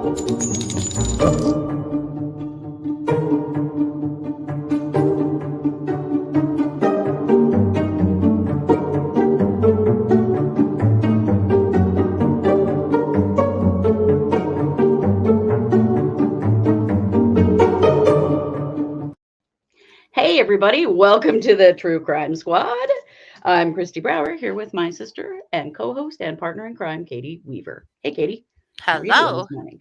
Hey, everybody, welcome to the True Crime Squad. I'm Christy Brower here with my sister and co host and partner in crime, Katie Weaver. Hey, Katie, how are you doing Hello. this morning?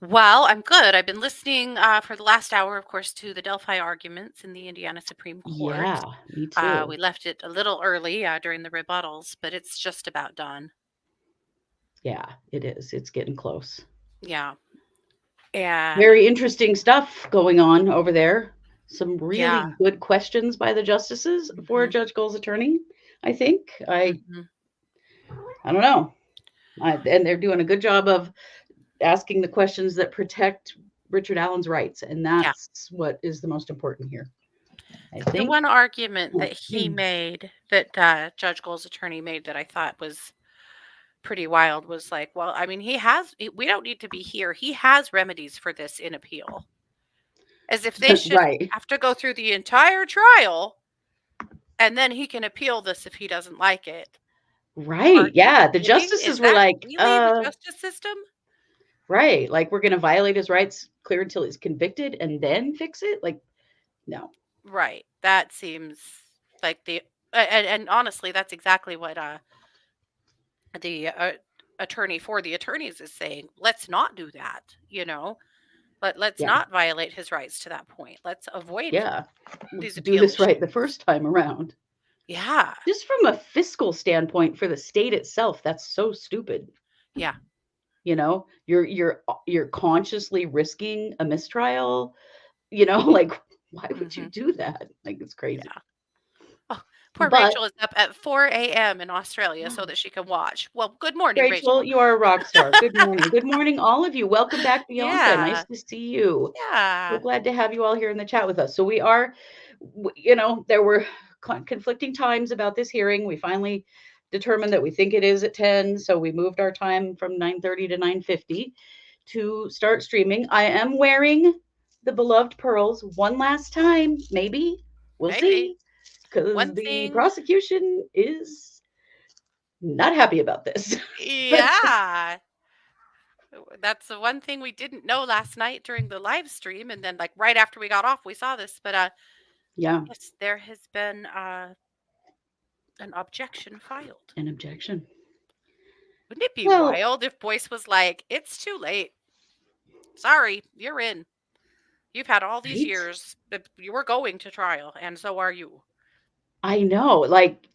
Well, I'm good. I've been listening for the last hour, of course, to the Delphi arguments in the Indiana Supreme Court. Yeah, me too. We left it a little early during the rebuttals, but it's just about done. Yeah, it is. It's getting close. Yeah. And Very interesting stuff going on over there. Some yeah. really good questions by the justices for hmm Judge Gold's attorney, I think. hmm I don't know. And they're doing a good job of asking the questions that protect Richard Allen's rights. And Yeah. that's what is the most important here, I The think. one argument that he made, that Judge Gold's attorney made, that I thought was pretty wild was like, well, I mean, we don't need to be here. He has remedies for this in appeal. As if they should Right. have to go through the entire trial and then he can appeal this if he doesn't like it. Are Right. you Yeah. The kidding? Is justices were that like, really the justice system? right. Like, we're going to violate his rights clear until he's convicted and then fix it. Like, no. Right. That seems like and honestly, that's exactly what the attorney for the attorneys is saying. Let's not do that. Let's Yeah. not violate his rights to that point. Let's avoid Yeah. these Do appeal this right the issues. first time around. Yeah. Just from a fiscal standpoint for the state itself, that's so stupid. Yeah. You're consciously risking a mistrial, like why would you hmm do that? Like it's crazy. Yeah. Oh, poor But Rachel is up at 4 a.m. in Australia so that she can watch. Well, good morning, Rachel, Rachel. you are a rock star. Good morning. Good morning, all of you. Welcome back, Bianca. Nice Yeah. to see you. So Yeah. glad to have you all here in the chat with us. So we are, there were conflicting times about this hearing. We finally determined that we think it is at 10, so we moved our time from 9:30 to 9:50 to start streaming. I am wearing the beloved pearls one last time, maybe. We'll Maybe. see, because One the thing, prosecution is not happy about this. yeah. That's the one thing we didn't know last night during the live stream, and then like right after we got off, we saw this. But Yeah, yes, there has been an objection filed. an objection. Wouldn't it be Well, wild if Boyce was like, "It's too late. Sorry, you're in. You've had all these right? years. You were going to trial, and so are you." I know. Like,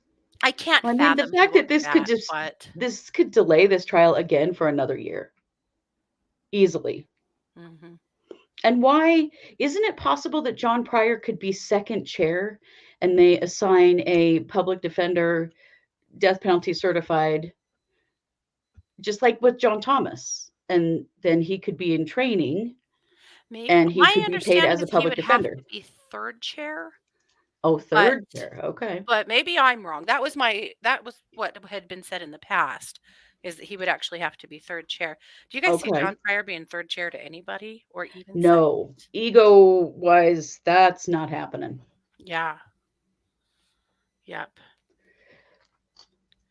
I can't I mean, the fathom he fact will that do that, but this could delay this trial again for another year easily. mhm. And why isn't it possible that John Pryor could be second chair and they assign a public defender death penalty certified, just like with John Thomas? And then he could be in training Maybe and he my could be paid understanding as a is he public would have defender. to be third chair, Oh, but third chair. Okay. maybe I'm wrong. That was what had been said in the past, is that he would actually have to be third chair. Do you guys see Okay. John Pryor being third chair to anybody or even second? No, ego wise, that's not happening. Yeah. Yep.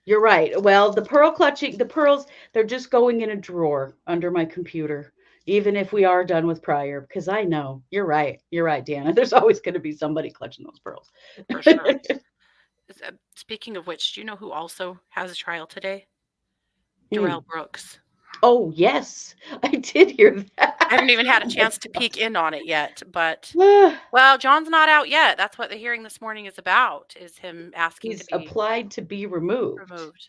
You're right. Well, the pearls, they're just going in a drawer under my computer, even if we are done with Pryor, because I know you're right. You're right, Deanna. There's always going to be somebody clutching those pearls. For sure. Speaking of which, do you know who also has a trial today? Darrell Mm. Brooks. Oh, yes, I did hear I haven't even that. had a Oh my chance to peek in on it yet, but God. well, John's not out yet. That's what the hearing this morning is about, is him asking to He's be applied to be removed, removed.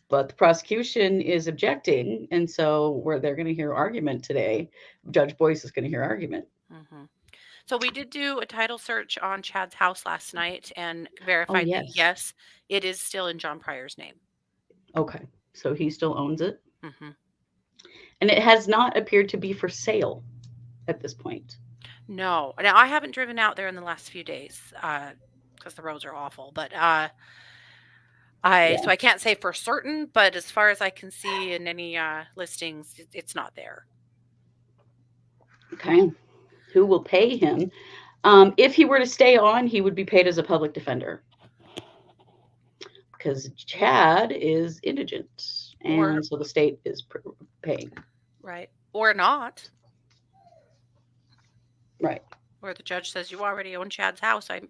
but the prosecution is objecting. And so where they're going to hear argument today, Judge Boyce is going to hear argument. hmm So we did do a title search on Chad's house last night and Oh, verified that yes. yes, it is still in John Pryor's name. Okay. So he still owns it. hmm And it has not appeared to be for sale at this point. No, now I haven't driven out there in the last few days because the roads are awful. But Yeah. So I can't say for certain, but as far as I can see in any listings, it's not there. Okay. Who will pay him? If he were to stay on, he would be paid as a public defender because Chad is indigent, Or and so the state is paying. right, or not. Right. Or the judge says you already own Chad's house. I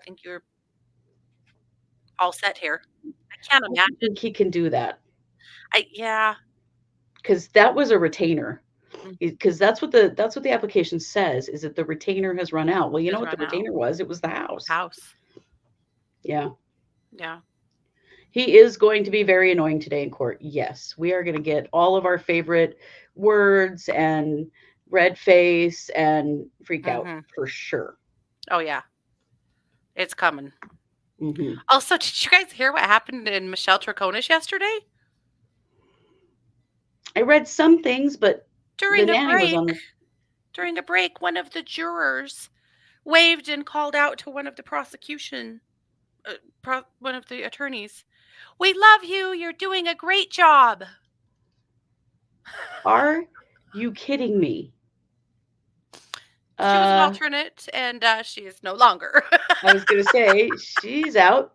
think you're all set here. I can't I don't imagine. think he can do that I yeah. because that was a retainer. Mm, Because that's what the application says is that the retainer has run out. Well, you know has what the run out. retainer was? It was the house. House. Yeah. Yeah. He is going to be very annoying today in court. Yes, we are going to get all of our favorite words and red face and freak out Hmm. for sure. Oh yeah, it's coming. Hmm. Also, did you guys hear what happened in Michelle Trachonish yesterday? I read some things, but the During a nanny was break, on the. during a break, one of the jurors waved and called out to one of the prosecution, one of the attorneys. We love you. You're doing a great job. Are you kidding me? She was an Uh, alternate, and she is no longer. I was gonna say she's out.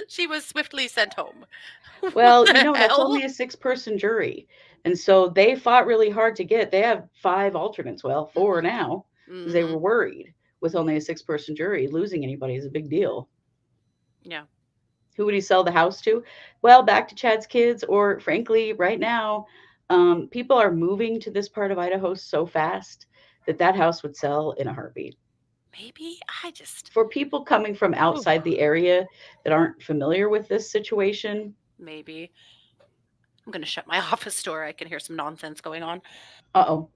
She was swiftly sent home. What Well, the that's only hell? a six-person jury, and so they fought really hard to get. They have five alternates. Well, four Mhm. now because they Mhm. were worried with only a six-person jury. Losing anybody is a big deal. Yeah. Who would he sell the house to? Well, back to Chad's kids, or frankly, right now, people are moving to this part of Idaho so fast that that house would sell in a heartbeat. Maybe I just For people coming from ooh, outside the area that aren't familiar with this situation, maybe. I'm gonna shut my office door. I can hear some nonsense going on. uh-oh.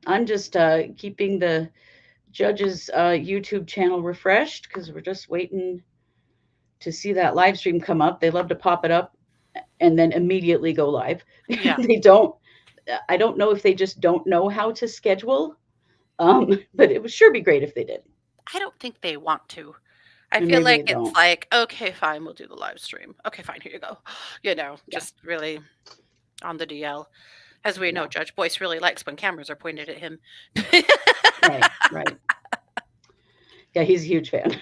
I'm just keeping the judge's YouTube channel refreshed because we're just waiting to see that live stream come up. They love to pop it up and then immediately go live. Yeah. They don't. I don't know if they just don't know how to schedule, but it would sure be great if they did. I don't think they want to. I And feel maybe like they it's don't. like, okay, fine, we'll do the live stream. Okay, fine, here you go. Yeah, Just really on the DL. As we know, yeah, Judge Boyce really likes when cameras are pointed at him. right, right. Yeah, he's a huge fan.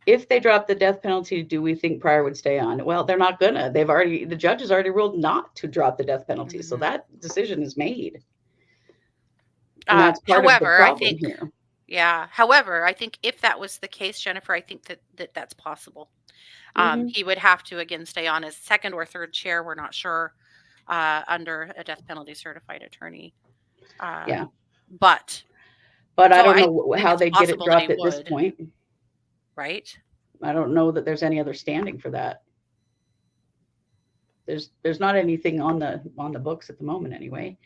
If they drop the death penalty, do we think Pryor would stay on? Well, they're not gonna. The judge has already ruled not to drop the death penalty, so Mhm. that decision is made, and that's part of the However, I problem think here. yeah, however, I think if that was the case, Jennifer, I think that's possible. Hmm. He would have to again stay on as second or third chair, we're not sure, under a death penalty certified attorney. Uh, Yeah, but but I so don't I know think how it's they'd get it possible that he dropped at this would, point. right? I don't know that there's any other standing for that. There's not anything on the books at the moment anyway.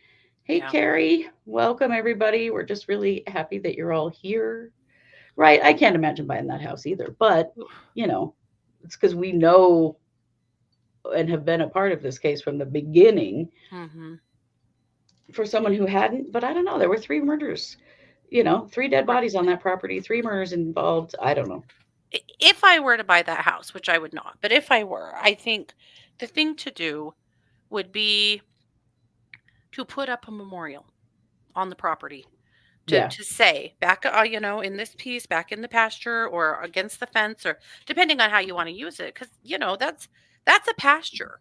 Hey Yeah. Carrie, welcome everybody. We're just really happy that you're all here. Right, I can't imagine buying that house either, but you know, it's because we know and have been a part of this case from the beginning. Mhm. For someone who hadn't, but I don't know, there were three murders, three dead Right. bodies on that property, three murders involved. I don't know. If I were to buy that house, which I would not, but if I were, I think the thing to do would be to put up a memorial on the property to Yeah, to say back, in this piece, back in the pasture or against the fence, or depending on how you want to use it, because that's a pasture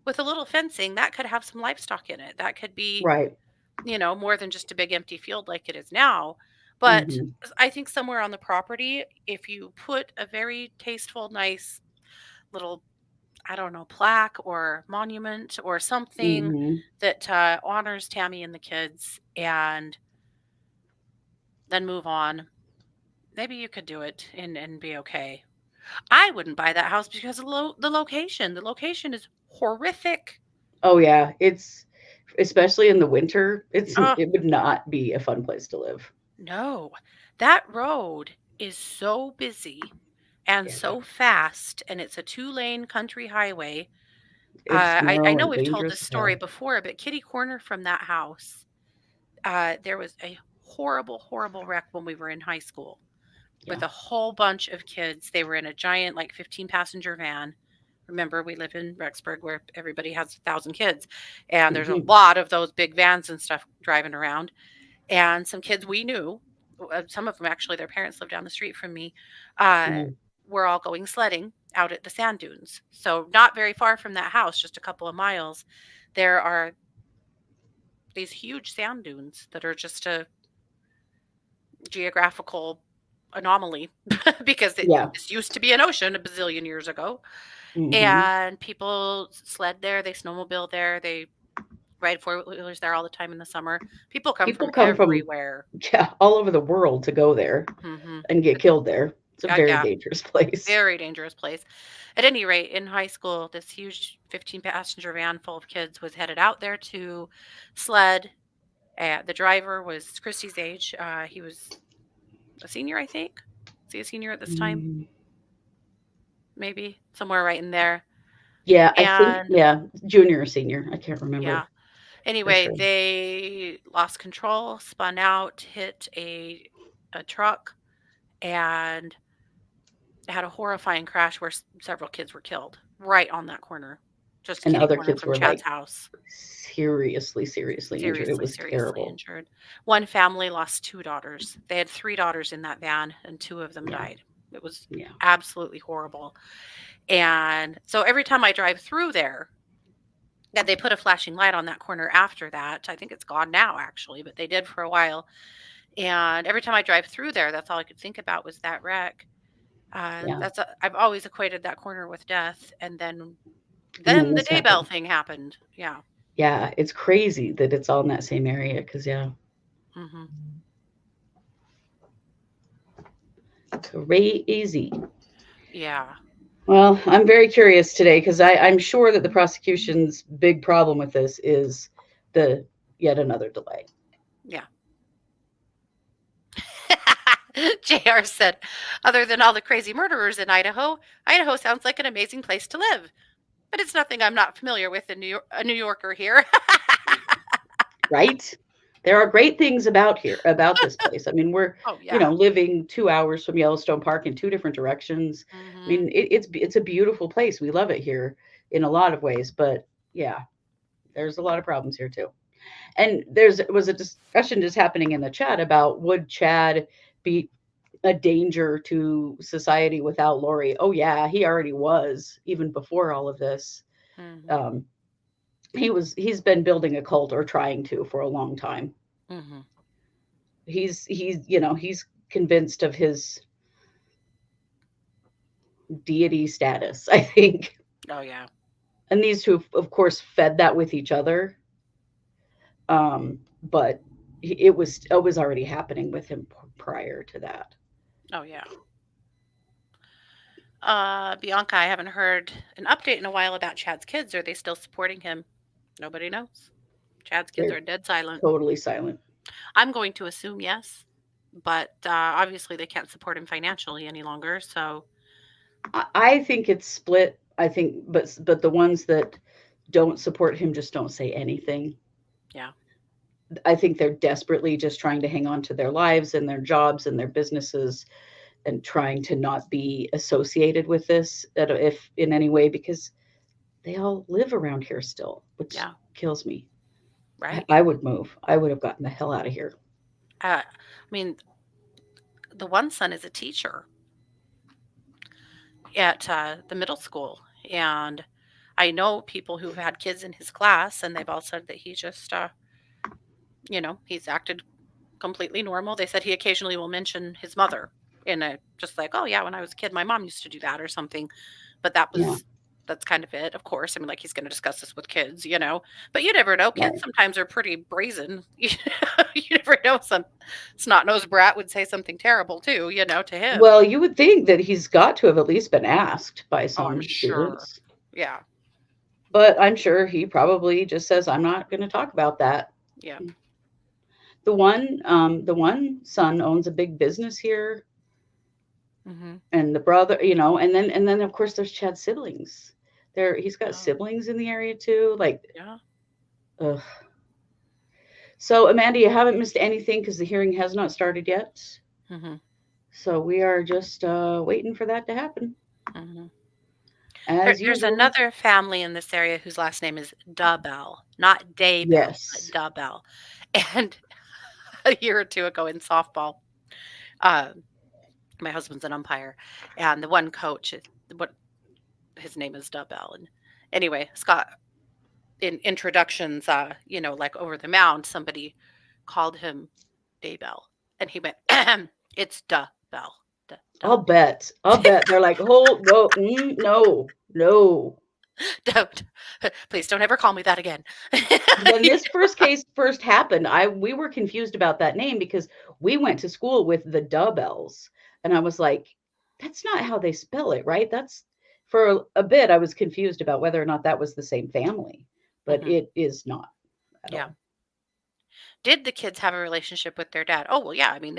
with a little fencing that could have some livestock in it. That could be, right. more than just a big empty field like it is now. But Hmm. I think somewhere on the property, if you put a very tasteful, nice little, I don't know, plaque or monument or something Hmm. that honors Tammy and the kids, and then move on. Maybe you could do it and be okay. I wouldn't buy that house because of the location. The location is horrific. Oh yeah, it's especially in the winter. Uh, It would not be a fun place to live. no. That road is so busy and Yeah, so fast, and it's a two-lane country highway. it's I narrow know and we've told dangerous this as story hell. before, but kitty corner from that house, there was a horrible, horrible wreck when we were in high school. Yeah. with a whole bunch of kids. They were in a giant, like 15 passenger van. Remember, we live in Rexburg where everybody has 1,000 kids, and there's a Hmm. lot of those big vans and stuff driving around. And some kids we knew, some of them actually, their parents lived down the street from me, uh, Hmm. were all going sledding out at the sand dunes. So, not very far from that house, just a couple of miles, there are these huge sand dunes that are just a geographical anomaly because Yeah. this used to be an ocean a bazillion years ago. Hmm. And people sled there, they snowmobile there, they ride four wheelers there all the time in the summer. People come People from come from, everywhere. yeah, all over the world to go there Mhm. and get It's killed there. It's a very yeah, dangerous place. very dangerous place. At any rate, in high school, this huge 15 passenger van full of kids was headed out there to sled. The driver was Christy's age. He was a senior, I think. Was he a senior at this time? Mm. Maybe somewhere right in there. Yeah, I think, And yeah, junior or senior. I can't remember yeah. for Anyway, sure. they lost control, spun out, hit a truck, and had a horrifying crash where several kids were killed right on that corner, just And kitty other corner kids from were Chad's like house. seriously, seriously injured. It Seriously, was seriously terrible. injured. One family lost 2 daughters. They had 3 daughters in that van, and 2 of them Yeah, died. It was yeah, absolutely horrible. And so every time I drive through there, yeah, they put a flashing light on that corner after that. I think it's gone now, actually, but they did for a while. And every time I drive through there, that's all I could think about was that wreck. yeah. I've always equated that corner with death. And then And then the this Daybell happened. thing happened. Yeah. Yeah, it's crazy that it's all in that same area because, yeah, Hmm. crazy. Yeah. Well, I'm very curious today because I'm sure that the prosecution's big problem with this is the yet another delay. Yeah. JR said, other than all the crazy murderers in Idaho, Idaho sounds like an amazing place to live. But it's nothing I'm not familiar with in New York, a New Yorker here. Right? There are great things about here, about this place. I mean, we're, Oh, yeah. living 2 hours from Yellowstone Park in two different directions. I Hmm. mean, it's a beautiful place. We love it here in a lot of ways, but yeah, there's a lot of problems here too. And there's was a discussion just happening in the chat about would Chad be a danger to society without Lori? Oh yeah, he already was even before all of this. Hmm. Um, he's been building a cult or trying to for a long time. Hmm. He's convinced of his deity status, I think. Oh, yeah. And these two of course fed that with each other. But it was already happening with him prior to that. Oh, yeah. Bianca, I haven't heard an update in a while about Chad's kids. Are they still supporting him? Nobody knows. Chad's kids They're are dead silent. totally silent. I'm going to assume yes, but obviously they can't support him financially any longer. So, I think it's split. I think, but the ones that don't support him just don't say anything. yeah, I think they're desperately just trying to hang on to their lives and their jobs and their businesses and trying to not be associated with this if in any way because they all live around here still, which yeah, kills me. I, right. I would move. I would have gotten the hell out of here. I mean, the one son is a teacher at the middle school, and I know people who've had kids in his class, and they've all said that he just, he's acted completely normal. They said he occasionally will mention his mother in a just like, oh yeah, when I was a kid, my mom used to do that or something. But Yeah, that's kind of it. Of course, I mean, like he's going to discuss this with kids. But you never know. Kids right. sometimes are pretty brazen. You never know. Some snot nosed brat would say something terrible too. To him. Well, you would think that he's got to have at least been asked by Oh, I'm some sure. students, Yeah. but I'm sure he probably just says, "I'm not going to talk about that." Yep. The one son owns a big business here, Hmm. and the brother, and then of course there's Chad's siblings. He's got Oh, siblings in the area too. Like, yeah. ugh. So Amanda, you haven't missed anything because the hearing has not started yet. Hmm. So we are just waiting for that to happen, Mhm. as There's usual. another family in this area whose last name is Daybell, not Daybell, but Yes. Daybell. And a year or two ago in softball, uh, my husband's an umpire, and the one coach, what his name is Daybell. And anyway, Scott, in introductions, like over the mound, somebody called him Daybell, and he went, "It's Daybell, I'll da bet. I'll bet they're like, hold, no, no, no. don't, please don't ever call me that again." When this first case first happened, we were confused about that name because we went to school with the Daybells, and I was like, that's not how they spell it, right? That's for a bit I was confused about whether or not that was the same family, but Mhm. it is not at Yeah. all. Did the kids have a relationship with their dad? Oh, well, yeah. I mean,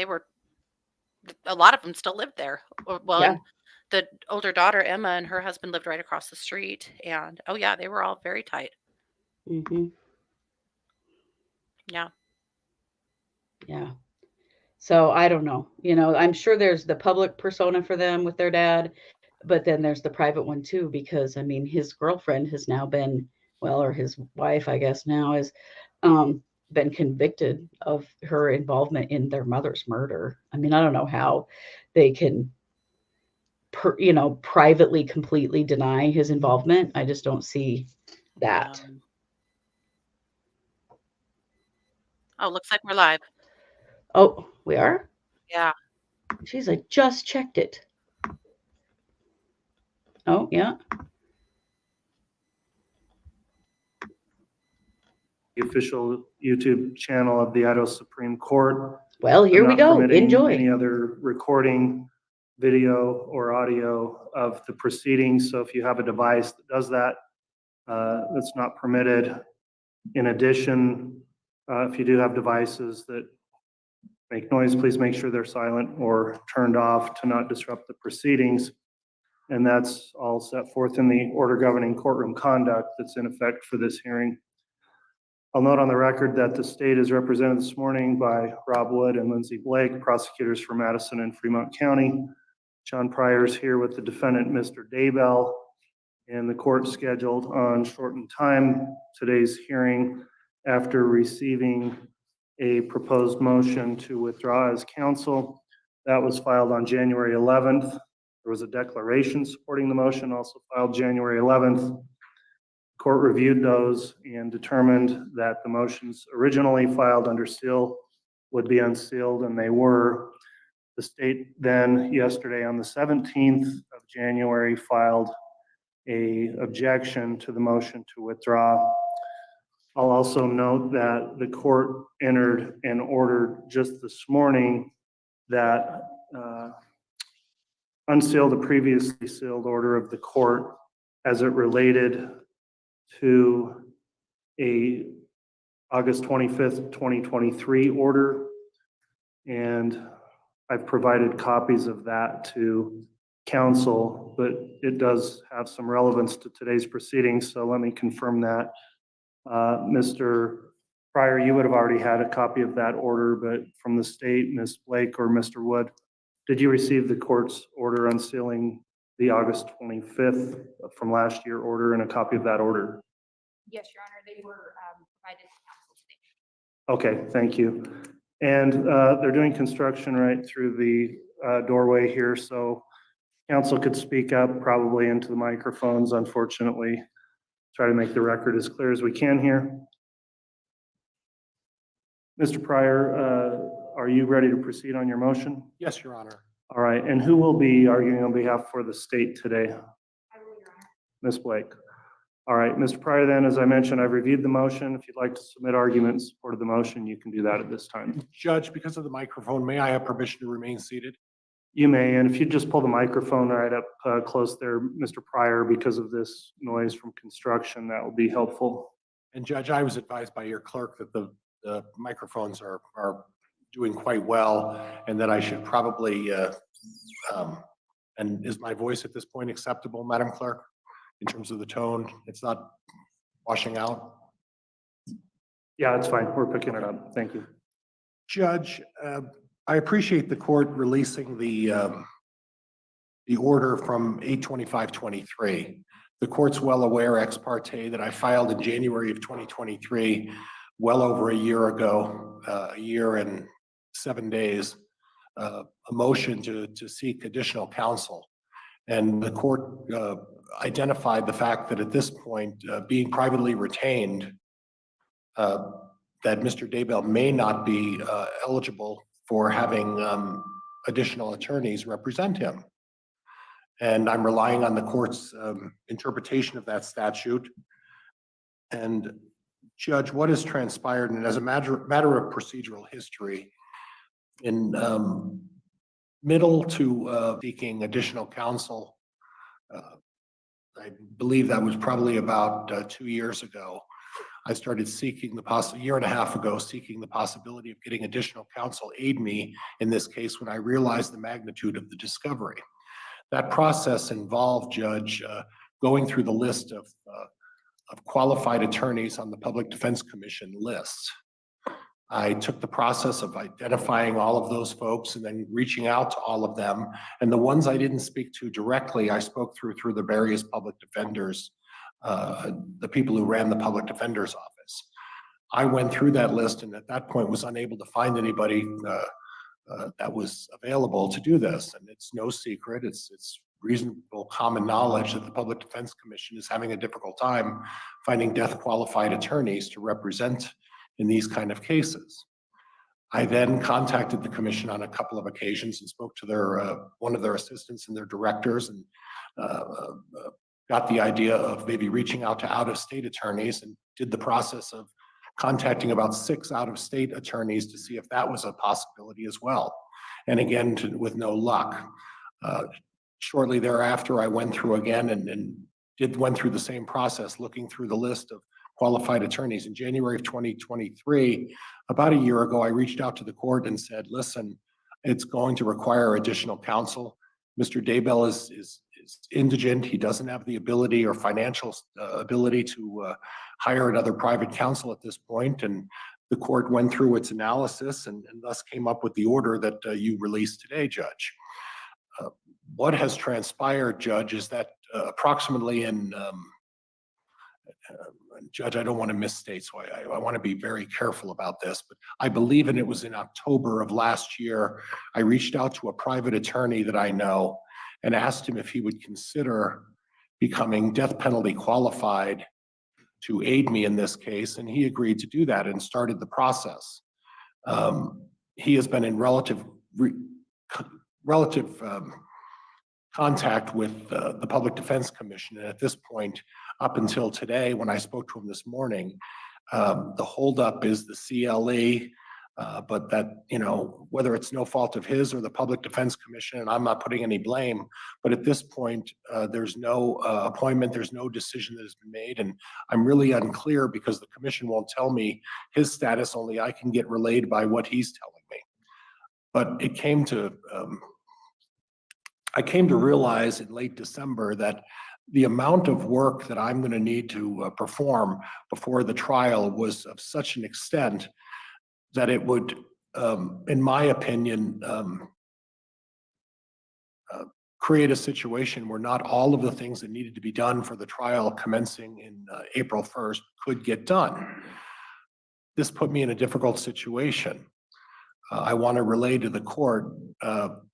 a lot of them still lived there. Well, Yeah. and the older daughter, Emma, and her husband lived right across the street. And oh, yeah, they were all very tight. Hmm. Yeah. Yeah. So I don't know. I'm sure there's the public persona for them with their dad, but then there's the private one too, because I mean, his girlfriend has now been, well, or his wife, I guess now is, um, been convicted of her involvement in their mother's murder. I mean, I don't know how they can, privately completely deny his involvement. I just don't see Yeah. that. Oh, looks like we're live. Oh, we are? Yeah. She's like, just checked it. Oh, yeah. The official YouTube channel of the Idaho Supreme Court. Well, I'm here we not go. permitting Enjoy. any other recording, video, or audio of the proceedings. So if you have a device that does that, that's not permitted. In addition, if you do have devices that make noise, please make sure they're silent or turned off to not disrupt the proceedings. And that's all set forth in the order governing courtroom conduct that's in effect for this hearing. I'll note on the record that the state is represented this morning by Rob Wood and Lindsay Blake, prosecutors for Madison and Fremont County. John Pryor is here with the defendant, Mr. Daybell, and the court scheduled on shortened time today's hearing after receiving a proposed motion to withdraw as counsel. That was filed on January 11th. There was a declaration supporting the motion also filed January 11th. Court reviewed those and determined that the motions originally filed under seal would be unsealed, and they were. The state then yesterday on the 17th of January filed a objection to the motion to withdraw. I'll also note that the court entered an order just this morning that unsealed the previously sealed order of the court as it related to a August 25th, 2023 order. And I've provided copies of that to counsel, but it does have some relevance to today's proceedings. So let me confirm that. Mr. Pryor, you would have already had a copy of that order, but from the state, Ms. Blake or Mr. Wood, did you receive the court's order unsealing the August 25th from last year order and a copy of that order? Yes, Your Honor, they were provided to counsel today. Okay, thank you. And they're doing construction right through the doorway here, so counsel could speak up probably into the microphones, unfortunately. Try to make the record as clear as we can here. Mr. Pryor, are you ready to proceed on your motion? Yes, Your Honor. All right, and who will be arguing on behalf for the state today? I will, Your Honor. Ms. Blake. All right, Mr. Pryor, then, as I mentioned, I've reviewed the motion. If you'd like to submit arguments in support of the motion, you can do that at this time. Judge, because of the microphone, may I have permission to remain seated? You may, and if you just pull the microphone right up close there, Mr. Pryor, because of this noise from construction, that will be helpful. And Judge, I was advised by your clerk that the microphones are doing quite well and that I should probably, and is my voice at this point acceptable, Madam Clerk, in terms of the tone? It's not washing out? Yeah, it's fine. We're picking it up. Thank you. Judge, I appreciate the court releasing the order from 8/25/23. The court's well aware ex parte that I filed in January of 2023, well over a year ago, a year and 7 days, a motion to seek additional counsel. And the court identified the fact that at this point, being privately retained, that Mr. Daybell may not be eligible for having additional attorneys represent him. And I'm relying on the court's interpretation of that statute. And Judge, what has transpired, and as a matter of procedural history, in middle to seeking additional counsel, I believe that was probably about 2 years ago. I started seeking a year and a half ago, seeking the possibility of getting additional counsel aid me in this case when I realized the magnitude of the discovery. That process involved, Judge, going through the list of qualified attorneys on the Public Defense Commission list. I took the process of identifying all of those folks and then reaching out to all of them. And the ones I didn't speak to directly, I spoke through the various public defenders, the people who ran the public defender's office. I went through that list and at that point was unable to find anybody that was available to do this. And it's no secret, it's reasonable common knowledge that the Public Defense Commission is having a difficult time finding death qualified attorneys to represent in these kind of cases. I then contacted the commission on a couple of occasions and spoke to their one of their assistants and their directors and got the idea of maybe reaching out to out-of-state attorneys and did the process of contacting about 6 out-of-state attorneys to see if that was a possibility as well. And again, with no luck. Shortly thereafter, I went through again and went through the same process, looking through the list of qualified attorneys. In January of 2023, about a year ago, I reached out to the court and said, listen, it's going to require additional counsel. Mr. Daybell is indigent. He doesn't have the ability or financial ability to hire another private counsel at this point. And the court went through its analysis and thus came up with the order that you released today, Judge. What has transpired, Judge, is that approximately in Judge, I don't want to misstate, so I want to be very careful about this, but I believe, and it was in October of last year, I reached out to a private attorney that I know and asked him if he would consider becoming death penalty qualified to aid me in this case, and he agreed to do that and started the process. He has been in relative contact with the Public Defense Commission, and at this point, up until today, when I spoke to him this morning, the holdup is the CLE, but that, you know, whether it's no fault of his or the Public Defense Commission, and I'm not putting any blame, but at this point, there's no appointment, there's no decision that has been made, and I'm really unclear because the commission won't tell me his status, only I can get relayed by what he's telling me. But it came to, I came to realize in late December that the amount of work that I'm going to need to perform before the trial was of such an extent that it would, in my opinion, create a situation where not all of the things that needed to be done for the trial commencing in April 1st could get done. This put me in a difficult situation. I want to relay to the court.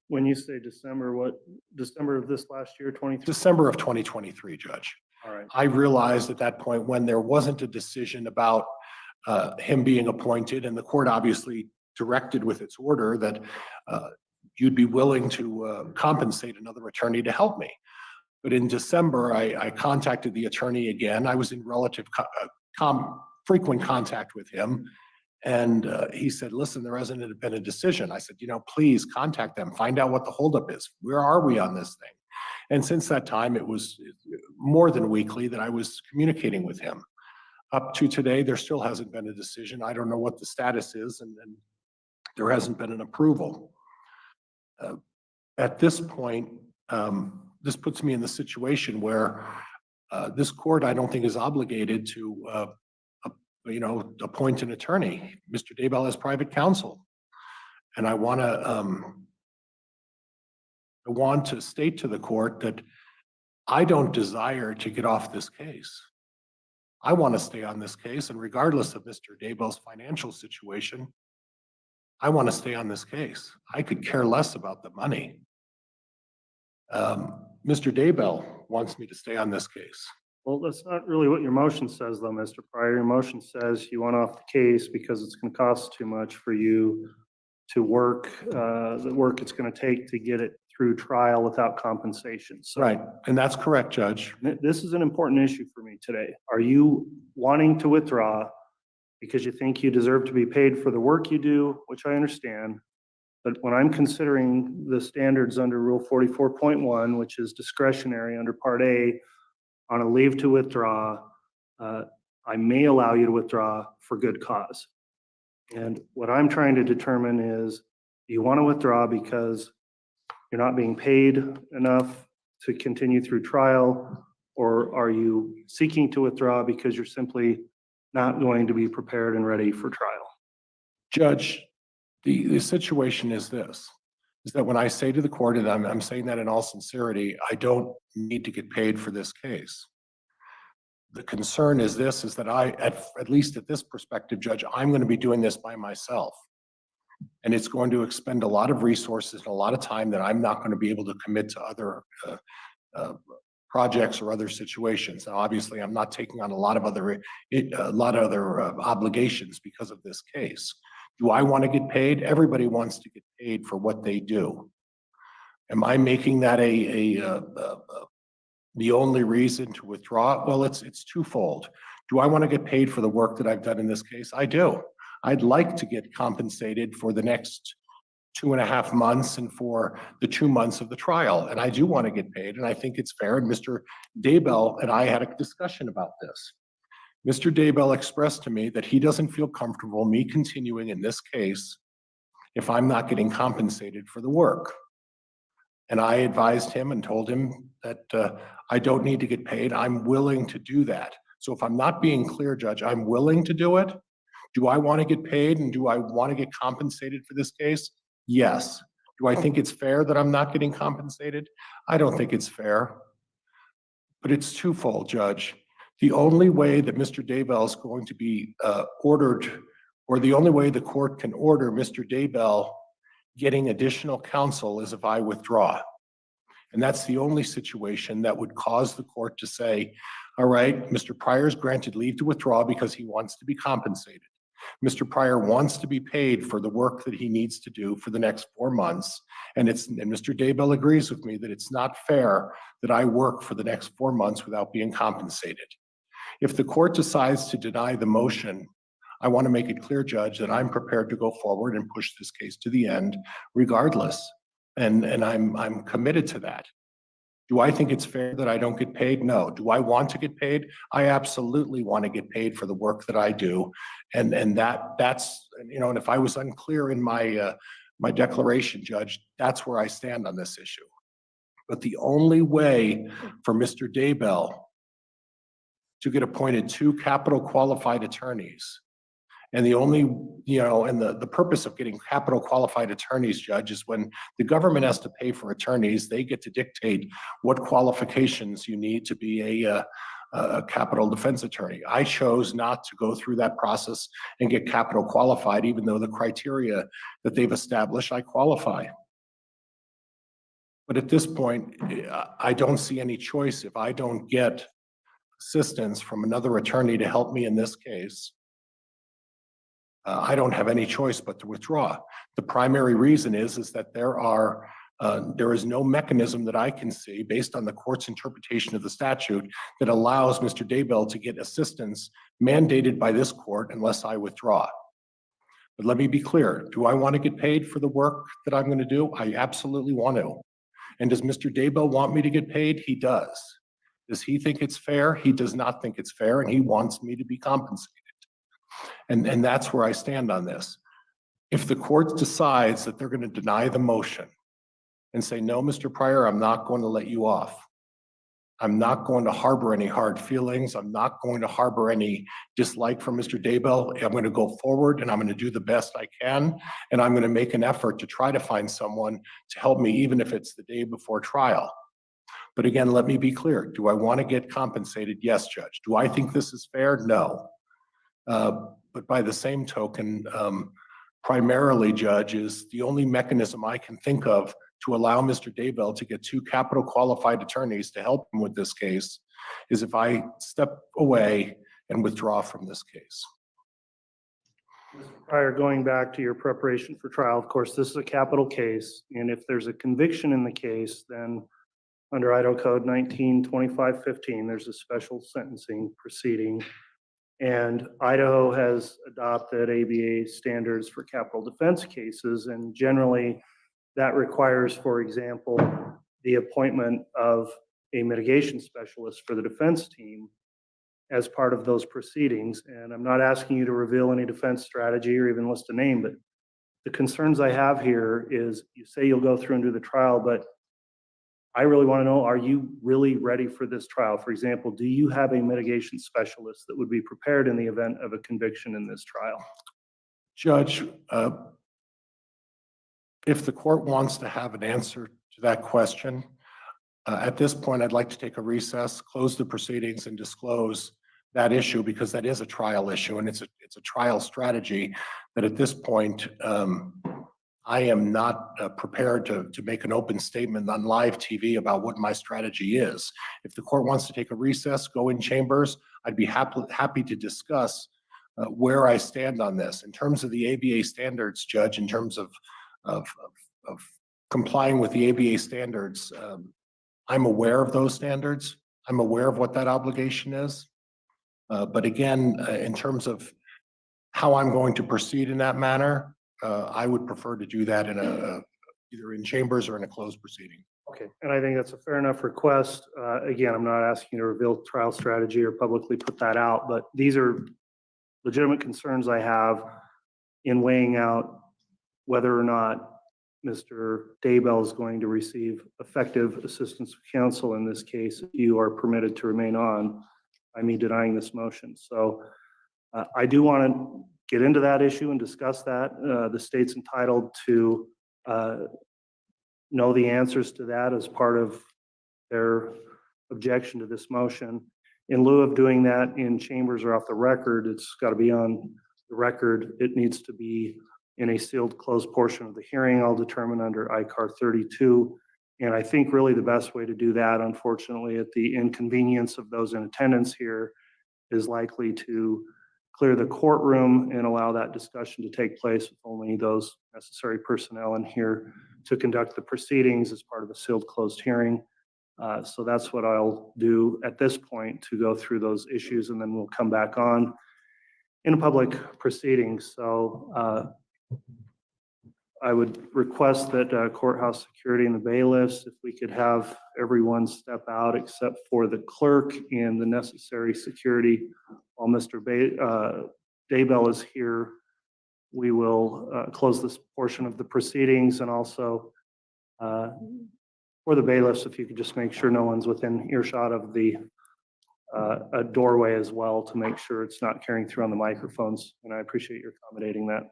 When you say December, what, December of this last year, 23? December of 2023, Judge. All right. I realized at that point when there wasn't a decision about him being appointed, and the court obviously directed with its order that you'd be willing to compensate another attorney to help me. But in December, I contacted the attorney again. I was in relative frequent contact with him. And he said, listen, there hasn't been a decision. I said, you know, please contact them, find out what the holdup is. Where are we on this thing? And since that time, it was more than weekly that I was communicating with him. Up to today, there still hasn't been a decision. I don't know what the status is, and there hasn't been an approval. At this point, this puts me in the situation where this court, I don't think, is obligated to appoint an attorney. Mr. Daybell has private counsel. And I want to state to the court that I don't desire to get off this case. I want to stay on this case, and regardless of Mr. Daybell's financial situation, I want to stay on this case. I could care less about the money. Mr. Daybell wants me to stay on this case. Well, that's not really what your motion says, though, Mr. Pryor. Your motion says you want off the case because it's going to cost too much for you to work, the work it's going to take to get it through trial without compensation. So Right, and that's correct, Judge. this is an important issue for me today. Are you wanting to withdraw because you think you deserve to be paid for the work you do, which I understand? But when I'm considering the standards under Rule 44.1, which is discretionary under Part A, on a leave to withdraw, I may allow you to withdraw for good cause. And what I'm trying to determine is, do you want to withdraw because you're not being paid enough to continue through trial? Or are you seeking to withdraw because you're simply not going to be prepared and ready for trial? Judge, the situation is this, is that when I say to the court, and I'm saying that in all sincerity, I don't need to get paid for this case. The concern is this, is that at least at this perspective, Judge, I'm going to be doing this by myself. And it's going to expend a lot of resources and a lot of time that I'm not going to be able to commit to other projects or other situations. Now, obviously, I'm not taking on a lot of other obligations because of this case. Do I want to get paid? Everybody wants to get paid for what they do. Am I making that the only reason to withdraw? Well, it's twofold. Do I want to get paid for the work that I've done in this case? I do. I'd like to get compensated for the next 2.5 months and for the 2 months of the trial. And I do want to get paid, and I think it's fair. And Mr. Daybell and I had a discussion about this. Mr. Daybell expressed to me that he doesn't feel comfortable me continuing in this case if I'm not getting compensated for the work. And I advised him and told him that I don't need to get paid. I'm willing to do that. So if I'm not being clear, Judge, I'm willing to do it. Do I want to get paid and do I want to get compensated for this case? Yes. Do I think it's fair that I'm not getting compensated? I don't think it's fair. But it's twofold, Judge. The only way that Mr. Daybell is going to be ordered, or the only way the court can order Mr. Daybell getting additional counsel is if I withdraw. And that's the only situation that would cause the court to say, all right, Mr. Pryor's granted leave to withdraw because he wants to be compensated. Mr. Pryor wants to be paid for the work that he needs to do for the next 4 months. And Mr. Daybell agrees with me that it's not fair that I work for the next 4 months without being compensated. If the court decides to deny the motion, I want to make it clear, Judge, that I'm prepared to go forward and push this case to the end regardless. And I'm committed to that. Do I think it's fair that I don't get paid? No. Do I want to get paid? I absolutely want to get paid for the work that I do. And that's, you know, and if I was unclear in my my declaration, Judge, that's where I stand on this issue. But the only way for Mr. Daybell to get appointed 2 capital qualified attorneys, and the only, you know, and the purpose of getting capital qualified attorneys, Judge, is when the government has to pay for attorneys, they get to dictate what qualifications you need to be a capital defense attorney. I chose not to go through that process and get capital qualified, even though the criteria that they've established, I qualify. But at this point, I don't see any choice if I don't get assistance from another attorney to help me in this case. I don't have any choice but to withdraw. The primary reason is that there is no mechanism that I can see based on the court's interpretation of the statute that allows Mr. Daybell to get assistance mandated by this court unless I withdraw. But let me be clear. Do I want to get paid for the work that I'm going to do? I absolutely want to. And does Mr. Daybell want me to get paid? He does. Does he think it's fair? He does not think it's fair, and he wants me to be compensated. And that's where I stand on this. If the court decides that they're going to deny the motion and say, no, Mr. Pryor, I'm not going to let you off, I'm not going to harbor any hard feelings. I'm not going to harbor any dislike for Mr. Daybell. I'm going to go forward and I'm going to do the best I can. And I'm going to make an effort to try to find someone to help me, even if it's the day before trial. But again, let me be clear. Do I want to get compensated? Yes, Judge. Do I think this is fair? No. But by the same token, primarily, Judge, is the only mechanism I can think of to allow Mr. Daybell to get 2 capital qualified attorneys to help him with this case is if I step away and withdraw from this case. Prior, going back to your preparation for trial, of course, this is a capital case, and if there's a conviction in the case, then under Idaho Code 192515, there's a special sentencing proceeding. And Idaho has adopted ABA standards for capital defense cases, and generally that requires, for example, the appointment of a mitigation specialist for the defense team as part of those proceedings. And I'm not asking you to reveal any defense strategy or even list a name, but the concerns I have here is you say you'll go through and do the trial, but I really want to know, are you really ready for this trial? For example, do you have a mitigation specialist that would be prepared in the event of a conviction in this trial? Judge, if the court wants to have an answer to that question, at this point, I'd like to take a recess, close the proceedings, and disclose that issue, because that is a trial issue and it's a trial strategy that at this point, I am not prepared to make an open statement on live TV about what my strategy is. If the court wants to take a recess, go in chambers, I'd be happy to discuss where I stand on this. In terms of the ABA standards, Judge, in terms of complying with the ABA standards, I'm aware of those standards. I'm aware of what that obligation is. But again, in terms of how I'm going to proceed in that manner, I would prefer to do that in either in chambers or in a closed proceeding. Okay, and I think that's a fair enough request. Again, I'm not asking you to reveal trial strategy or publicly put that out, but these are legitimate concerns I have in weighing out whether or not Mr. Daybell is going to receive effective assistance of counsel in this case if you are permitted to remain on by me denying this motion. So I do want to get into that issue and discuss that. The state's entitled to know the answers to that as part of their objection to this motion. In lieu of doing that in chambers or off the record, it's got to be on the record. It needs to be in a sealed closed portion of the hearing. I'll determine under ICAR 32. And I think really the best way to do that, unfortunately, at the inconvenience of those in attendance here, is likely to clear the courtroom and allow that discussion to take place with only those necessary personnel in here to conduct the proceedings as part of a sealed closed hearing. So that's what I'll do at this point to go through those issues, and then we'll come back on in a public proceedings. So I would request that courthouse security and the bailiffs, if we could have everyone step out except for the clerk and the necessary security while Mr. Daybell is here. We will close this portion of the proceedings, and also for the bailiffs, if you could just make sure no one's within earshot of the a doorway as well, to make sure it's not carrying through on the microphones. And I appreciate your accommodating that.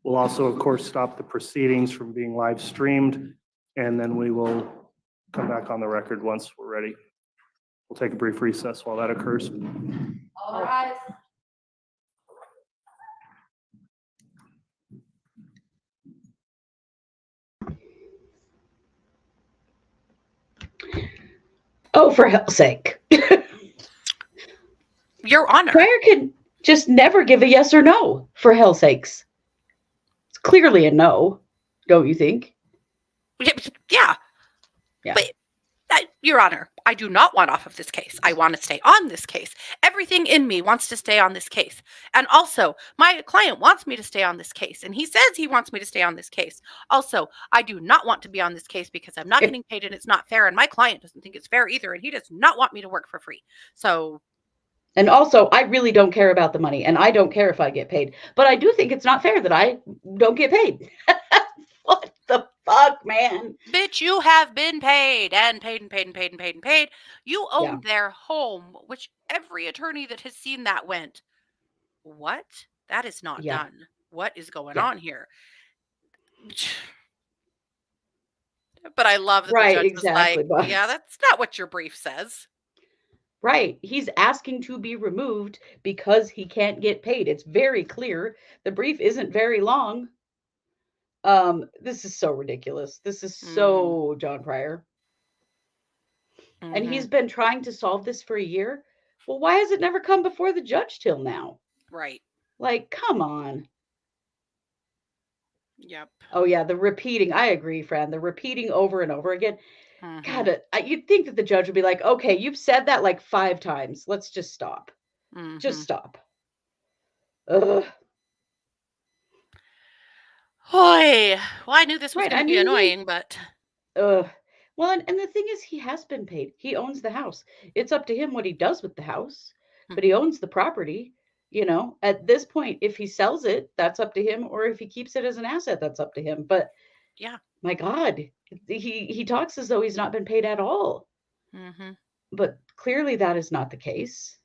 We'll also, of course, stop the proceedings from being live streamed, and then we will come back on the record once we're ready. We'll take a brief recess while that occurs. All rise. Oh, for hell's sake. Your Honor. Prior can just never give a yes or no, for hell's sakes. It's clearly a no, don't you think? Yeah. But, Your Honor, I do not want off of this case. I want to stay on this case. Everything in me wants to stay on this case. And also, my client wants me to stay on this case. And he says he wants me to stay on this case. Also, I do not want to be on this case because I'm not getting paid and it's not fair. And my client doesn't think it's fair either. And he does not want me to work for free. So. And also, I really don't care about the money, and I don't care if I get paid. But I do think it's not fair that I don't get paid. What the fuck, man? Bitch, you have been paid and paid and paid and paid and paid and paid. You owned their home, which every attorney that has seen that went, what? That is not Yeah. done. What is going Yeah. on here? But I love that the Right, judge was exactly. like, But yeah, that's not what your brief says. right, he's asking to be removed because he can't get paid. It's very clear. The brief isn't very long. This is so ridiculous. This is so John Pryor. And he's been trying to solve this for a year. Well, why has it never come before the judge till now? Right. Like, come on. Yep. Oh yeah, the repeating. I agree, Fran. The repeating over and over again. God, you'd think that the judge would be like, okay, you've said that like 5 times. Let's just stop. Just stop. Ugh. Hoy. Well, I knew this was Right. going I to be mean, annoying, but ugh. Well, and the thing is, he has been paid. He owns the house. It's up to him what he does with the house, but he owns the property. At this point, if he sells it, that's up to him, or if he keeps it as an asset, that's up to him. But yeah. my God, he talks as though he's not been paid at all. But clearly, that is not the case.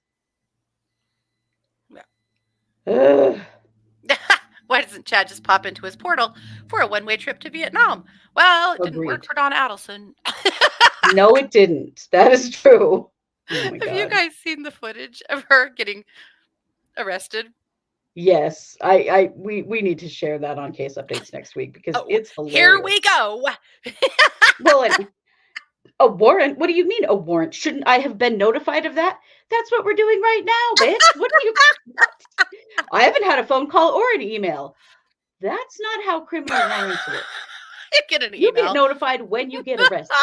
Ugh. Why doesn't Chad just pop into his portal for a one-way trip to Vietnam? Well, it didn't work Agreed. for Donna Adelson. No, it didn't. That is true. Oh my Have you God. guys seen the footage of her getting arrested? Yes, we need to share that on case updates next week because Oh, it's here hilarious. we go. Well, and a warrant? What do you mean a warrant? Shouldn't I have been notified of that? That's what we're doing right now, bitch. What do you what? I haven't had a phone call or an email. That's not how criminal warrants work. You get an You get email. notified when you get arrested.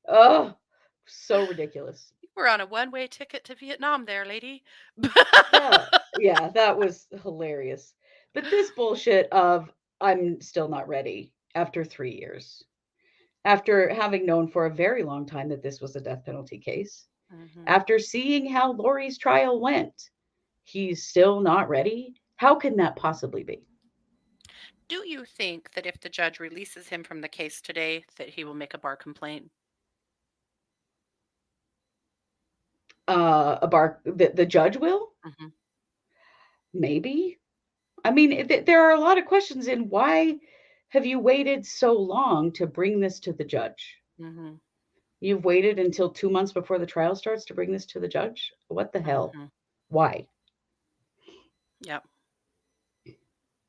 Oh, so ridiculous. We're on a one-way ticket to Vietnam there, lady. Yeah, that was hilarious. But this bullshit of I'm still not ready after 3 years. After having known for a very long time that this was a death penalty case, after seeing how Lori's trial went, he's still not ready. How can that possibly be? Do you think that if the judge releases him from the case today, that he will make a bar complaint? The judge will? Maybe. I mean, there are a lot of questions in why have you waited so long to bring this to the judge? You've waited until 2 months before the trial starts to bring this to the judge? What the hell? Why? Yep.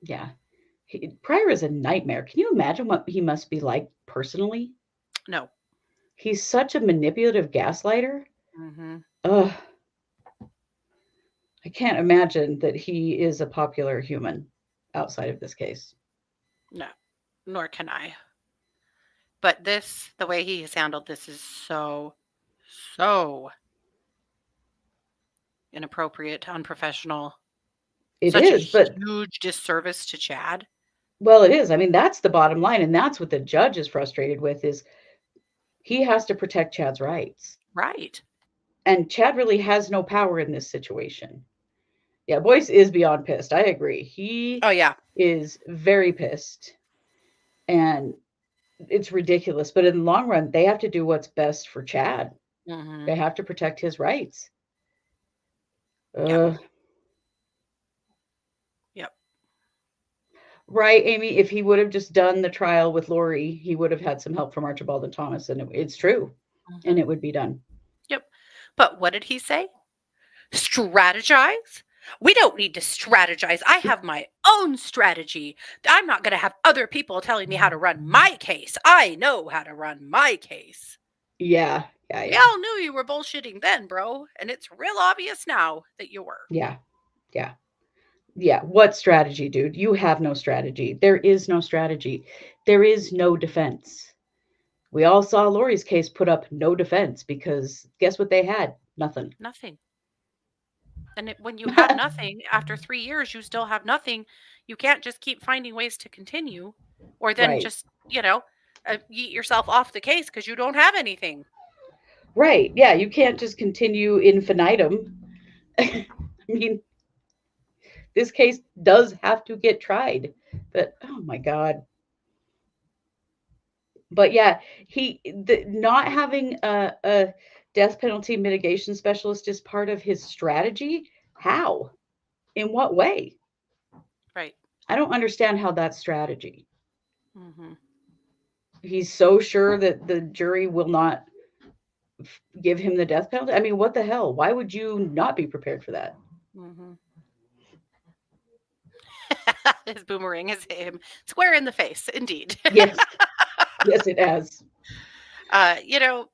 Yeah. Pryor is a nightmare. Can you imagine what he must be like personally? No. He's such a manipulative gaslighter. Ugh. I can't imagine that he is a popular human outside of this case. No, nor can I. But the way he has handled this is so inappropriate, unprofessional. It Such is, a but huge disservice to Chad. well, it is. I mean, that's the bottom line, and that's what the judge is frustrated with is he has to protect Chad's rights. Right. And Chad really has no power in this situation. Yeah, Boyce is beyond pissed. I agree. He is very pissed. And it's ridiculous. But in the long run, they have to do what's best for Chad. They have to protect his rights. Yep. Right, Amy. If he would have just done the trial with Lori, he would have had some help from Archibald and Thomas. And it's true. And it would be done. Yep. But what did he say? Strategize? We don't need to strategize. I have my own strategy. I'm not going to have other people telling me how to run my case. I know how to run my case. Yeah. We all knew you were bullshitting then, bro. And it's real obvious now that you were. Yeah. What strategy, dude? You have no strategy. There is no strategy. There is no defense. We all saw Lori's case put up no defense because guess what they had? Nothing. And when you have nothing, after 3 years, you still have nothing. You can't just keep finding ways to continue or then just, yeet yourself off the case because you don't have anything. Right. Yeah. You can't just continue infinitum. I mean, this case does have to get tried. But, oh my God. But yeah, not having a death penalty mitigation specialist is part of his strategy. How? In what way? Right. I don't understand how that's strategy. Mm-hmm. He's so sure that the jury will not give him the death penalty. I mean, what the hell? Why would you not be prepared for that? Mm-hmm. His boomerang has hit him square in the face, indeed. Yes. Yes, it has. You know,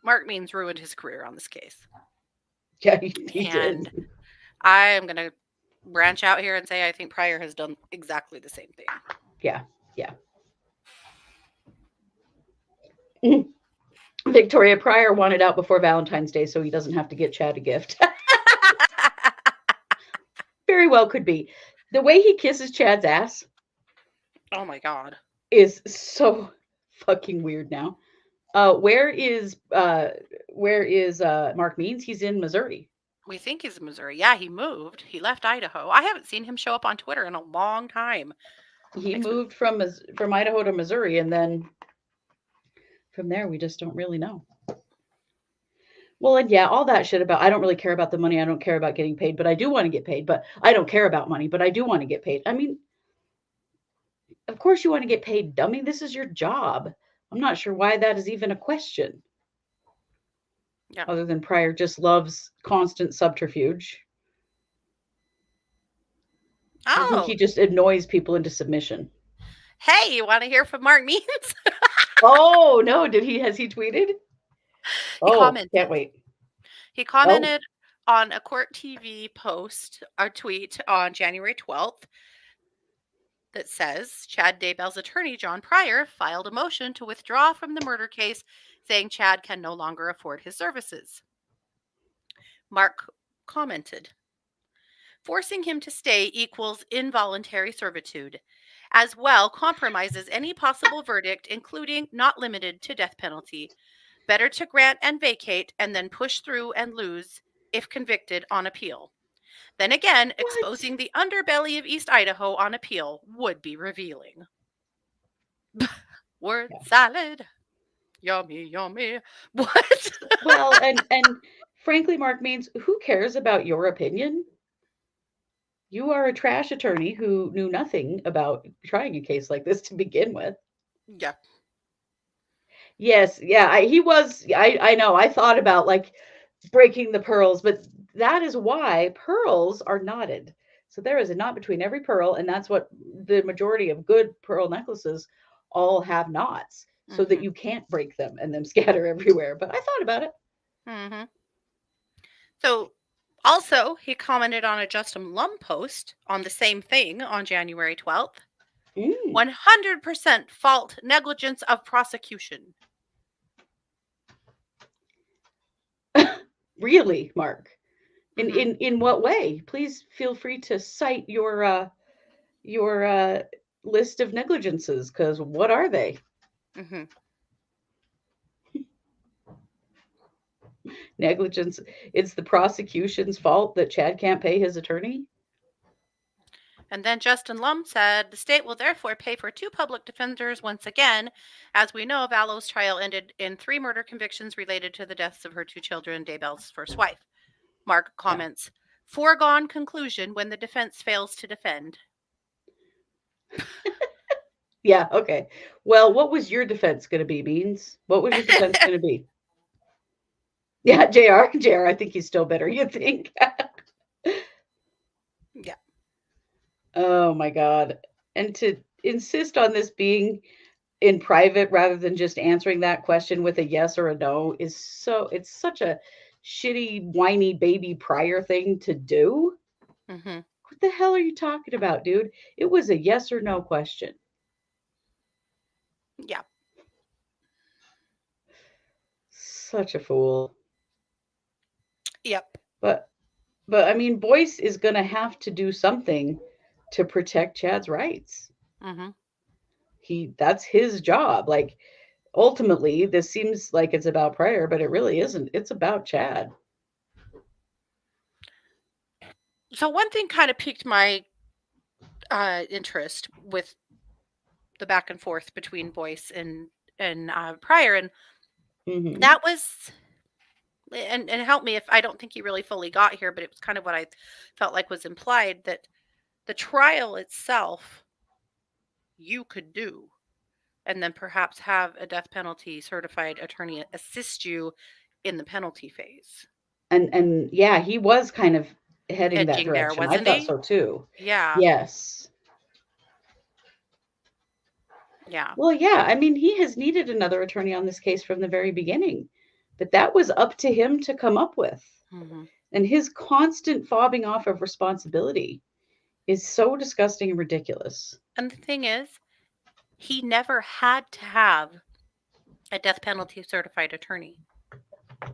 Mark Means ruined his career on this case. Yeah, he And did. I am going to branch out here and say I think Pryor has done exactly the same thing. Yeah, yeah. Victoria Pryor wanted out before Valentine's Day so he doesn't have to get Chad a gift. Very well could be. The way he kisses Chad's ass Oh my God. is so fucking weird now. Where is Mark Means? He's in Missouri. We think he's in Missouri. Yeah, he moved. He left Idaho. I haven't seen him show up on Twitter in a long time. He moved from Idaho to Missouri, and then from there we just don't really know. Well, and yeah, all that shit about I don't really care about the money. I don't care about getting paid, but I do want to get paid. But I don't care about money, but I do want to get paid. I mean, of course you want to get paid, dummy. This is your job. I'm not sure why that is even a question. Yeah. Other than Pryor just loves constant subterfuge. I think Oh, he just annoys people into submission. hey, you want to hear from Mark Means? Oh no, has he tweeted? He Oh, commented. can't wait. He commented on a Court TV post or tweet on January 12th that says Chad Daybell's attorney, John Pryor, filed a motion to withdraw from the murder case, saying Chad can no longer afford his services. Mark commented, forcing him to stay equals involuntary servitude, as well compromises any possible verdict, including not limited to death penalty. Better to grant and vacate and then push through and lose if convicted on appeal. Then again, exposing the underbelly of East Idaho on appeal would be revealing. Word salad. Yummy, yummy. What? Well, and frankly, Mark Means, who cares about your opinion? You are a trash attorney who knew nothing about trying a case like this to begin with. Yeah. Yes, yeah, he was. I know. I thought about like breaking the pearls, but that is why pearls are knotted. So there is a knot between every pearl, and that's what the majority of good pearl necklaces all have knots, so that you can't break them and them scatter everywhere. But I thought about it. Mm-hmm. So, also, he commented on a Justin Lum post on the same thing on January 12th. 100% fault negligence of prosecution. Really, Mark? In what way? Please feel free to cite your list of negligences, because what are they? Mm-hmm. Negligence. It's the prosecution's fault that Chad can't pay his attorney. And then Justin Lum said, the state will therefore pay for 2 public defenders once again. As we know, Vallow's trial ended in 3 murder convictions related to the deaths of her 2 children, Daybell's first wife. Mark comments, foregone conclusion when the defense fails to defend. Yeah, okay. Well, what was your defense going to be, Beans? What was your defense going to be? Yeah, JR, I think he's still better, you think? Yeah. Oh my God. And to insist on this being in private rather than just answering that question with a yes or a no is it's such a shitty, whiny baby Pryor thing to do. Mm-hmm. What the hell are you talking about, dude? It was a yes or no question. Yeah. Such a fool. Yep. But I mean, Boyce is going to have to do something to protect Chad's rights. Mm-hmm. That's his job. Like, ultimately, this seems like it's about Pryor, but it really isn't. It's about Chad. So one thing kind of piqued my interest with the back and forth between Boyce and Pryor, and Mhm. that was, and help me if I don't think you really fully got here, but it was kind of what I felt like was implied, that the trial itself you could do, and then perhaps have a death penalty certified attorney assist you in the penalty phase. And yeah, he was kind of heading that Edging there, direction. I wasn't thought he? so too. Yeah. Yes. Yeah. Well, yeah, I mean, he has needed another attorney on this case from the very beginning, but that was up to him to come up with. Hmm. And his constant fobbing off of responsibility is so disgusting and ridiculous. And the thing is, he never had to have a death penalty certified attorney.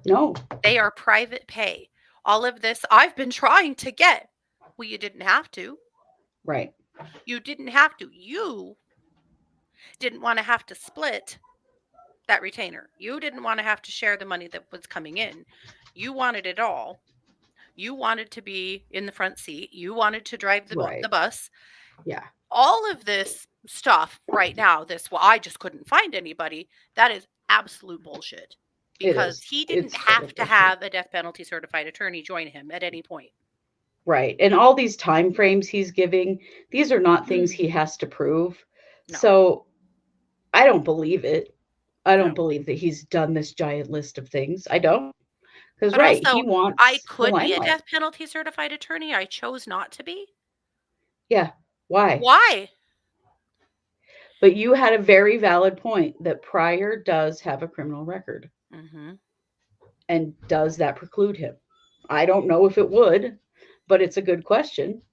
No, They are private pay. All of this I've been trying to get. Well, you didn't have to. right, You didn't have to. You didn't want to have to split that retainer. You didn't want to have to share the money that was coming in. You wanted it all. You wanted to be in the front seat. You wanted to drive the right. bus. Yeah, All of this stuff right now, well, I just couldn't find anybody. That is absolute bullshit, it because is. he didn't It's total have to bullshit. have a death penalty certified attorney join him at any point. Right. And all these time frames he's giving, these are not things he has to prove. No, So I don't believe it. I no. don't believe that he's done this giant list of things. I don't. Because, But right, he also, I wants the could be a limelight. death penalty certified attorney. I chose not to be. Yeah. Why? Why? But you had a very valid point that Pryor does have a criminal record. Mm-hmm. And does that preclude him? I don't know if it would, but it's a good question. I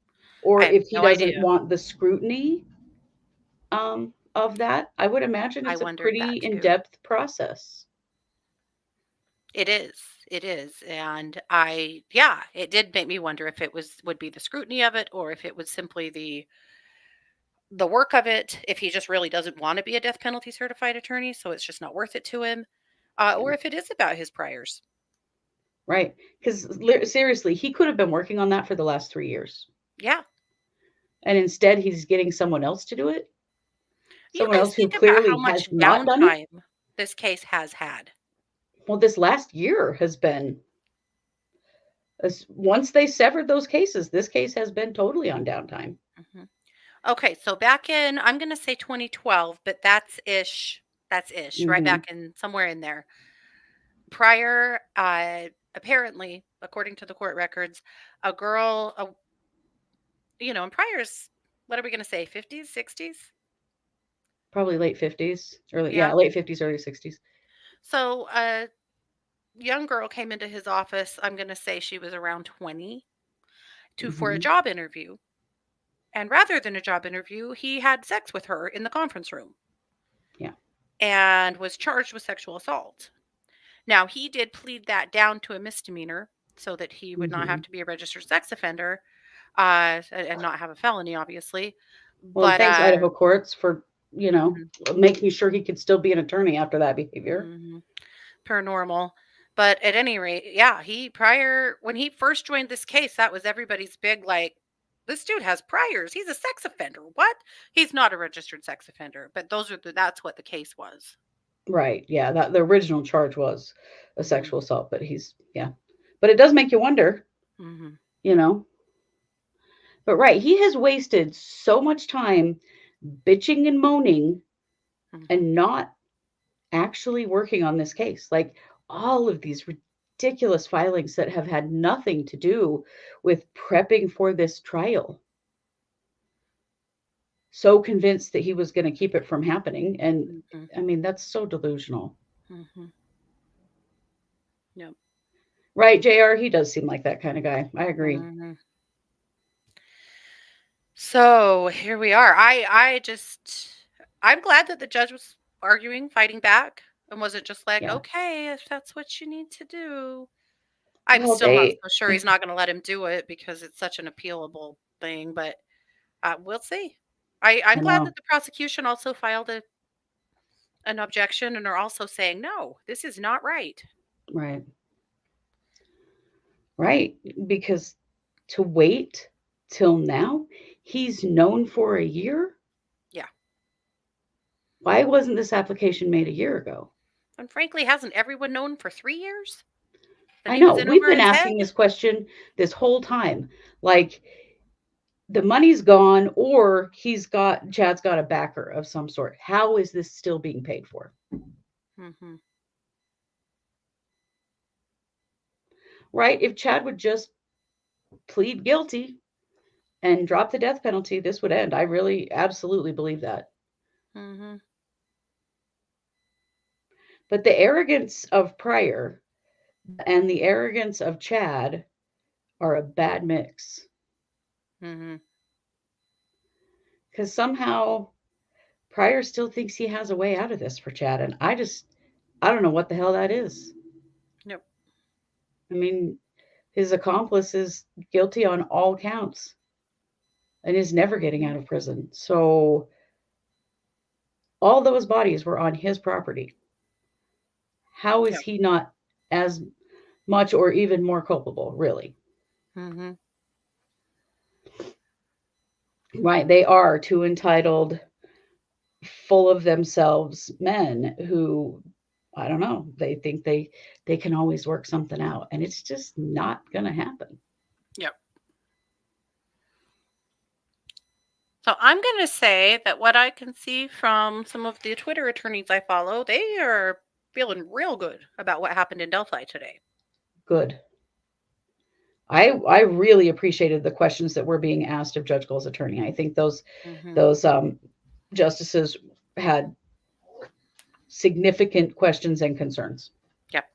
Or have if he no doesn't idea. want the scrutiny of that, I would imagine I it's a wondered pretty that in too. depth process. It is. It is. And it did make me wonder if it would be the scrutiny of it, or if it was simply the work of it, if he just really doesn't want to be a death penalty certified attorney, so it's just not worth it to him, Yeah. or if it is about his priors. Right. Because seriously, he could have been working on that for the last 3 years. Yeah. And instead, he's getting someone else to do it. You Someone guys else who think about how clearly much has not done it. downtime this case has had. Well, this last year has been, once they severed those cases, this case has been totally on downtime. Mhm. Okay, so back in, I'm going to say 2012, but that's ish. That's ish, right Hmm. back in somewhere in there. Prior, apparently, according to the court records, a girl, in Prior's, what are we going to say, 50s, 60s? Probably late 50s, Yeah. late 50s, early 60s. So a young girl came into his office. I'm going to say she was around 20 for a Hmm. job interview. And rather than a job interview, he had sex with her in the conference room. Yeah. And was charged with sexual assault. Now, he did plead that down to a misdemeanor so that he would not have Hmm. to be a registered sex offender, and not have a felony, obviously. Well, and But thanks Idaho courts for, mhm, making sure he could still be an attorney after that behavior. mhm, per normal. But at any rate, yeah, when he first joined this case, that was everybody's big, like, this dude has priors. He's a sex offender. What? He's not a registered sex offender, but that's what the case was. Right. Yeah. That the original charge was a Mhm, sexual assault, but yeah. But it does make you wonder, mhm, you know. But right, he has wasted so much time bitching and moaning mhm. and not actually working on this case. Like all of these ridiculous filings that have had nothing to do with prepping for this trial. So convinced that he was going to keep it from happening. And Mhm, I mean, that's so delusional. mhm. Yep. Right, JR? He does seem like that kind of guy. I agree. Mhm. So here we are. I'm glad that the judge was arguing, fighting back, and wasn't just like, Yeah. okay, if that's what you need to do. I'm Well, still not they, so sure he's not going to let him do it because it's such an appealable thing, but we'll see. I'm I glad know. that the prosecution also filed an objection and are also saying, no, this is not right. Right. Right. Because to wait till now, he's known for a year. Yeah. Why wasn't this application made a year ago? And frankly, hasn't everyone known for 3 years that I he was know. in We've over been his asking head? this question this whole time. Like, the money's gone, or Chad's got a backer of some sort. How is this still being paid for? Mhm. Right? If Chad would just plead guilty and drop the death penalty, this would end. I really absolutely believe that. Mhm. But the arrogance of Pryor and the arrogance of Chad are a bad mix. Mhm. Because somehow Pryor still thinks he has a way out of this for Chad. And I don't know what the hell that is. Nope. I mean, his accomplice is guilty on all counts and is never getting out of prison. So all those bodies were on his property. How is Yep. he not as much or even more culpable, really? Mhm. Right? They are two entitled, full of themselves men who, I don't know, they think they can always work something out, and it's just not going to happen. Yep. So I'm going to say that what I can see from some of the Twitter attorneys I follow, they are feeling real good about what happened in Delphi today. Good. I really appreciated the questions that were being asked of Judge Gold's attorney. I think those justices had significant questions and concerns. Yep.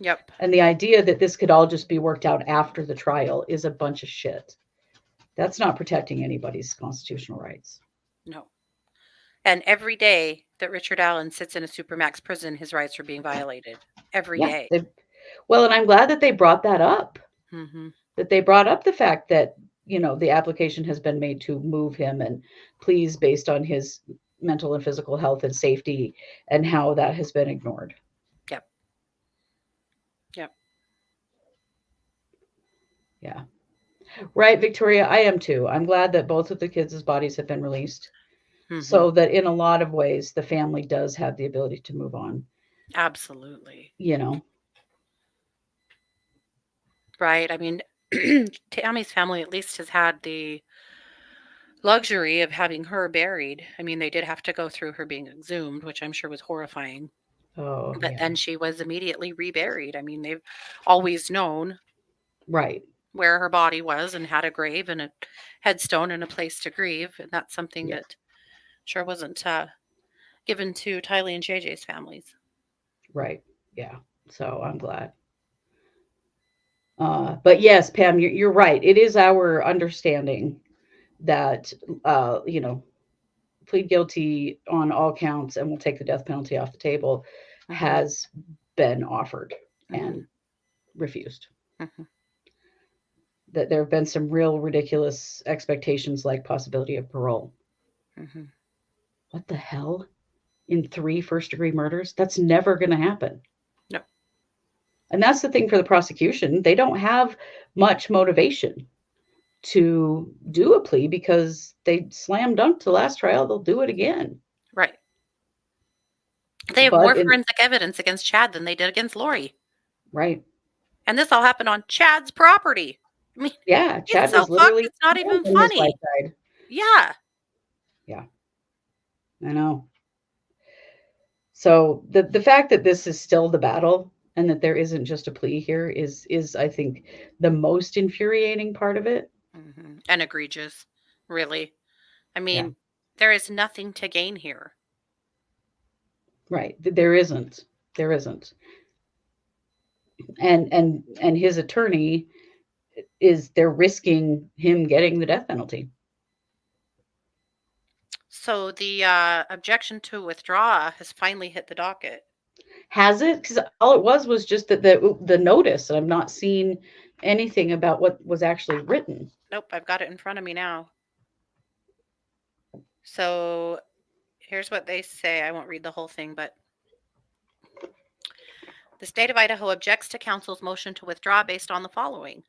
Yep. And the idea that this could all just be worked out after the trial is a bunch of shit. That's not protecting anybody's constitutional rights. No. And every day that Richard Allen sits in a supermax prison, his rights are being violated. Every day. Well, and I'm glad that they brought that up. Mm-hmm. That they brought up the fact that, the application has been made to move him and pleas based on his mental and physical health and safety, and how that has been ignored. Yep. Yep. Yeah. Right, Victoria, I am too. I'm glad that both of the kids' bodies have been released, so that in a lot of ways, the family does have the ability to move on. Absolutely. Right. I mean, Tammy's family at least has had the luxury of having her buried. I mean, they did have to go through her being exhumed, which I'm sure was horrifying. Oh, But yeah. then she was immediately reburied. I mean, they've always known Right. where her body was and had a grave and a headstone and a place to grieve. And that's something Yeah. that sure wasn't given to Tylee and JJ's families. Right. Yeah. So I'm glad. But yes, Pam, you're right. It is our understanding that, plead guilty on all counts and we'll take the death penalty off the table has been offered and refused. That there have been some real ridiculous expectations, like possibility of parole. What the hell? In 3 first-degree murders? That's never going to happen. No. And that's the thing for the prosecution. They don't have much motivation to do a plea because they slam dunked the last trial. They'll do it again. Right. They have more forensic evidence against Chad than they did against Lori. Right. And this all happened on Chad's property. I mean, yeah, Chad was so literally it's not even funny. Yeah. Yeah. I know. So the fact that this is still the battle and that there isn't just a plea here is I think the most infuriating part of it. And egregious, really. I mean, there is nothing to gain here. Right. There isn't. And his attorney they're risking him getting the death penalty. So the objection to withdraw has finally hit the docket. Has it? Because all it was just that the notice, and I'm not seeing anything about what was actually written. Nope, I've got it in front of me now. So here's what they say. I won't read the whole thing, but the state of Idaho objects to counsel's motion to withdraw based on the following.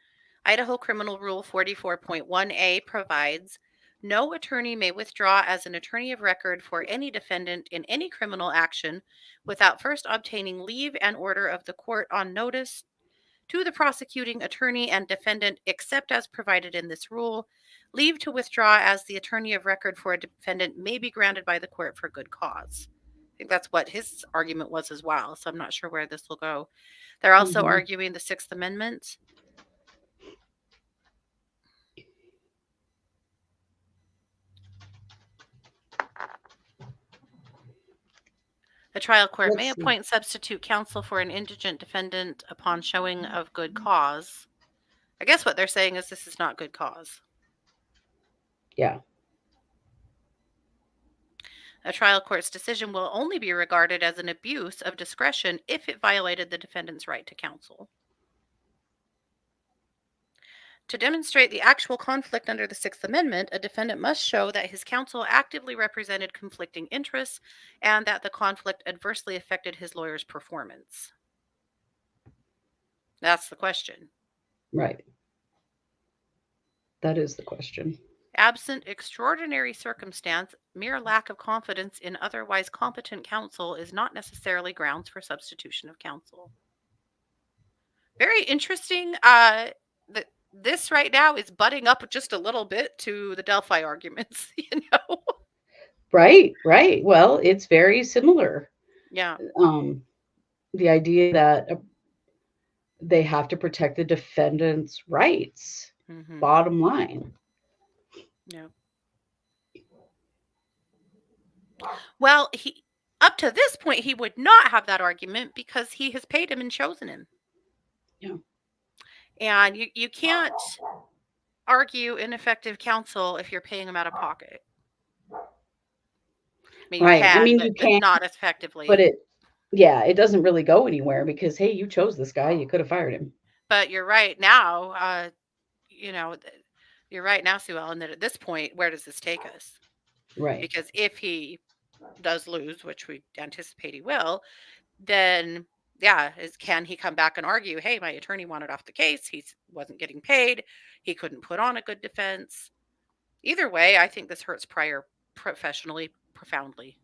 Idaho Criminal Rule 44.1A provides No attorney may withdraw as an attorney of record for any defendant in any criminal action without first obtaining leave and order of the court on notice to the prosecuting attorney and defendant, except as provided in this rule. Leave to withdraw as the attorney of record for a defendant may be granted by the court for good cause. I think that's what his argument was as well, so I'm not sure where this will go. They're also arguing the Sixth Amendment. A trial court may appoint substitute counsel for an indigent defendant upon showing of good cause. I guess what they're saying is this is not good cause. Yeah. A trial court's decision will only be regarded as an abuse of discretion if it violated the defendant's right to counsel. To demonstrate the actual conflict under the Sixth Amendment, a defendant must show that his counsel actively represented conflicting interests and that the conflict adversely affected his lawyer's performance. That's the question. Right. That is the question. Absent extraordinary circumstance, mere lack of confidence in otherwise competent counsel is not necessarily grounds for substitution of counsel. Very interesting. This right now is butting up just a little bit to the Delphi arguments, you know? Right. Well, it's very similar. Yeah. The idea that they have to protect the defendant's rights. Bottom line. Yeah. Well, he up to this point he would not have that argument because he has paid him and chosen him. Yeah. And you can't argue ineffective counsel if you're paying him out of pocket. I mean, Right. you can, not effectively. But it doesn't really go anywhere because, hey, you chose this guy. You could have fired him. But you're right now, you're right now, Sue Ellen, that at this point, where does this take us? Right. Because if he does lose, which we anticipate he will, then can he come back and argue, hey, my attorney wanted off the case, he wasn't getting paid, he couldn't put on a good defense. Either way, I think this hurts Pryor professionally profoundly.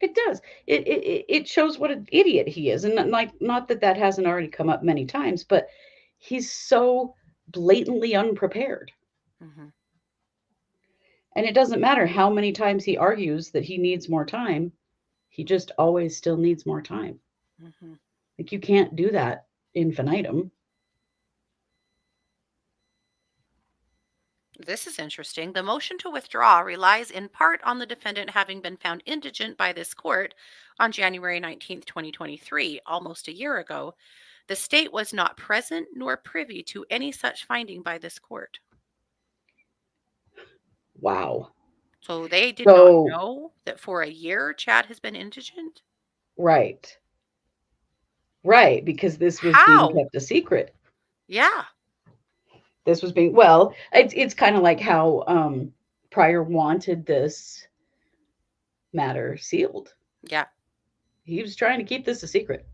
It does. It shows what an idiot he is, and not that hasn't already come up many times, but he's so blatantly unprepared. And it doesn't matter how many times he argues that he needs more time, he just always still needs more time. Like, you can't do that infinitum. This is interesting. The motion to withdraw relies in part on the defendant having been found indigent by this court on January 19th, 2023, almost a year ago. The state was not present nor privy to any such finding by this court. Wow. So they did not know that for a year Chad has been indigent? Right. Right, because this was being kept a secret. Yeah. This was being, it's kind of like how Pryor wanted this matter sealed. Yeah. He was trying to keep this a secret.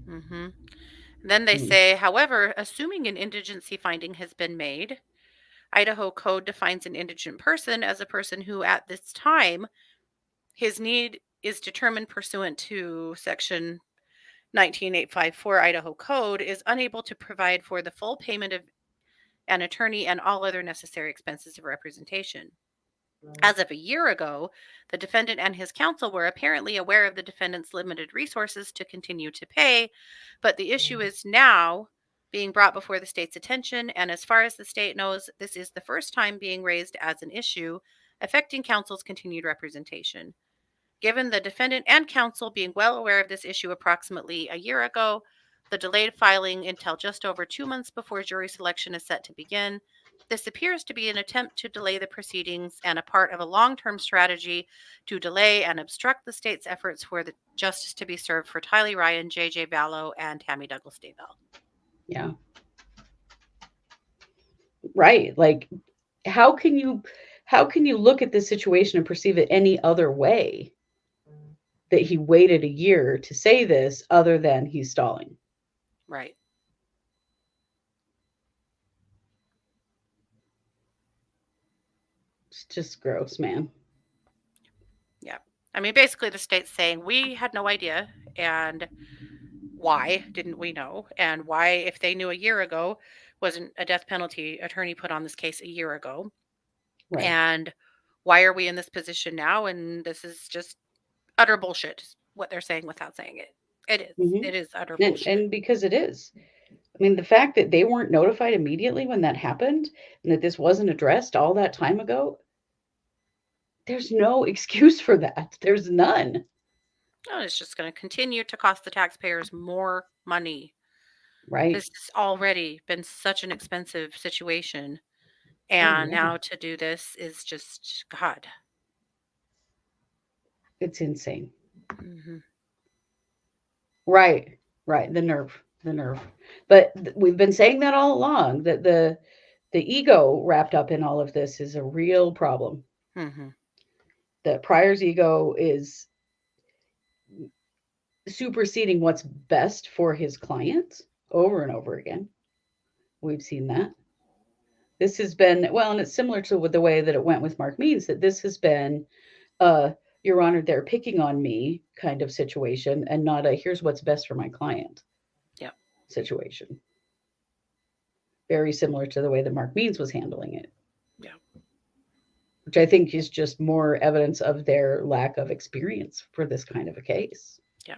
Then they say, however, assuming an indigency finding has been made, Idaho Code defines an indigent person as a person who at this time, his need is determined pursuant to Section 19854 Idaho Code, is unable to provide for the full payment of an attorney and all other necessary expenses of representation. As of a year ago, the defendant and his counsel were apparently aware of the defendant's limited resources to continue to pay, but the issue is now being brought before the state's attention, and as far as the state knows, this is the first time being raised as an issue affecting counsel's continued representation. Given the defendant and counsel being well aware of this issue approximately a year ago, the delayed filing until just over 2 months before jury selection is set to begin, this appears to be an attempt to delay the proceedings and a part of a long-term strategy to delay and obstruct the state's efforts for the justice to be served for Tylee Ryan, J.J. Vallow, and Tammy Douglas Daybell. Yeah. Right. Like, how can you look at this situation and perceive it any other way that he waited a year to say this other than he's stalling? Right. It's just gross, man. Yeah. I mean, basically, the state's saying we had no idea. And why didn't we know? And why, if they knew a year ago, wasn't a death penalty attorney put on this case a year ago? Right. And why are we in this position now? And this is just utter bullshit, is what they're saying without saying it. It is. Mhm. It is utter And bullshit. because it is. I mean, the fact that they weren't notified immediately when that happened and that this wasn't addressed all that time ago, there's no excuse for that. There's none. No, it's just going to continue to cost the taxpayers more money. Right. This has already been such an expensive situation. Oh, And yeah. now to do this is just, God. It's insane. Hmm. Right. Right. The nerve. The nerve. But we've been saying that all along, that the ego wrapped up in all of this is a real problem. Hmm. That Pryor's ego is superseding what's best for his clients over and over again. We've seen that. This has been, well, and it's similar to the way that it went with Mark Means, that this has been, Your Honor, they're picking on me kind of situation, and not a here's what's best for my client Yeah. situation. Very similar to the way that Mark Means was handling it. Yeah. Which I think is just more evidence of their lack of experience for this kind of a case. Yeah.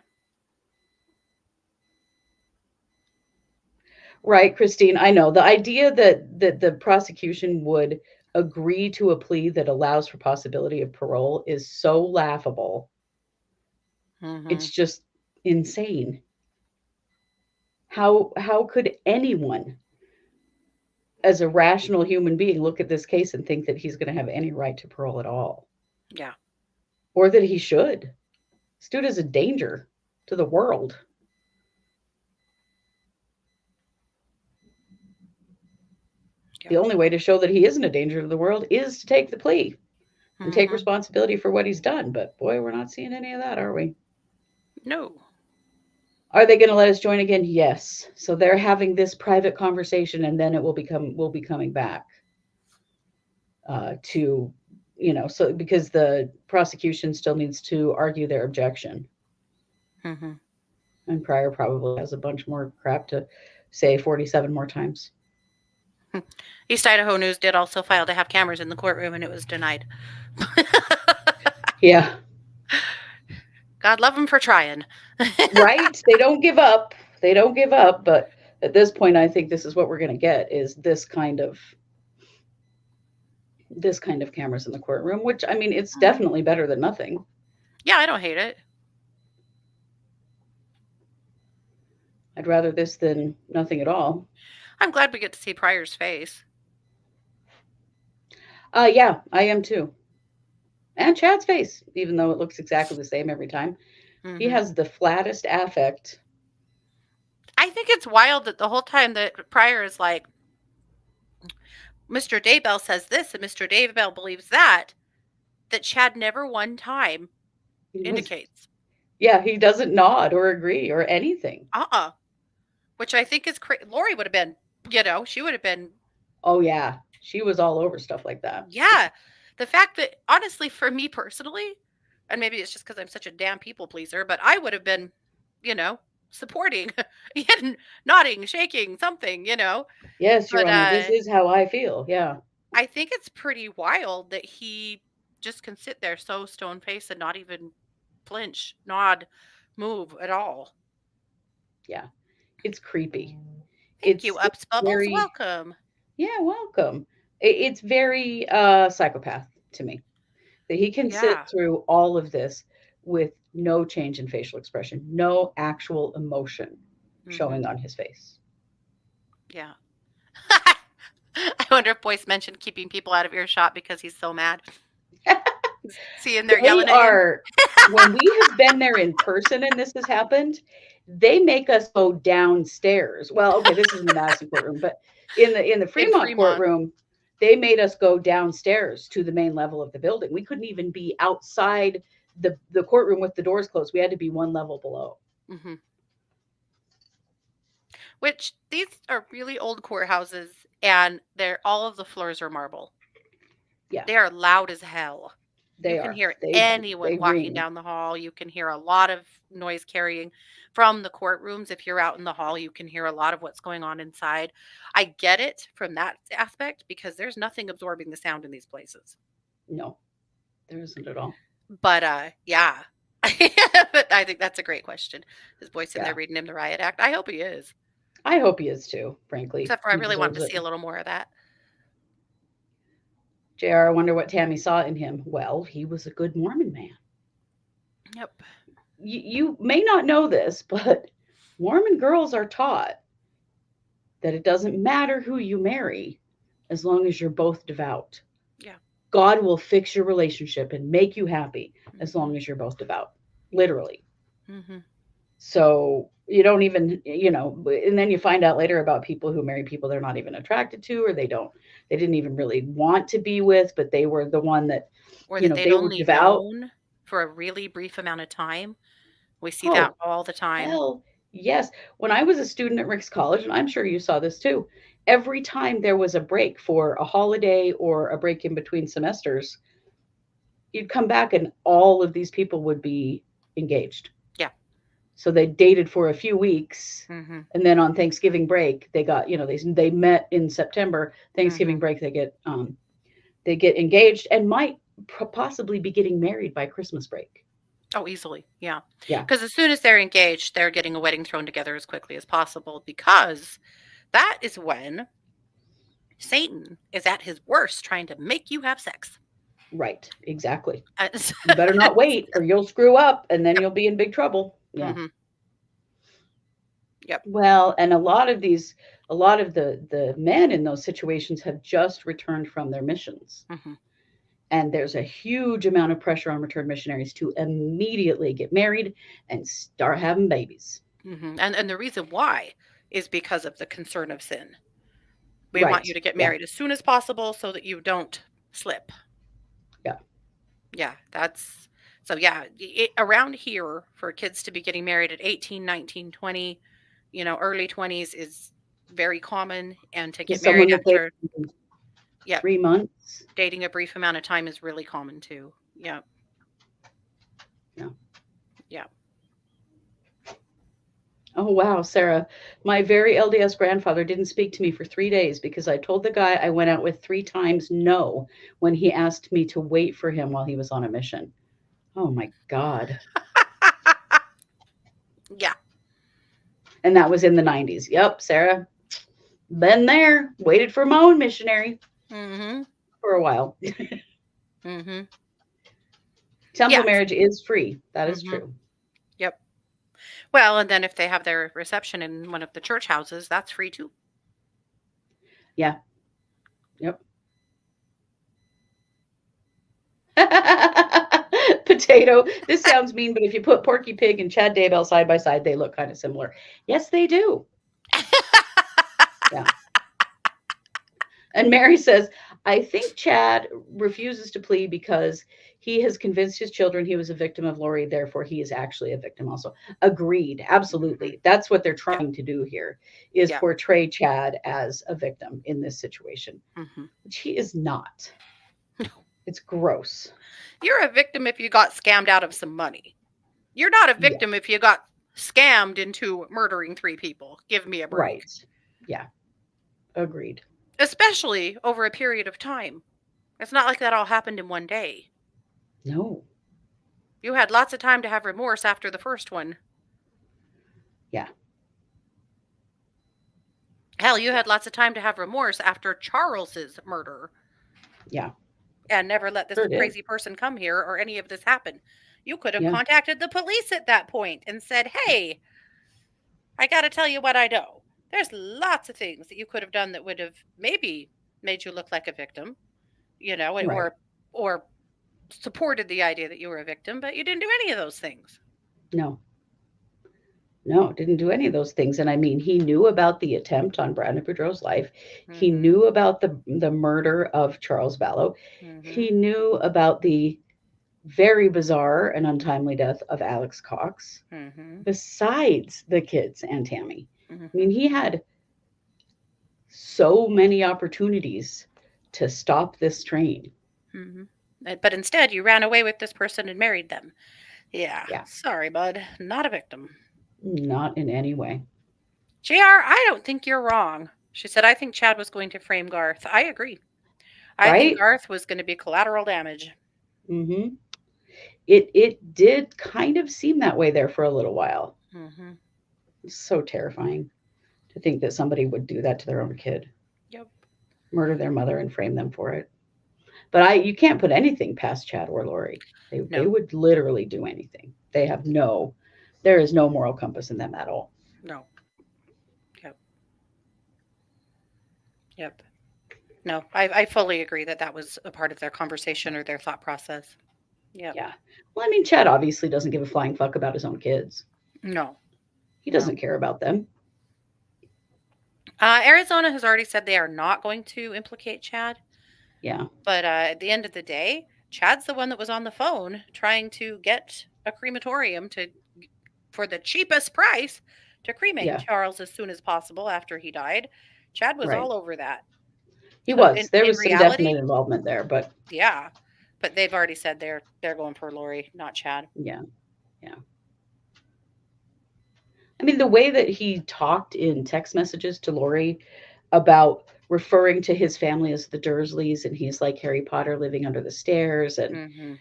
Right, Christine. I know the idea that the prosecution would agree to a plea that allows for possibility of parole is so laughable. Hmm. It's just insane. How could anyone, as a rational human being, look at this case and think that he's going to have any right to parole at all, Yeah. or that he should? This dude is a danger to the world. Yeah. The only way to show that he isn't a danger to the world is to take the plea and take Mhm. responsibility for what he's done. But boy, we're not seeing any of that, are we? No. Are they going to let us join again? Yes. So they're having this private conversation, and then it will we'll be coming back to, so because the prosecution still needs to argue their objection, Hmm. and Pryor probably has a bunch more crap to say 47 more times. East Idaho News did also file to have cameras in the courtroom, and it was denied. Yeah. God love them for trying. Right? They don't give up. They don't give up. But at this point, I think this is what we're going to get, is this kind of cameras in the courtroom, which, I mean, it's definitely better than nothing. Yeah, I don't hate it. I'd rather this than nothing at all. I'm glad we get to see Pryor's face. Yeah, I am too. And Chad's face, even though it looks exactly the same every time. He Mhm. has the flattest affect. I think it's wild that the whole time that Pryor is like, Mr. Daybell says this and Mr. Daybell believes that Chad never one time He was, indicates. yeah, he doesn't nod or agree or anything. Which I think is crazy. Lori would have been, she would have been. Oh, yeah. She was all over stuff like that. Yeah. The fact that, honestly, for me personally, and maybe it's just because I'm such a damn people pleaser, but I would have been, supporting, nodding, shaking, something, Yes, Your But Honor, this is how I feel. Yeah. I think it's pretty wild that he just can sit there so stone faced and not even flinch, nod, move at all. Yeah. It's creepy. Thank you, It's Ups Bubbles. very, Welcome. yeah, welcome. It's very psychopath to me that he can sit Yeah. through all of this with no change in facial expression, no actual emotion showing Mhm. on his face. Yeah. I wonder if Boyce mentioned keeping people out of earshot because he's so mad. Seeing they're They yelling at him. are, when we have been there in person and this has happened, they make us go downstairs. Well, okay, this is in the Madison courtroom, but in the Fremont courtroom, they made us go downstairs to the main level of the building. We couldn't even be outside the courtroom with the doors closed. We had to be one level below. Mhm. Which these are really old courthouses, and all of the floors are marble. Yeah, They are loud as hell. You they can are. hear They anyone they walking ring. down the hall. You can hear a lot of noise carrying from the courtrooms. If you're out in the hall, you can hear a lot of what's going on inside. I get it from that aspect because there's nothing absorbing the sound in these places. No, there isn't at all. But yeah. But I think that's a great question. Is boy sitting there Yeah, reading him the riot act? I hope he is. I hope he is too. Frankly, Except for I he really want deserves to it. see a little more of that. Jr. I wonder what Tammy saw in him. Well, he was a good Mormon man. Yep. You may not know this, but Mormon girls are taught that it doesn't matter who you marry as long as you're both devout. Yeah. God will fix your relationship and make you happy as Mm-hmm. long as you're both devout. Literally. Mm-hmm. So you don't even, and then you find out later about people who marry people they're not even attracted to, or they didn't even really want to be with, but they were the one that, Or that they'd they were only devout. known for a really brief amount of time. We see that Oh, all the time. hell yes. When I was a student at Rick's College, and I'm sure you saw this too, every time there was a break for a holiday or a break in between semesters, you'd come back and all of these people would be engaged. Yeah. So they dated for a few weeks, Mm-hmm. and then on Thanksgiving break, they got, they met in September. Thanksgiving Mm-hmm. break, they get engaged and might possibly be getting married by Christmas break. Oh, easily. Yeah. Yeah, Because as soon as they're engaged, they're getting a wedding thrown together as quickly as possible because that is when Satan is at his worst trying to make you have sex. right, exactly. It's- You better not wait or you'll screw up and then you'll be in big trouble. Yeah. Mhm. Yep. Well, and a lot of the men in those situations have just returned from their missions. Mm-hmm. And there's a huge amount of pressure on returned missionaries to immediately get married and start having babies. Mm-hmm. And the reason why is because of the concern of sin. We want Right. you to get Yeah. married as soon as possible so that you don't slip. Yeah. Yeah, that's so yeah, around here for kids to be getting married at 18, 19, 20, early 20s is very common and to To get someone married that they after yeah, 3 months. dating a brief amount of time is really common too. Yeah. Yeah. Yeah. Oh wow, Sarah. My very LDS grandfather didn't speak to me for 3 days because I told the guy I went out with 3 times no when he asked me to wait for him while he was on a mission. Oh my God. Yeah. And that was in the 90s. Yep, Sarah. Been there. Waited for my own missionary Mhm. for a while. Mhm. Temple Yes. marriage is free. That is Mhm. true. Yep. Well, and then if they have their reception in one of the church houses, that's free too. Yeah. Yep. Potato. This sounds mean, but if you put Porky Pig and Chad Daybell side by side, they look kind of similar. Yes, they do. Yeah. And Mary says, I think Chad refuses to plead because he has convinced his children he was a victim of Lori, therefore he is actually a victim also. Agreed. Absolutely. That's what they're Yeah. trying to do here is Yeah. portray Chad as a victim in this situation, Mhm. which he is not. It's gross. You're a victim if you got scammed out of some money. You're not a Yeah, victim if you got scammed into murdering 3 people. Give me a break. right. Yeah. Agreed. Especially over a period of time. It's not like that all happened in one day. No. You had lots of time to have remorse after the first one. Yeah. Hell, you Yeah. had lots of time to have remorse after Charles's murder Yeah. and never let this Sure did. crazy person come here or any of this happen. You could have Yeah. contacted the police at that point and said, "Hey, I got to tell you what I know." There's lots of things that you could have done that would have maybe made you look like a victim, Right. or supported the idea that you were a victim, but you didn't do any of those things. No. No, didn't do any of those things. And I mean, he knew about the attempt on Brandon Boudreaux's life. He Mhm. knew about the murder of Charles Vallow. He Mhm. knew about the very bizarre and untimely death of Alex Cox, Mhm. besides the kids and Tammy. I mean, Mhm. he had so many opportunities to stop this train. But instead, you ran away with this person and married them. Yeah. Yeah. Sorry, bud. Not a victim. Not in any way. JR, I don't think you're wrong. She said, I think Chad was going to frame Garth. I agree. I think Right? Garth was going to be collateral damage. Mm-hmm. It did kind of seem that way there for a little while. Mm-hmm. It's so terrifying to think that somebody would do that to their own kid. Yep. Murder their mother and frame them for it. But you can't put anything past Chad or Lori. They No. would literally do anything. There is no moral compass in them at all. No. Yep. Yep. No, I fully agree that that was a part of their conversation or their thought process. Yep. Yeah. Well, I mean, Chad obviously doesn't give a flying fuck about his own kids. No. He doesn't care about them. Arizona has already said they are not going to implicate Chad. Yeah. But at the end of the day, Chad's the one that was on the phone trying to get a crematorium for the cheapest price to cremate Charles as soon as possible after he died. Chad was all over that. He So was. There in was some reality, definite involvement there, but yeah. But they've already said they're going for Lori, not Chad. yeah. Yeah. I mean, the way that he talked in text messages to Lori about referring to his family as the Dursleys, and he's like Harry Potter living under the stairs, and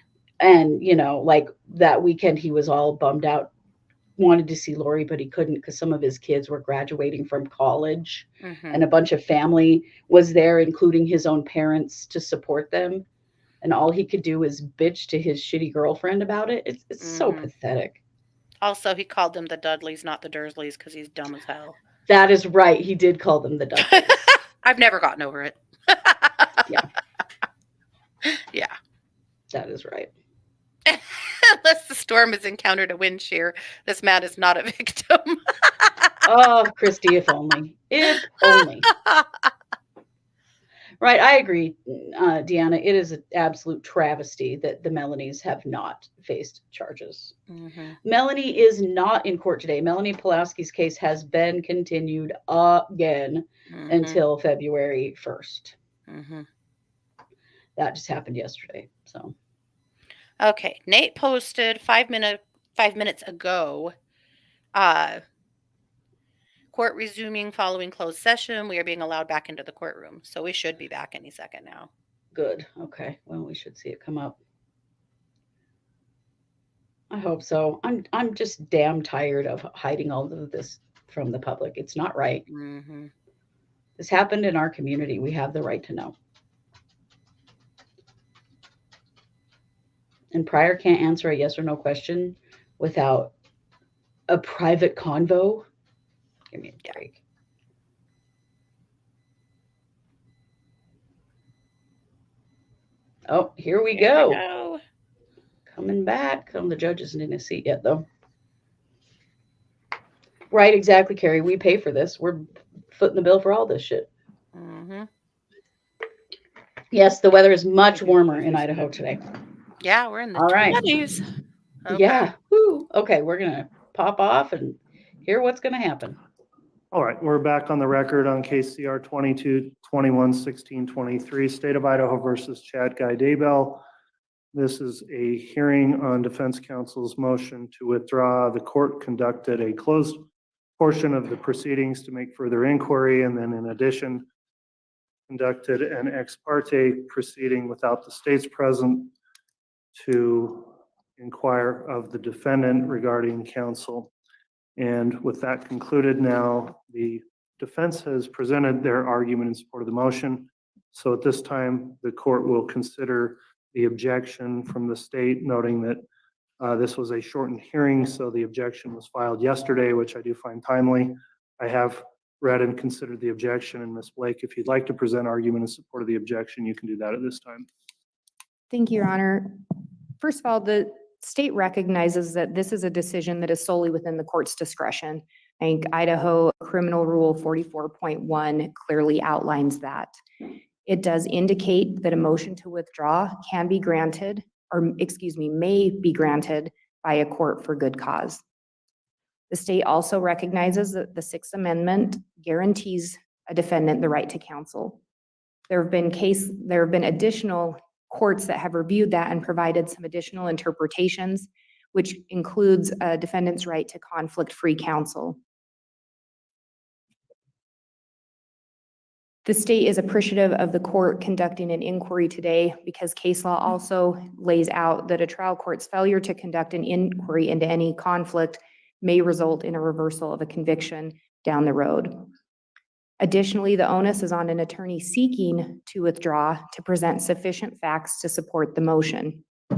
you know, like that weekend he was all bummed out, wanted to see Lori, but he couldn't because some of his kids were graduating from college, and a bunch of family was there, including his own parents, to support them, and all he could do was bitch to his shitty girlfriend about it. It's so pathetic. Also, he called them the Dudleys, not the Dursleys, because he's dumb as hell. That is right. He did call them the Dudleys. I've never gotten over it. Yeah. Yeah. That is right. Unless the storm has encountered a wind shear, this man is not a victim. Oh, Christy, if only. If only. Right, I agree, Deanna. It is an absolute travesty that the Melanies have not faced charges. Melanie is not in court today. Melanie Pulaski's case has been continued again until February 1st. That just happened yesterday. So, okay, Nate posted 5 minutes ago. Court resuming following closed session. We are being allowed back into the courtroom. So we should be back any second now. Good. Okay. Well, we should see it come up. I hope so. I'm just damn tired of hiding all of this from the public. It's not right. This happened in our community. We have the right to know. And Pryor can't answer a yes or no question without a private convo. Give me a break. Oh, here we go. Coming back. The judge isn't in his seat yet, though. Right, exactly, Carrie. We pay for this. We're footing the bill for all this shit. Yes, the weather is much warmer in Idaho today. Yeah, we're in the all 20s. Right. Okay. Yeah. Woo. Okay, we're going to pop off and hear what's going to happen. All right, we're back on the record on case CR 22-21-16-23, State of Idaho versus Chad Guy Daybell. This is a hearing on defense counsel's motion to withdraw. The court conducted a closed portion of the proceedings to make further inquiry, and then in addition, conducted an ex parte proceeding without the states present to inquire of the defendant regarding counsel. And with that concluded, now the defense has presented their argument in support of the motion. So at this time, the court will consider the objection from the state, noting that this was a shortened hearing, so the objection was filed yesterday, which I do find timely. I have read and considered the objection, and Ms. Blake, if you'd like to present argument in support of the objection, you can do that at this time. Thank you, Your Honor. First of all, the state recognizes that this is a decision that is solely within the court's discretion. I think Idaho Criminal Rule 44.1 clearly outlines that. It does indicate that a motion to withdraw can be granted, or may be granted by a court for good cause. The state also recognizes that the Sixth Amendment guarantees a defendant the right to counsel. There have been additional courts that have reviewed that and provided some additional interpretations, which includes a defendant's right to conflict-free counsel. The state is appreciative of the court conducting an inquiry today because case law also lays out that a trial court's failure to conduct an inquiry into any conflict may result in a reversal of a conviction down the road. Additionally, the onus is on an attorney seeking to withdraw to present sufficient facts to support the motion. I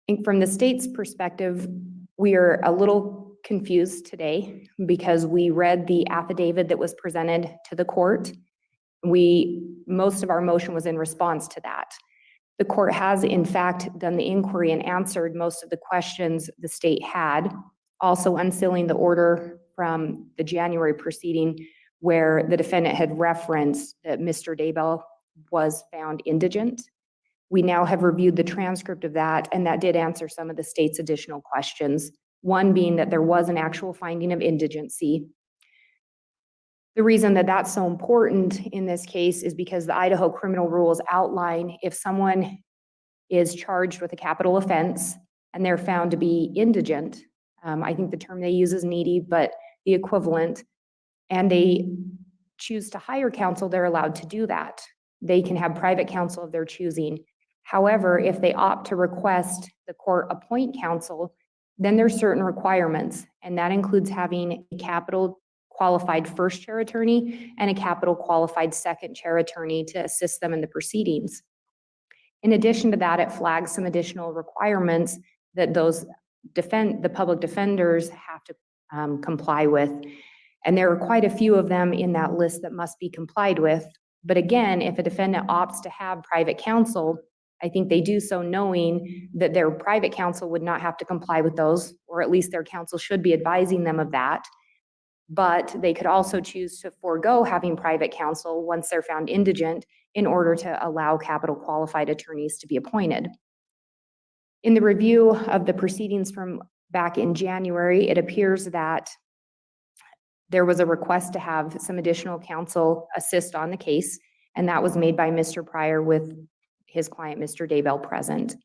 think from the state's perspective, we are a little confused today because we read the affidavit that was presented to the court. Most of our motion was in response to that. The court has in fact done the inquiry and answered most of the questions the state had, also unsealing the order from the January proceeding where the defendant had referenced that Mr. Daybell was found indigent. We now have reviewed the transcript of that, and that did answer some of the state's additional questions. One being that there was an actual finding of indigency. The reason that that's so important in this case is because the Idaho criminal rules outline if someone is charged with a capital offense and they're found to be indigent, I think the term they use is needy, but the equivalent, and they choose to hire counsel, they're allowed to do that. They can have private counsel of their choosing. However, if they opt to request the court appoint counsel, then there's certain requirements, and that includes having a capital qualified first chair attorney and a capital qualified second chair attorney to assist them in the proceedings. In addition to that, it flags some additional requirements that the public defenders have to comply with. And there are quite a few of them in that list that must be complied with. But again, if a defendant opts to have private counsel, I think they do so knowing that their private counsel would not have to comply with those, or at least their counsel should be advising them of that. But they could also choose to forego having private counsel once they're found indigent in order to allow capital qualified attorneys to be appointed. In the review of the proceedings from back in January, it appears that there was a request to have some additional counsel assist on the case, and that was made by Mr. Pryor with his client, Mr. Daybell, present.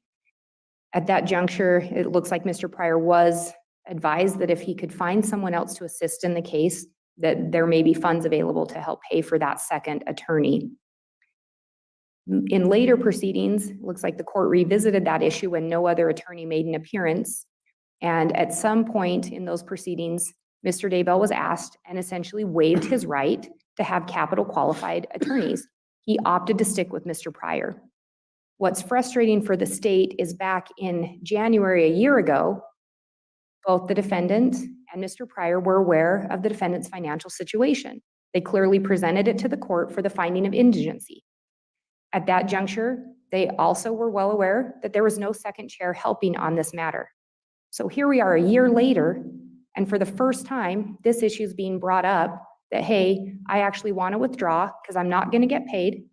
At that juncture, it looks like Mr. Pryor was advised that if he could find someone else to assist in the case, that there may be funds available to help pay for that second attorney. In later proceedings, it looks like the court revisited that issue when no other attorney made an appearance. And at some point in those proceedings, Mr. Daybell was asked and essentially waived his right to have capital qualified attorneys. He opted to stick with Mr. Pryor. What's frustrating for the state is back in January a year ago, both the defendant and Mr. Pryor were aware of the defendant's financial situation. They clearly presented it to the court for the finding of indigency. At that juncture, they also were well aware that there was no second chair helping on this matter. So here we are a year later, and for the first time, this issue is being brought up that, hey, I actually want to withdraw because I'm not going to get paid.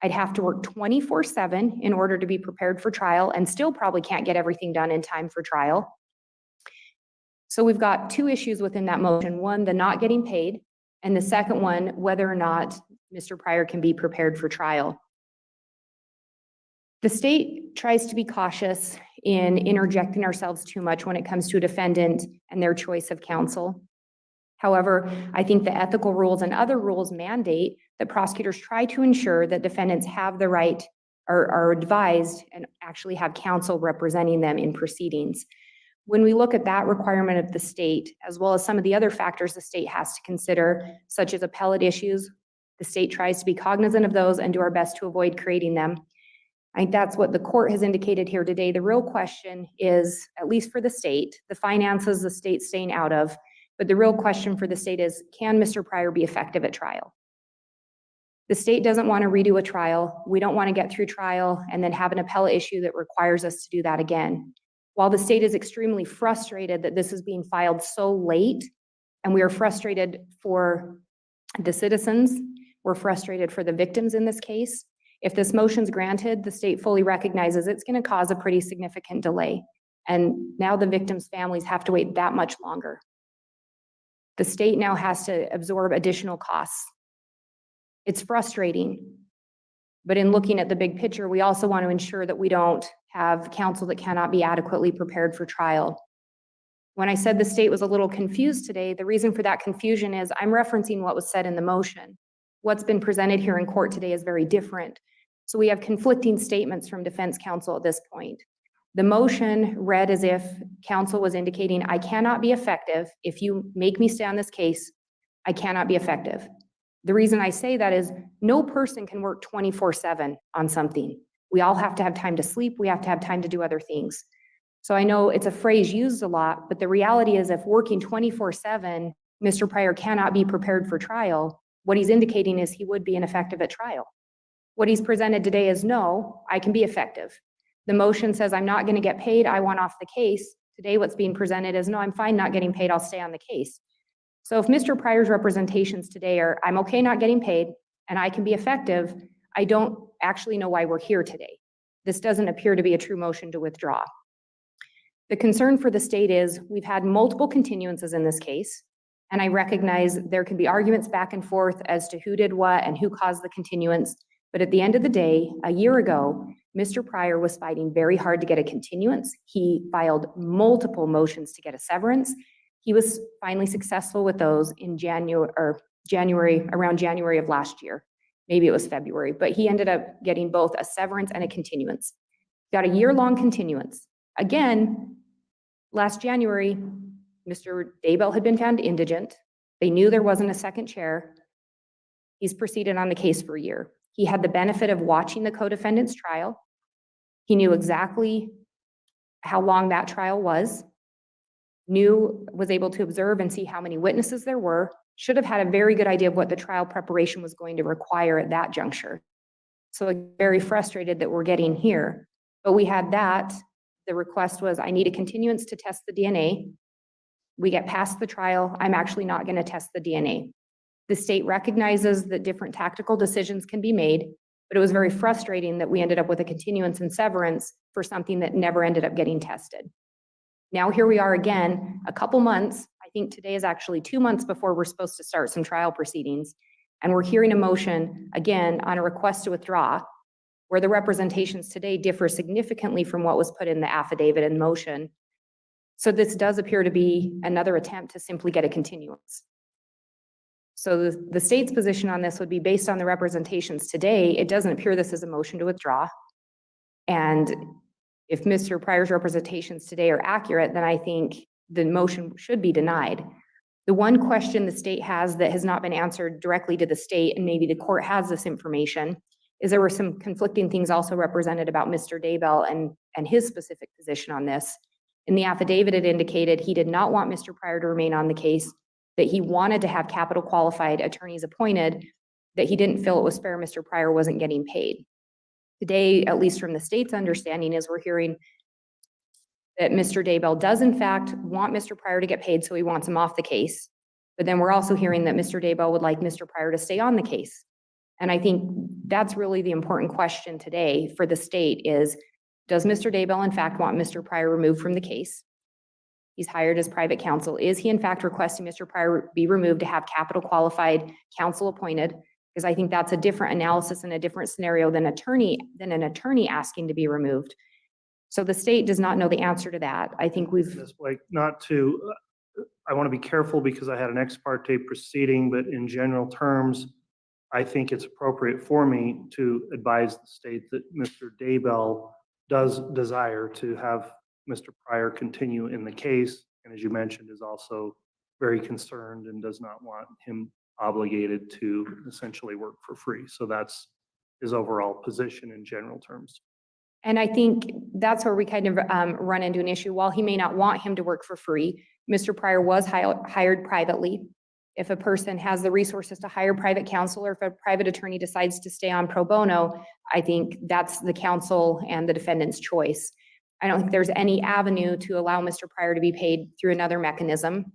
I'd have to work 24/7 in order to be prepared for trial and still probably can't get everything done in time for trial. So we've got two issues within that motion. One, the not getting paid, and the second one, whether or not Mr. Pryor can be prepared for trial. The state tries to be cautious in interjecting ourselves too much when it comes to a defendant and their choice of counsel. However, I think the ethical rules and other rules mandate that prosecutors try to ensure that defendants have the right or are advised and actually have counsel representing them in proceedings. When we look at that requirement of the state, as well as some of the other factors the state has to consider, such as appellate issues, the state tries to be cognizant of those and do our best to avoid creating them. I think that's what the court has indicated here today. The real question is, at least for the state, the finances the state's staying out of, but the real question for the state is, can Mr. Pryor be effective at trial? The state doesn't want to redo a trial. We don't want to get through trial and then have an appellate issue that requires us to do that again. While the state is extremely frustrated that this is being filed so late, and we are frustrated for the citizens, we're frustrated for the victims in this case. If this motion's granted, the state fully recognizes it's going to cause a pretty significant delay. And now the victims' families have to wait that much longer. The state now has to absorb additional costs. It's frustrating, But in looking at the big picture, we also want to ensure that we don't have counsel that cannot be adequately prepared for trial. When I said the state was a little confused today, the reason for that confusion is I'm referencing what was said in the motion. What's been presented here in court today is very different. So we have conflicting statements from defense counsel at this point. The motion read as if counsel was indicating, I cannot be effective. If you make me stay on this case, I cannot be effective. The reason I say that is no person can work 24/7 on something. We all have to have time to sleep. We have to have time to do other things. So I know it's a phrase used a lot, but the reality is if working 24/7, Mr. Pryor cannot be prepared for trial, what he's indicating is he would be ineffective at trial. What he's presented today is no, I can be effective. The motion says I'm not going to get paid. I want off the case. Today what's being presented is no, I'm fine not getting paid. I'll stay on the case. So if Mr. Pryor's representations today are I'm okay not getting paid and I can be effective, I don't actually know why we're here today. This doesn't appear to be a true motion to withdraw. The concern for the state is we've had multiple continuances in this case, and I recognize there can be arguments back and forth as to who did what and who caused the continuance. But at the end of the day, a year ago, Mr. Pryor was fighting very hard to get a continuance. He filed multiple motions to get a severance. He was finally successful with those in around January of last year. Maybe it was February, but he ended up getting both a severance and a continuance. Got a year-long continuance. Again, last January, Mr. Daybell had been found indigent. They knew there wasn't a second chair. He's proceeded on the case for a year. He had the benefit of watching the co-defendant's trial. He knew exactly how long that trial was, was able to observe and see how many witnesses there were, should have had a very good idea of what the trial preparation was going to require at that juncture. So very frustrated that we're getting here. But we had that. The request was, I need a continuance to test the DNA. We get past the trial. I'm actually not going to test the DNA. The state recognizes that different tactical decisions can be made, but it was very frustrating that we ended up with a continuance and severance for something that never ended up getting tested. Now here we are again, a couple months. I think today is actually 2 months before we're supposed to start some trial proceedings. And we're hearing a motion again on a request to withdraw, where the representations today differ significantly from what was put in the affidavit and motion. So this does appear to be another attempt to simply get a continuance. So the state's position on this would be based on the representations today. It doesn't appear this is a motion to withdraw. And if Mr. Pryor's representations today are accurate, then I think the motion should be denied. The one question the state has that has not been answered directly to the state, and maybe the court has this information, is there were some conflicting things also represented about Mr. Daybell and his specific position on this. In the affidavit, it indicated he did not want Mr. Pryor to remain on the case, that he wanted to have capital qualified attorneys appointed, that he didn't feel it was fair Mr. Pryor wasn't getting paid. Today, at least from the state's understanding, is we're hearing that Mr. Daybell does in fact want Mr. Pryor to get paid, so he wants him off the case. But then we're also hearing that Mr. Daybell would like Mr. Pryor to stay on the case. And I think that's really the important question today for the state is, does Mr. Daybell in fact want Mr. Pryor removed from the case? He's hired as private counsel. Is he in fact requesting Mr. Pryor be removed to have capital qualified counsel appointed? Because I think that's a different analysis and a different scenario than an attorney asking to be removed. So the state does not know the answer to that. I think Ms. Blake, I want to be careful because I had an ex parte proceeding, but in general terms, I think it's appropriate for me to advise the state that Mr. Daybell does desire to have Mr. Pryor continue in the case, and as you mentioned, is also very concerned and does not want him obligated to essentially work for free. So that's his overall position in general terms. And I think that's where we kind of run into an issue. While he may not want him to work for free, Mr. Pryor was hired privately. If a person has the resources to hire private counsel, or if a private attorney decides to stay on pro bono, I think that's the counsel and the defendant's choice. I don't think there's any avenue to allow Mr. Pryor to be paid through another mechanism.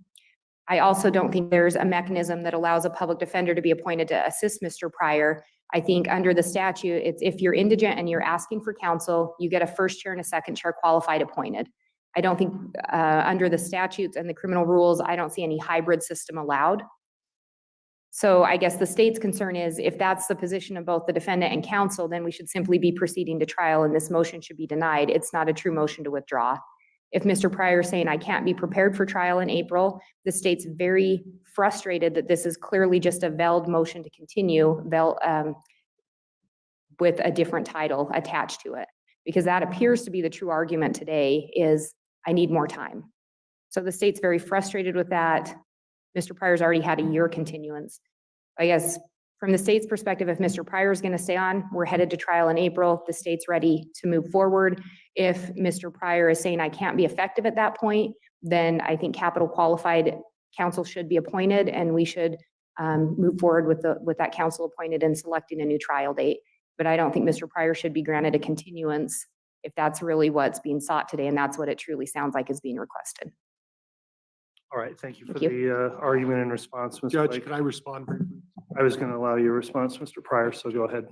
I also don't think there's a mechanism that allows a public defender to be appointed to assist Mr. Pryor. I think under the statute, it's if you're indigent and you're asking for counsel, you get a first chair and a second chair qualified appointed. I don't think under the statutes and the criminal rules, I don't see any hybrid system allowed. So I guess the state's concern is if that's the position of both the defendant and counsel, then we should simply be proceeding to trial and this motion should be denied. It's not a true motion to withdraw. If Mr. Pryor is saying I can't be prepared for trial in April, the state's very frustrated that this is clearly just a veiled motion to continue with a different title attached to it. Because that appears to be the true argument today is I need more time. So the state's very frustrated with that. Mr. Pryor's already had a year continuance. I guess from the state's perspective, if Mr. Pryor is going to stay on, we're headed to trial in April. The state's ready to move forward. If Mr. Pryor is saying I can't be effective at that point, then I think capital qualified counsel should be appointed and we should move forward with that counsel appointed and selecting a new trial date. But I don't think Mr. Pryor should be granted a continuance if that's really what's being sought today, and that's what it truly sounds like is being requested. All right, thank you for Thank the argument and response, Mr. Judge, Blake. can I respond briefly? I was going to allow your response, Mr. Pryor, so go ahead.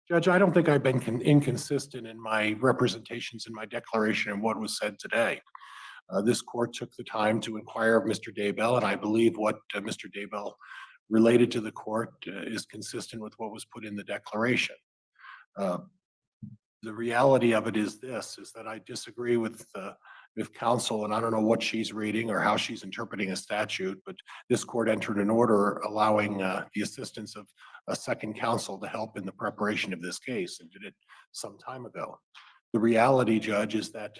Judge, I don't think I've been inconsistent in my representations in my declaration and what was said today. This court took the time to inquire of Mr. Daybell, and I believe what Mr. Daybell related to the court is consistent with what was put in the declaration. The reality of it is this, is that I disagree with counsel, and I don't know what she's reading or how she's interpreting a statute, but this court entered an order allowing the assistance of a second counsel to help in the preparation of this case, and did it some time ago. The reality, Judge, is that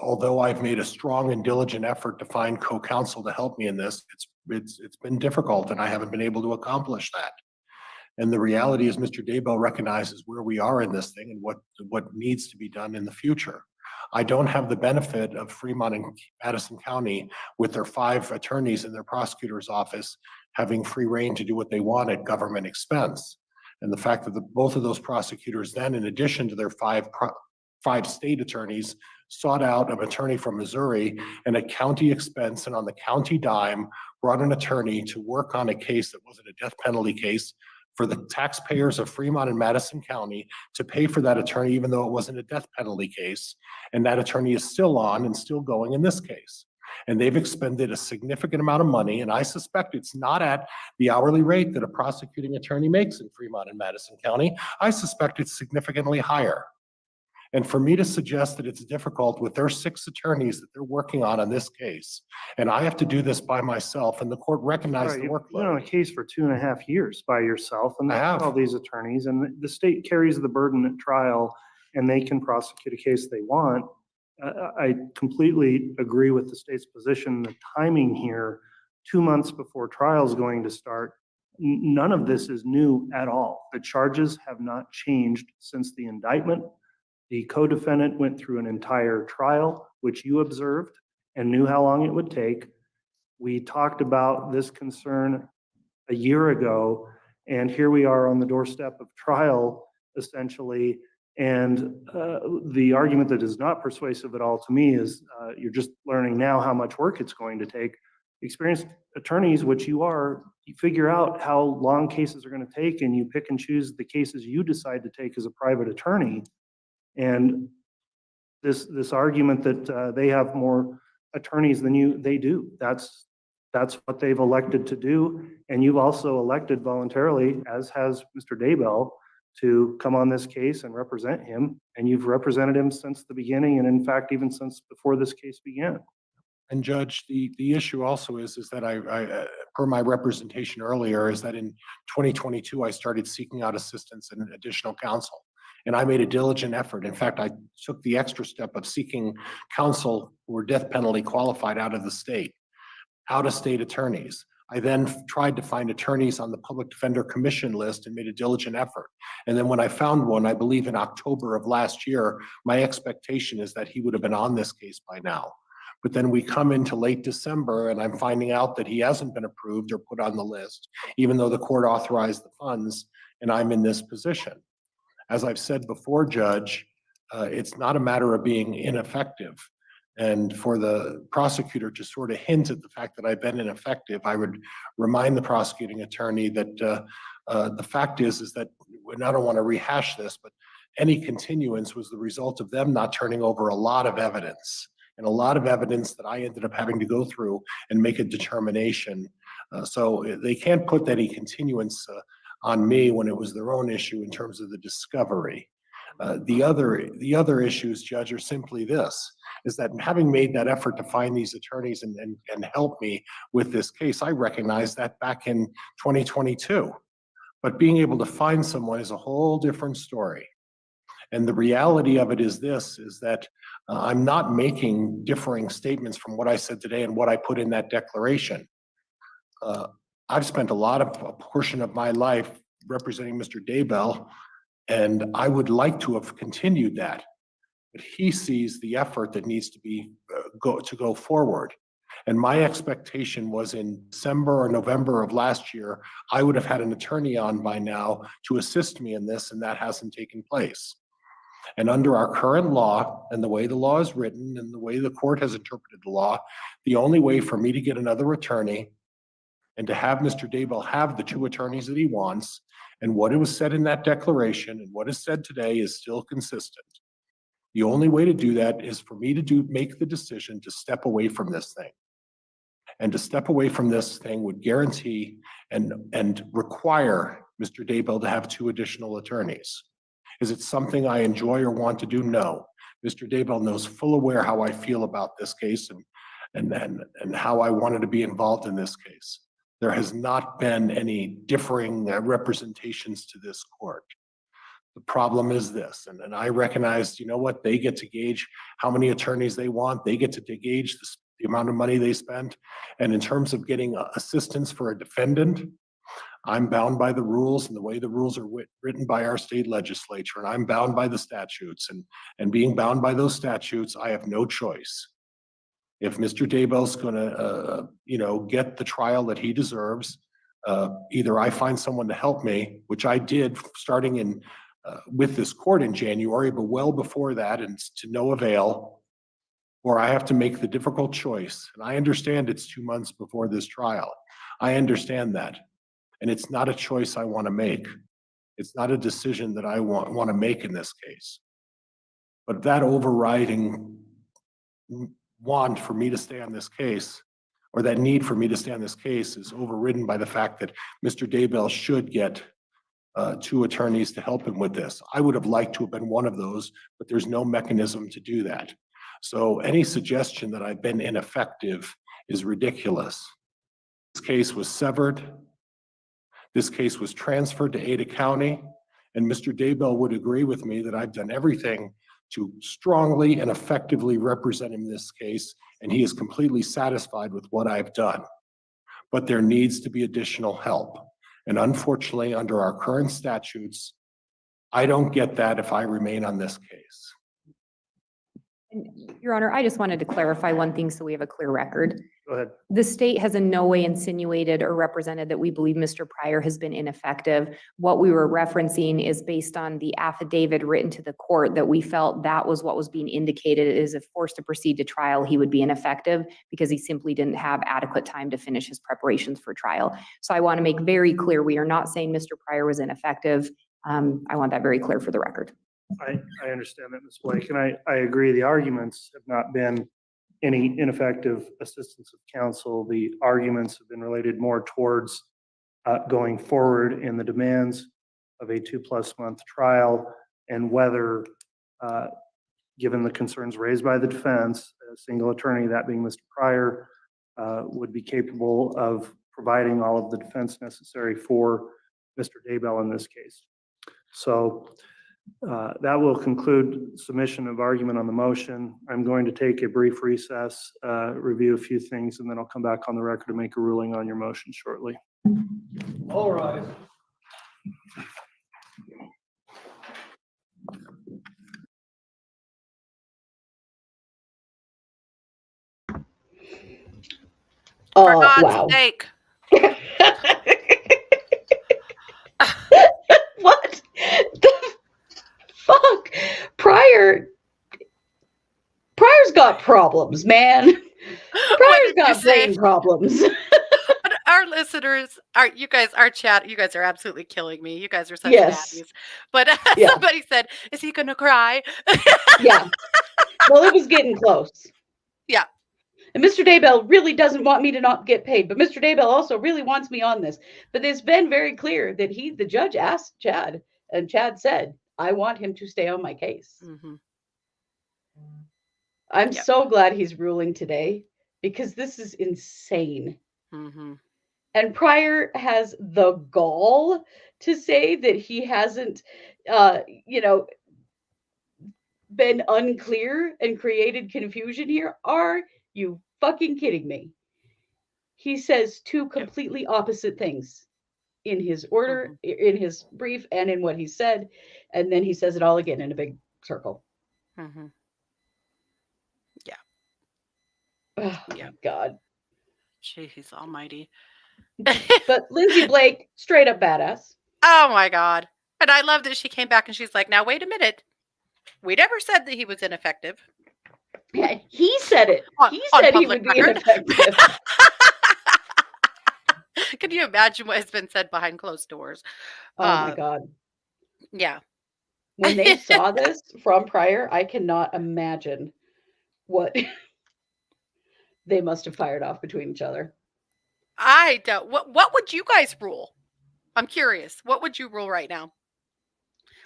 although I've made a strong and diligent effort to find co-counsel to help me in this, it's been difficult, and I haven't been able to accomplish that. And the reality is Mr. Daybell recognizes where we are in this thing and what needs to be done in the future. I don't have the benefit of Fremont and Madison County with their 5 attorneys in their prosecutor's office having free reign to do what they want at government expense. And the fact that both of those prosecutors then, in addition to their 5 state attorneys, sought out an attorney from Missouri and at county expense and on the county dime brought an attorney to work on a case that wasn't a death penalty case for the taxpayers of Fremont and Madison County to pay for that attorney, even though it wasn't a death penalty case. And that attorney is still on and still going in this case. And they've expended a significant amount of money, and I suspect it's not at the hourly rate that a prosecuting attorney makes in Fremont and Madison County. I suspect it's significantly higher. And for me to suggest that it's difficult with their 6 attorneys that they're working on this case, and I have to do this by myself, and the court recognized the workload. You've been on a case for 2.5 years by yourself, and I have all these attorneys, and the state carries the burden at trial, and they can prosecute a case they want. I completely agree with the state's position. The timing here, 2 months before trial is going to start, none of this is new at all. The charges have not changed since the indictment. The co-defendant went through an entire trial, which you observed and knew how long it would take. We talked about this concern a year ago, and here we are on the doorstep of trial, essentially. And the argument that is not persuasive at all to me is you're just learning now how much work it's going to take. Experienced attorneys, which you are, you figure out how long cases are going to take, and you pick and choose the cases you decide to take as a private attorney. And this argument that they have more attorneys than you, they do. That's what they've elected to do. And you've also elected voluntarily, as has Mr. Daybell, to come on this case and represent him. And you've represented him since the beginning, and in fact, even since before this case began. And Judge, the issue also is that I per my representation earlier, is that in 2022, I started seeking out assistance and additional counsel. And I made a diligent effort. In fact, I took the extra step of seeking counsel who were death penalty qualified out of the state, out-of-state attorneys. I then tried to find attorneys on the Public Defender Commission list and made a diligent effort. And then when I found one, I believe in October of last year, my expectation is that he would have been on this case by now. But then we come into late December and I'm finding out that he hasn't been approved or put on the list, even though the court authorized the funds, and I'm in this position. As I've said before, Judge, it's not a matter of being ineffective. And for the prosecutor to sort of hint at the fact that I've been ineffective, I would remind the prosecuting attorney that the fact is that, and I don't want to rehash this, but any continuance was the result of them not turning over a lot of evidence, and a lot of evidence that I ended up having to go through and make a determination So they can't put any continuance on me when it was their own issue in terms of the discovery. The other issues, Judge, are simply this, is that having made that effort to find these attorneys and help me with this case, I recognized that back in 2022. But being able to find someone is a whole different story. And the reality of it is this, is that I'm not making differing statements from what I said today and what I put in that declaration. I've spent a portion of my life representing Mr. Daybell, and I would like to have continued that. But he sees the effort that needs to be go forward. And my expectation was in December or November of last year, I would have had an attorney on by now to assist me in this, and that hasn't taken place. And under our current law and the way the law is written and the way the court has interpreted the law, the only way for me to get another attorney and to have Mr. Daybell have the 2 attorneys that he wants, and what it was said in that declaration and what is said today is still consistent. The only way to do that is for me to make the decision to step away from this thing. And to step away from this thing would guarantee and require Mr. Daybell to have 2 additional attorneys. Is it something I enjoy or want to do? No. Mr. Daybell knows full aware how I feel about this case and how I wanted to be involved in this case. There has not been any differing representations to this court. The problem is this, and I recognize, you know what, they get to gauge how many attorneys they want. They get to gauge the amount of money they spend. And in terms of getting assistance for a defendant, I'm bound by the rules and the way the rules are written by our state legislature, and I'm bound by the statutes. And being bound by those statutes, I have no choice. If Mr. Daybell's going to, get the trial that he deserves, either I find someone to help me, which I did starting in with this court in January, but well before that, and to no avail, or I have to make the difficult choice. And I understand it's 2 months before this trial. I understand that. And it's not a choice I want to make. It's not a decision that I want to make in this case. But that overriding want for me to stay on this case, or that need for me to stay on this case, is overridden by the fact that Mr. Daybell should get 2 attorneys to help him with this. I would have liked to have been one of those, but there's no mechanism to do that. So any suggestion that I've been ineffective is ridiculous. This case was severed. This case was transferred to Ada County, and Mr. Daybell would agree with me that I've done everything to strongly and effectively represent him in this case, and he is completely satisfied with what I've done. But there needs to be additional help. And unfortunately, under our current statutes, I don't get that if I remain on this case. Your Honor, I just wanted to clarify one thing so we have a clear record. Go ahead. The state has in no way insinuated or represented that we believe Mr. Pryor has been ineffective. What we were referencing is based on the affidavit written to the court that we felt that was what was being indicated, is if forced to proceed to trial, he would be ineffective because he simply didn't have adequate time to finish his preparations for trial. So I want to make very clear, we are not saying Mr. Pryor was ineffective. I want that very clear for the record. I understand that, Ms. Blake, and I agree. The arguments have not been any ineffective assistance of counsel. The arguments have been related more towards going forward in the demands of a 2+ month trial, and whether, given the concerns raised by the defense, a single attorney, that being Mr. Pryor, would be capable of providing all of the defense necessary for Mr. Daybell in this case. So that will conclude submission of argument on the motion. I'm going to take a brief recess, review a few things, and then I'll come back on the record to make a ruling on your motion shortly. All right. For Oh, God's wow. sake. What the fuck? Pryor's got problems, man. Pryor's did you got say? brain problems. Our listeners, our chat, you guys are absolutely killing me. You guys are such Yes. daddies. But Yeah. somebody said, is he going to cry? Yeah. Well, it was getting close. Yeah. And Mr. Daybell really doesn't want me to not get paid, but Mr. Daybell also really wants me on this. But it's been very clear that the judge asked Chad, and Chad said, I want him to stay on my case. Mm-hmm. I'm Yep. so glad he's ruling today because this is insane. Mm-hmm. And Pryor has the gall to say that he hasn't, you know, been unclear and created confusion here. Are you fucking kidding me? He says two Yep. completely opposite things in his order, Mm-hmm. in his brief, and in what he said. And then he says it all again in a big circle. Mm-hmm. Yeah. Oh, Yeah. my God. Jeez almighty. But Lindsay Blake, straight up badass. Oh my God. And I love that she came back and she's like, now wait a minute. We never said that he was ineffective. Yeah, he said it. He On said he public would be record. ineffective. Can you imagine what has been said behind closed doors? Oh my God. Yeah. When they saw this from Pryor, I cannot imagine what they must have fired off between each other. I don't. What would you guys rule? I'm curious. What would you rule right now?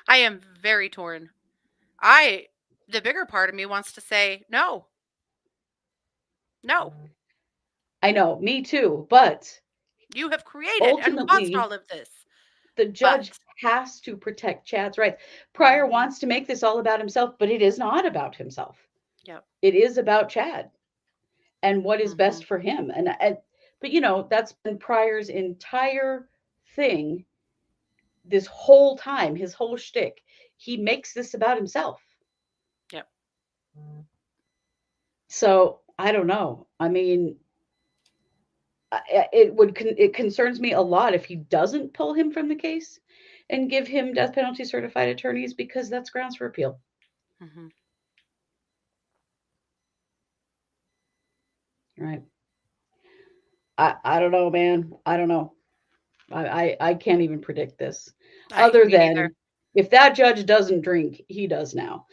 I am very torn. The bigger part of me wants to say no. No. I know, me too. But You have created and caused ultimately, all of this. the judge But has to protect Chad's rights. Pryor wants to make this all about himself, but it is not about himself. Yep. It is about Chad and what is Mhm. best for him. But you know, that's been Pryor's entire thing this whole time, his whole shtick. He makes this about himself. Yep. So I don't know. I mean, it concerns me a lot if he doesn't pull him from the case and give him death penalty certified attorneys, because that's grounds for appeal. Mhm. Right. I don't know, man. I don't know. I can't even predict this. Other Me than neither. if that judge doesn't drink, he does now.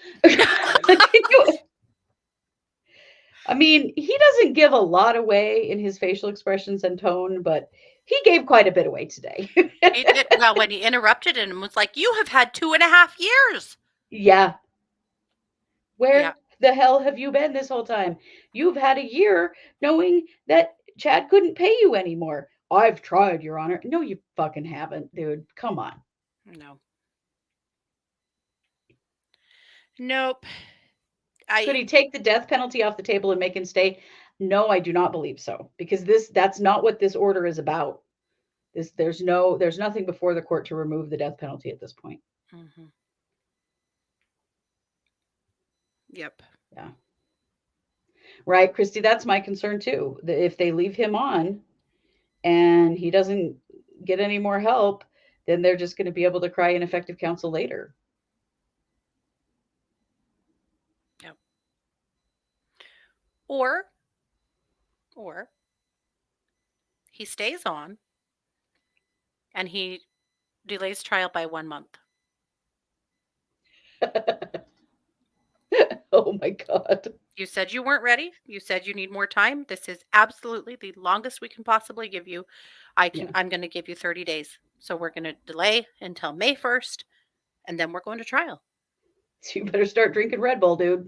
I mean, he doesn't give a lot away in his facial expressions and tone, but he gave quite a bit away today. He did well when he interrupted and was like, "You have had 2.5 years." Yeah. Where Yeah. the hell have you been this whole time? You've had a year knowing that Chad couldn't pay you anymore. I've tried, Your Honor. No, you fucking haven't, dude. Come on. No. Nope. Could he take the death penalty off the table and make him stay? No, I do not believe so, because that's not what this order is about. There's nothing before the court to remove the death penalty at this point. Mm-hmm. Yep. Yeah. Right, Christy, that's my concern too. If they leave him on and he doesn't get any more help, then they're just going to be able to cry ineffective counsel later. Yep. Or he stays on and he delays trial by 1 month. Oh my God. You said you weren't ready. You said you need more time. This is absolutely the longest we can possibly give you. Yeah. I'm going to give you 30 days. So we're going to delay until May 1st and then we're going to trial. So you better start drinking Red Bull, dude.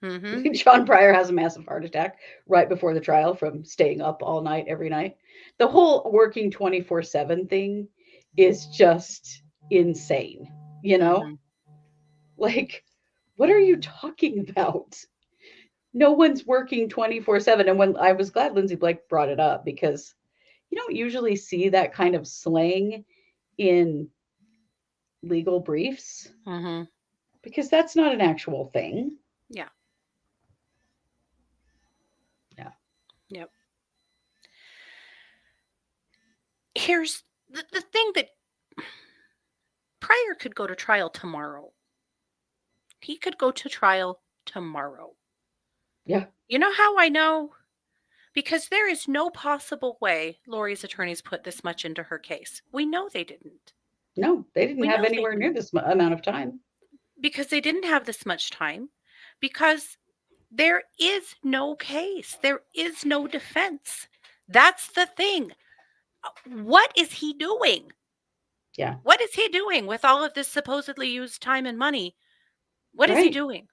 Mm-hmm. John Pryor has a massive heart attack right before the trial from staying up all night every night. The whole working 24/7 thing is just insane, you know? Mm-hmm. Like, what are you talking about? No one's working 24/7. And when I was glad Lindsay Blake brought it up, because you don't usually see that kind of slang in legal briefs, Mm-hmm. because that's not an actual thing. Yeah. Yeah. Yep. Here's the thing that Pryor could go to trial tomorrow. He could go to trial tomorrow. Yeah. You know how I know? Because there is no possible way Lori's attorneys put this much into her case. We know they didn't. No, they didn't We have know they anywhere near didn't. this amount of time. Because they didn't have this much time. Because There is no case. There is no defense. That's the thing. What is he doing? Yeah. What is he doing with all of this supposedly used time and money? What is he Right. doing?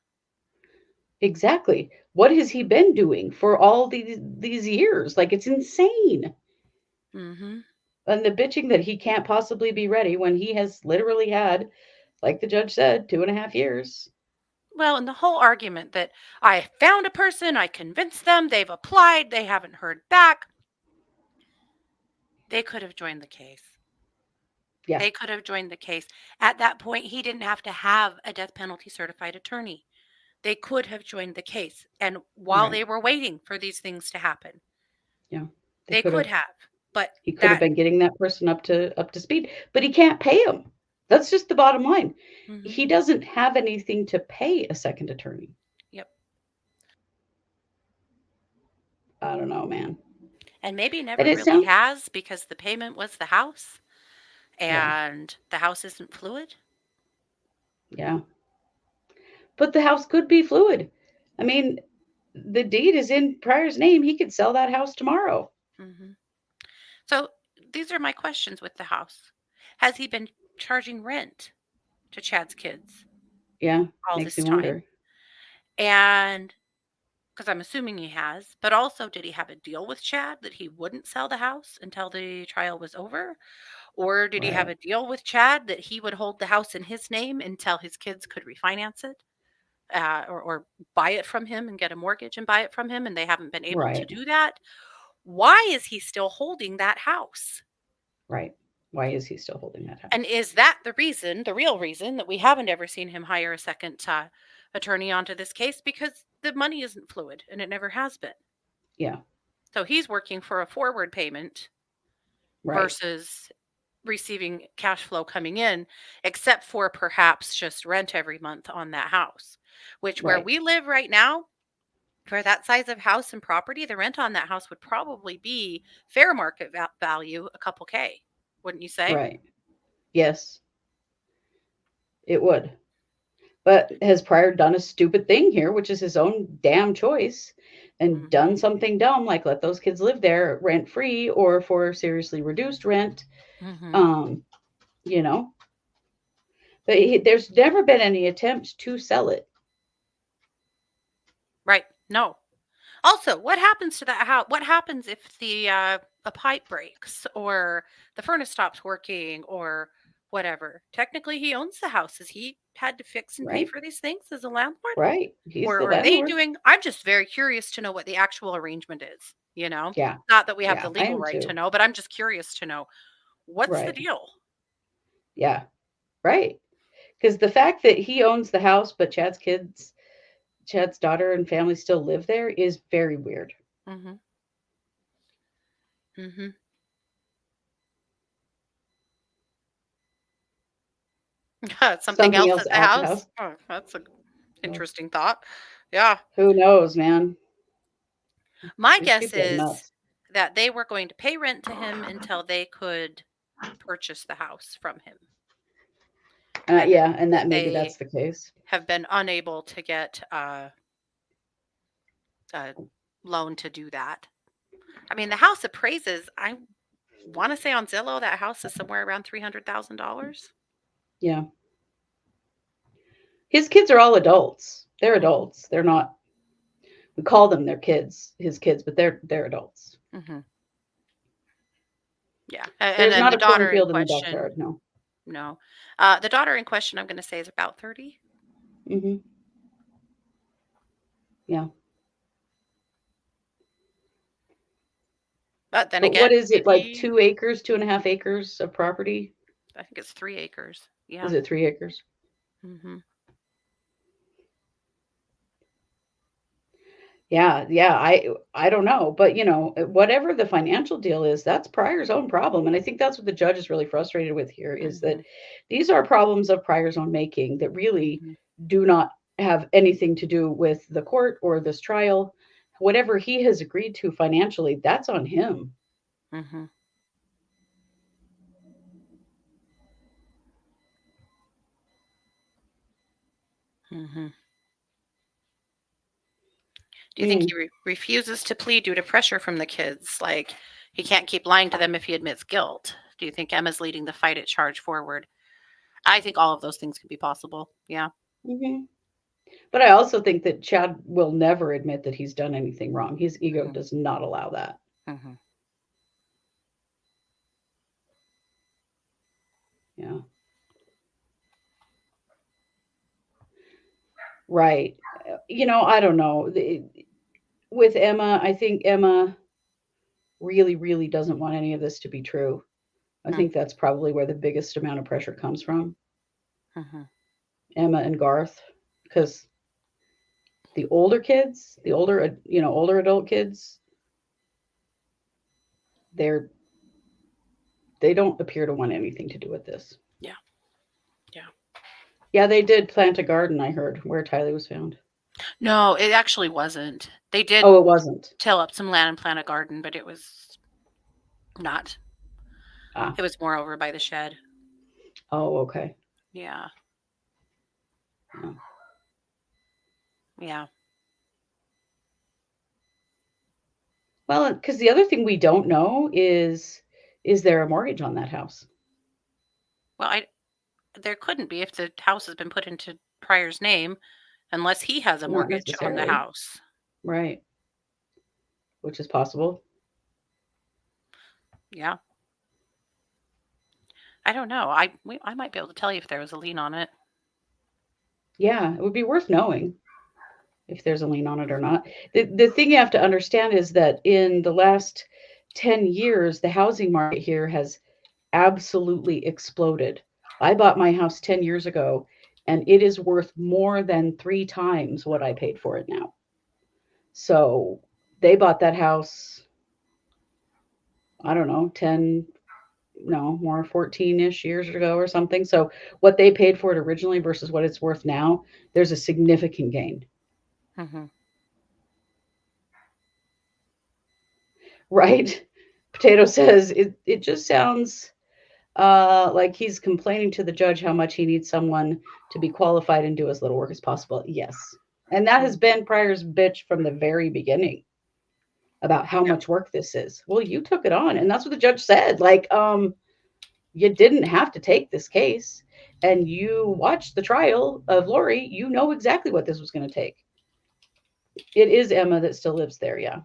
Exactly. What has he been doing for all these years? Like, it's insane. Mm-hmm. And the bitching that he can't possibly be ready when he has literally had, like the judge said, 2.5 years. Well, and the whole argument that I found a person, I convinced them, they've applied, they haven't heard back. They could have joined the case. Yeah. They could have joined the case. At that point, he didn't have to have a death penalty certified attorney. They could have joined the case. And while Right. they were waiting for these things to happen, Yeah. they could have. But He could have been getting that person up to speed, but he can't pay him. That's just the bottom line. Mhm. He doesn't have anything to pay a second attorney. Yep. I don't know, man. And maybe And never it really sounds has because the payment was the house yeah, and the house isn't fluid. yeah. But the house could be fluid. I mean, the deed is in Pryor's name. He could sell that house tomorrow. Mm-hmm. So these are my questions with the house. Has he been charging rent to Chad's kids Yeah, all makes this me time? wonder. And because I'm assuming he has, but also did he have a deal with Chad that he wouldn't sell the house until the trial was over? Or did he have Right. a deal with Chad that he would hold the house in his name until his kids could refinance it? Or buy it from him and get a mortgage and buy it from him, and they haven't been able to Right. do that. Why is he still holding that house? Right. Why is he still holding that And house? is that the reason, the real reason, that we haven't ever seen him hire a second attorney onto this case? Because the money isn't fluid and it never has been. Yeah. So he's working for a forward payment Right. versus receiving cash flow coming in, except for perhaps just rent every month on that house, which where Right. we live right now, for that size of house and property, the rent on that house would probably be fair market value, a couple K, wouldn't you say? Right. Yes, it would. But has Pryor done a stupid thing here, which is his own damn choice, and done Mhm. something dumb like let those kids live there rent free or for seriously reduced rent? Mhm. Um, you know, but there's never been any attempt to sell it. Right. No. Also, what happens to that house? What happens if the a pipe breaks or the furnace stops working or whatever? Technically, he owns the house. Has he had to fix and pay Right. for these things as a landlord? Right. He's the Or are they landlord. doing? I'm just very curious to know what the actual arrangement is, you know? Yeah. Not that we have Yeah. the I legal am right to too. know, but I'm just curious to know what's the Right. deal? Yeah. Right. Because the fact that he owns the house, but Chad's daughter and family still live there is very weird. Mhm. Mhm. Something Something else else at the at the house? house. Oh, that's a Oh, interesting thought. Yeah. who knows, man? My These guess people are is nuts. that they were going to pay rent to him until they could purchase the house from him, and Yeah, and that that maybe they that's the case. have been unable to get a loan to do that. I mean, the house appraises, I want to say on Zillow, that house is somewhere around $300,000. Yeah. His kids are all adults. They're Mhm. adults. They're not we call them their kids, his kids, but they're adults. Mhm. Yeah. And There's then not the a daughter in cornfield in the question, backyard, no. no. The daughter in question, I'm going to say, is about 30. Mhm. Yeah. But then But what again, is it, like maybe 2 acres, 2.5 acres of property? I think it's 3 acres. Is Yeah. it 3 acres? Mhm. Yeah, yeah, I don't know, but, whatever the financial deal is, that's Pryor's own problem, and I think that's what the judge is really frustrated with here, is that Mhm. these are problems of Pryor's own making that really Mhm. do not have anything to do with the court or this trial. Whatever he has agreed to financially, that's on him. Mhm. Mhm. Do you think he refuses to plead due to pressure from the kids? Like, he can't keep lying to them if he admits guilt. Do you think Emma's leading the fight at charge forward? I think all of those things could be possible. Yeah. Mhm. But I also think that Chad will never admit that he's done anything wrong. His ego Mhm. does not allow that. Mm-hmm. Yeah. Right. I don't know. With Emma, I think Emma really, really doesn't want any of this to be true. I think that's probably where the biggest amount of pressure comes from. Mm-hmm. Emma and Garth, because the older kids, the older adult kids, they're they don't appear to want anything to do with this. Yeah. Yeah. Yeah, they did plant a garden, I heard, where Tylee was found. No, it actually wasn't. They did Oh, it wasn't. till up some land and plant a garden, but it was not. Ah. It was more over by the shed. Oh, okay. Yeah. Yeah. Yeah. Well, because the other thing we don't know is there a mortgage on that house? Well, there couldn't be if the house has been put into Pryor's name, unless he has a Not mortgage on the necessarily. house. Right. Which is possible. Yeah. I don't know. I might be able to tell you if there was a lien on it. Yeah, it would be worth knowing if there's a lien on it or not. The thing you have to understand is that in the last 10 years, the housing market here has absolutely exploded. I bought my house 10 years ago, and it is worth more than 3 times what I paid for it now. So they bought that house, I don't know, 14-ish years ago or something. So what they paid for it originally versus what it's worth now, there's a significant gain. Mm-hmm. Right? Potato says it just sounds like he's complaining to the judge how much he needs someone to be qualified and do as little work as possible. Yes. And that has been Pryor's bitch from the very beginning about how much work this is. Well, you took it on, and that's what the judge said. Like, you didn't have to take this case, and you watched the trial of Lori. You know exactly what this was going to take. It is Emma that still lives there, yeah.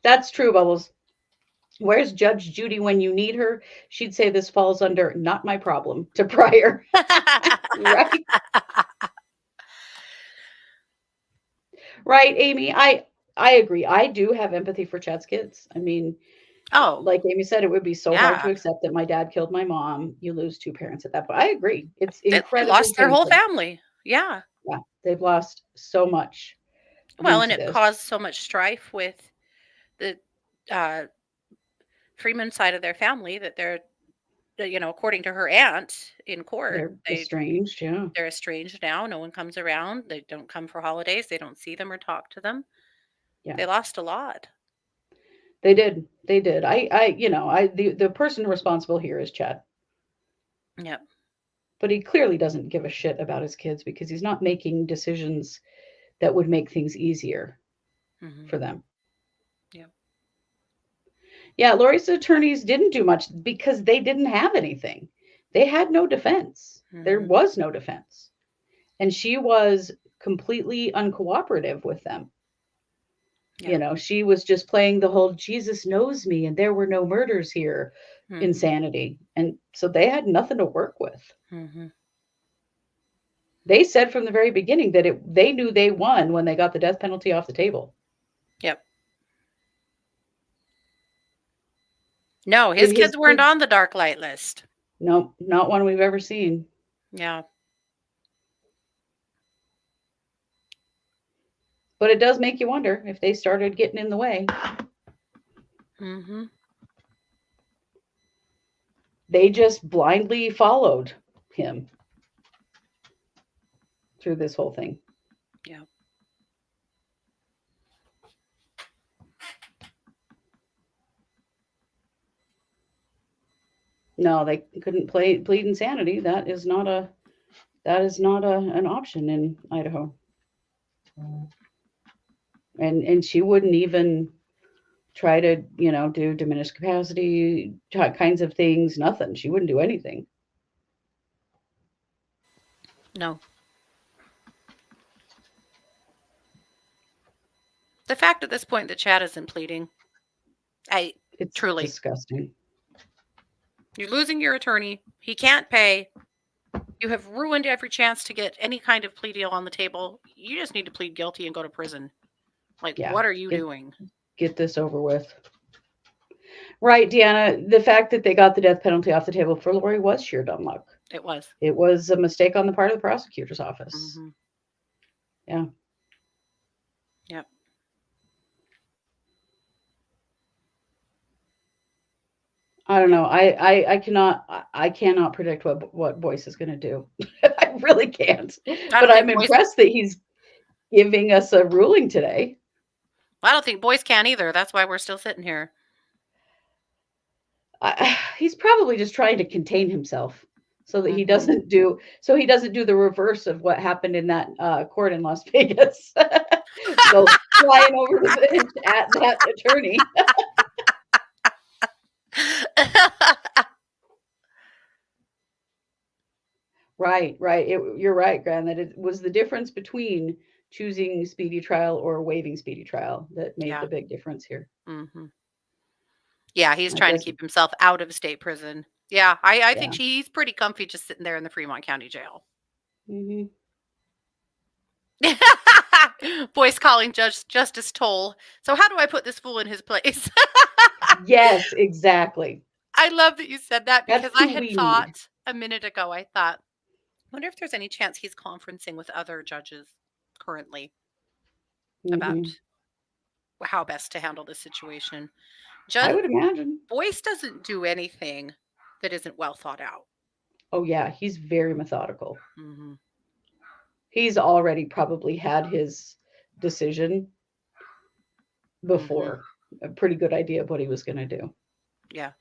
That's true, Bubbles. Where's Judge Judy when you need her? She'd say this falls under not my problem to Pryor. Right? Right, Amy. I agree. I do have empathy for Chad's kids. I mean, like Amy said, it would be so hard to Yeah. accept that my dad killed my mom. You lose 2 parents at that point. I agree. It's They incredibly lost their whole painful. family. Yeah. Yeah, they've lost so much Well, due and to it this. caused so much strife with the Freeman side of their family that they're, according to her aunt in court, They're estranged, yeah. they're estranged now. No one comes around. They don't come for holidays. They don't see them or talk to them. Yeah. They lost a lot. They did. They did. The person responsible here is Chad. Yep. But he clearly doesn't give a shit about his kids because he's not making decisions that would make things easier for them. Yep. Yeah, Lori's attorneys didn't do much because they didn't have anything. They had no defense. There was no defense. And she was completely uncooperative with them. Yeah. She was just playing the whole Jesus knows me and there were no murders here insanity. And so they had nothing to work with. They said from the very beginning that they knew they won when they got the death penalty off the table. Yep. No, his kids weren't on the dark light list. No, not one we've ever seen. Yeah. But it does make you wonder if they started getting in the way. They just blindly followed him through this whole thing. Yeah. No, they couldn't plead insanity. That is not a That is not an option in Idaho. And she wouldn't even try to, do diminished capacity kinds of things, nothing. She wouldn't do anything. No. The fact at this point that Chad isn't pleading, It's truly, disgusting. you're losing your attorney. He can't pay. You have ruined every chance to get any kind of plea deal on the table. You just need to plead guilty and go to prison. Like, Yeah, what are you doing? Get this over with. Right, Deanna, the fact that they got the death penalty off the table for Lori was sheer dumb luck. It was. It was a mistake on the part of the prosecutor's office. Mm-hmm. Yeah. Yep. I don't know. I cannot predict what Boyce is going to do. I really can't. But I'm impressed that he's giving us a ruling today. I don't think Boyce can either. That's why we're still sitting here. He's probably just trying to contain himself so that he doesn't do the reverse of what happened in that court in Las Vegas. Go flying over the bench at that attorney. Right. You're right, Gran, that it was the difference between choosing speedy trial or waiving speedy trial that made the big difference here. Mm-hmm. Yeah, he's trying to keep himself out of state prison. Yeah, I think he's pretty comfy just sitting there in the Fremont County Jail. Mm-hmm. Boyce calling Justice Toll. So how do I put this fool in his place? Yes, exactly. I love that you said that because I had thought need. A minute ago, I thought, I wonder if there's any chance he's conferencing with other judges currently about how best to handle this situation. I would imagine. Boyce doesn't do anything that isn't well thought out. Oh, yeah. He's very methodical. Mm-hmm. He's already probably had his decision before. A pretty good idea of what he was going to do. Yeah.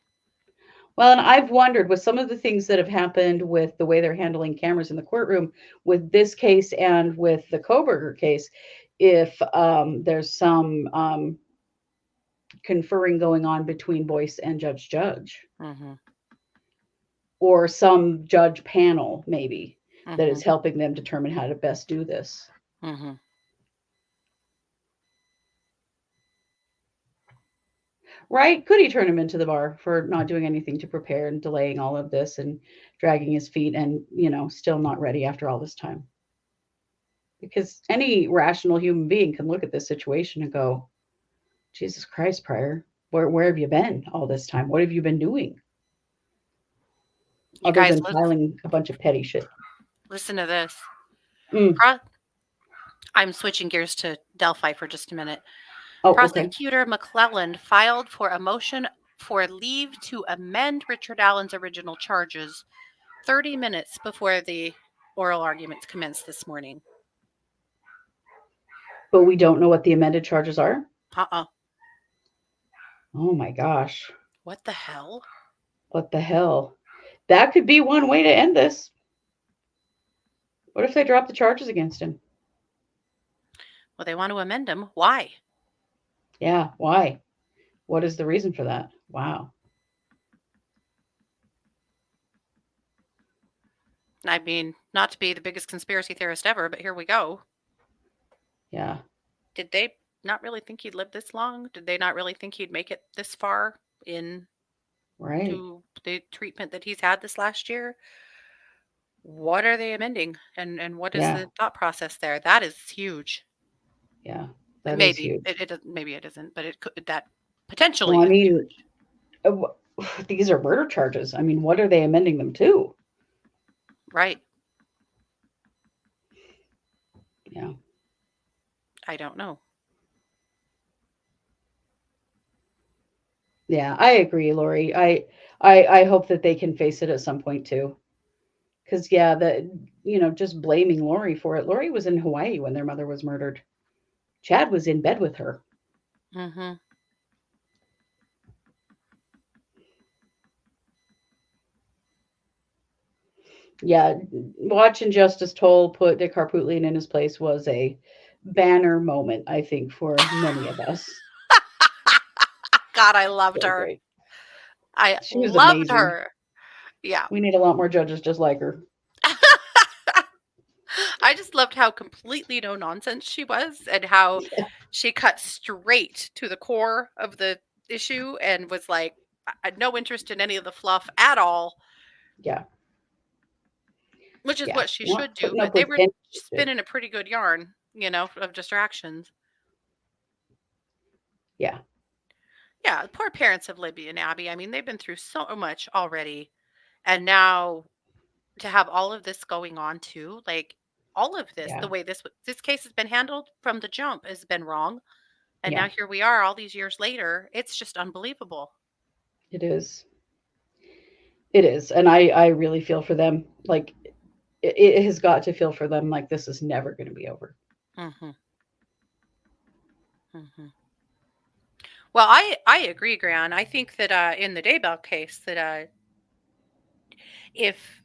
Well, and I've wondered with some of the things that have happened with the way they're handling cameras in the courtroom with this case and with the Koberger case, if there's some conferring going on between Boyce and Judge or some judge panel maybe that is helping them determine how to best do this. Right? Could he turn him into the bar for not doing anything to prepare and delaying all of this and dragging his feet and, still not ready after all this time? Because any rational human being can look at this situation and go, Jesus Christ, Pryor, where have you been all this time? What have you been doing? Other than filing a bunch of petty shit. Listen to this. I'm switching gears to Delphi for just a minute. Prosecutor McClelland filed for a motion for leave to amend Richard Allen's original charges 30 minutes before the oral arguments commenced this morning. But we don't know what the amended charges are? Oh my gosh. What the hell? What the hell? That could be one way to end this. What if they drop the charges against him? Well, they want to amend them. Why? Yeah, why? What is the reason for that? Wow. I mean, not to be the biggest conspiracy theorist ever, but here we go. Yeah. Did they not really think he'd live this long? Did they not really think he'd make it this far in to the treatment that he's had this last year? What are they amending? And what is the thought process there? That is huge. Yeah. Maybe maybe it isn't, but it could, that potentially. Well, I mean, these are murder charges. I mean, what are they amending them to? Right. Yeah. I don't know. Yeah, I agree, Lori. I hope that they can face it at some point too. Because just blaming Lori for it. Lori was in Hawaii when their mother was murdered. Chad was in bed with her. Yeah, watching Justice Toll put Dick Harpootlian in his place was a banner moment, I think, for many of us. God, I loved So her. great. I She was loved amazing. her. Yeah. We need a lot more judges just like her. I just loved how completely no nonsense she was and how she cut straight to the core of the issue and was like, no interest in any of the fluff at all, Yeah, which is yeah. what she Not should do. putting But up they with were any bullshit. spinning a pretty good yarn, of distractions. Yeah, Yeah, the poor parents of Libby and Abby. I mean, they've been through so much already. And now to have all of this going on too, like all of this, yeah, the way this case has been handled from the jump has been wrong. And yeah. now here we are all these years later. It's just unbelievable. It is. It is, and I really feel for them. Like it has got to feel for them like this is never going to be over. Hmm. Hmm. Well, I agree, Gran. I think that in the Daybell case that if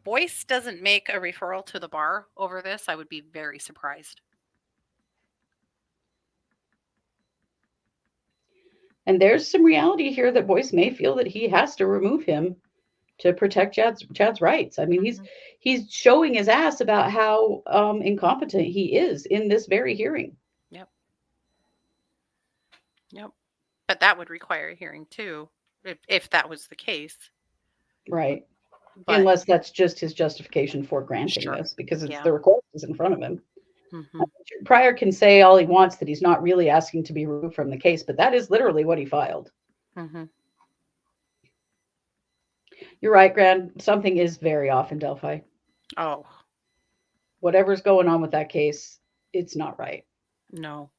Boyce doesn't make a referral to the bar over this, I would be very surprised. And there's some reality here that Boyce may feel that he has to remove him to protect Chad's rights. I mean, Hmm. he's showing his ass about how incompetent he is in this very hearing. Yep. Yep. But that would require a hearing too, if that was the case. Right. But Unless that's just his justification for granting sure. this, because it's Yeah. the request is in front of him. Hmm. Pryor can say all he wants that he's not really asking to be removed from the case, but that is literally what he filed. Hmm. You're right, Gran. Something is very off in Delphi. Oh, Whatever's going on with that case, it's not right. no.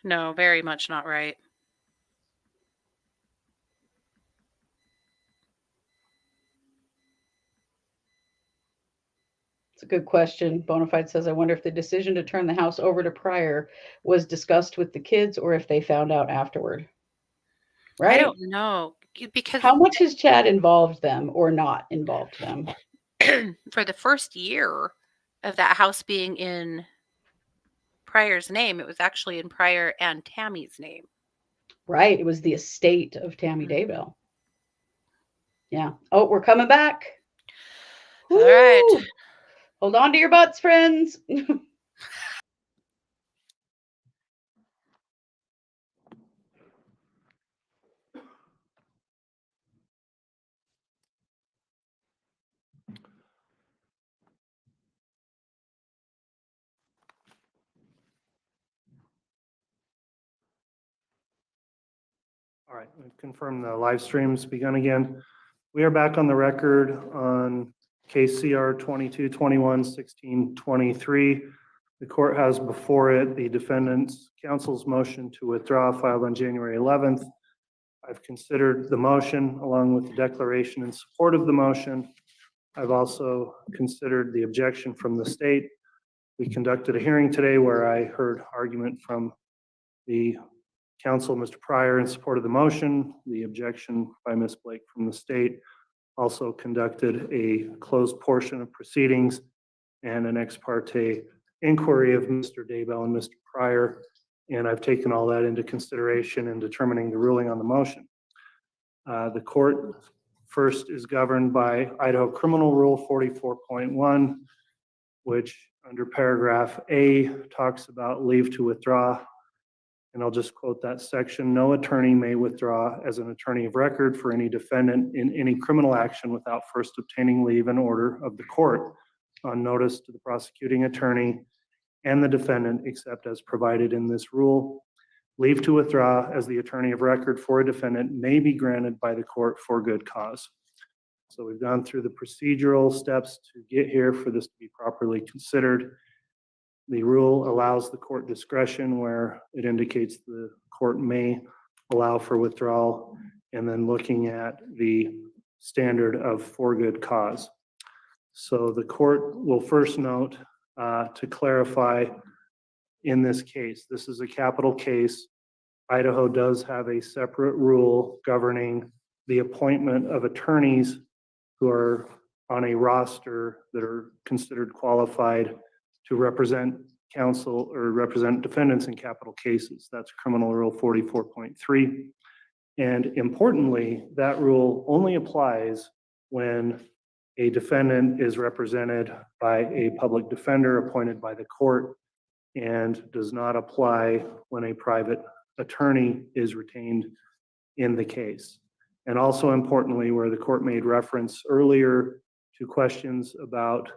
No, very much not right. It's a good question. Bonafide says, I wonder if the decision to turn the house over to Pryor was discussed with the kids or if they found out afterward. I Right? don't know because How much has Chad involved them or not involved them? for the first year of that house being in Pryor's name, it was actually in Pryor and Tammy's name. Right. It was the estate of Tammy Mhm. Daybell. Yeah. Oh, we're coming back. All right. Woo! Hold on to your butts, friends. All right, we've confirmed the live stream's begun again. We are back on the record on case CR 2221-1623. The court has before it the defendant's counsel's motion to withdraw filed on January 11th. I've considered the motion along with the declaration in support of the motion. I've also considered the objection from the state. We conducted a hearing today where I heard argument from the counsel, Mr. Pryor, in support of the motion, the objection by Ms. Blake from the state. Also conducted a closed portion of proceedings and an ex parte inquiry of Mr. Daybell and Mr. Pryor. And I've taken all that into consideration in determining the ruling on the motion. The court first is governed by Idaho Criminal Rule 44.1, which under paragraph A talks about leave to withdraw. And I'll just quote that section. No attorney may withdraw as an attorney of record for any defendant in any criminal action without first obtaining leave and order of the court on notice to the prosecuting attorney and the defendant, except as provided in this rule. Leave to withdraw as the attorney of record for a defendant may be granted by the court for good cause. So we've gone through the procedural steps to get here for this to be properly considered. The rule allows the court discretion where it indicates the court may allow for withdrawal, and then looking at the standard of for good cause. So the court will first note to clarify in this case, this is a capital case. Idaho does have a separate rule governing the appointment of attorneys who are on a roster that are considered qualified to represent counsel or represent defendants in capital cases. That's Criminal Rule 44.3. And importantly, that rule only applies when a defendant is represented by a public defender appointed by the court and does not apply when a private attorney is retained in the case. And also importantly, where the court made reference earlier to questions about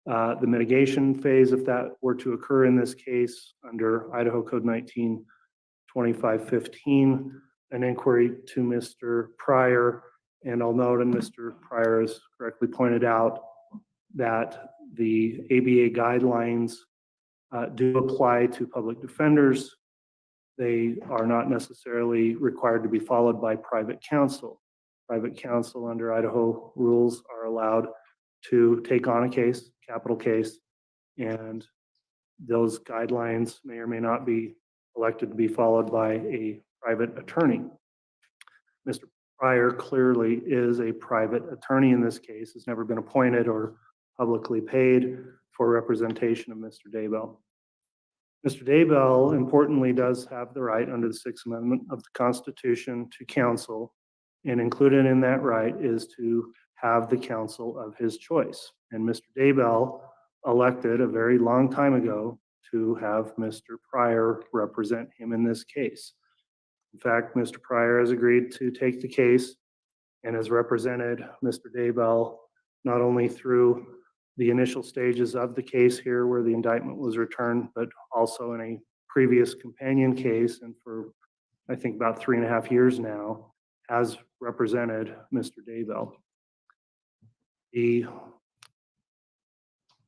the mitigation phase, if that were to occur in this case under Idaho Code 19-2515, an inquiry to Mr. Pryor. And I'll note, and Mr. Pryor has correctly pointed out, that the ABA guidelines do apply to public defenders. They are not necessarily required to be followed by private counsel. Private counsel under Idaho rules are allowed to take on a case, capital case, and those guidelines may or may not be elected to be followed by a private attorney. Mr. Pryor clearly is a private attorney in this case, has never been appointed or publicly paid for representation of Mr. Daybell. Mr. Daybell, importantly, does have the right under the Sixth Amendment of the Constitution to counsel, and included in that right is to have the counsel of his choice. And Mr. Daybell elected a very long time ago to have Mr. Pryor represent him in this case. In fact, Mr. Pryor has agreed to take the case and has represented Mr. Daybell not only through the initial stages of the case here where the indictment was returned, but also in a previous companion case, and for I think about 3.5 years now, has represented Mr. Daybell. The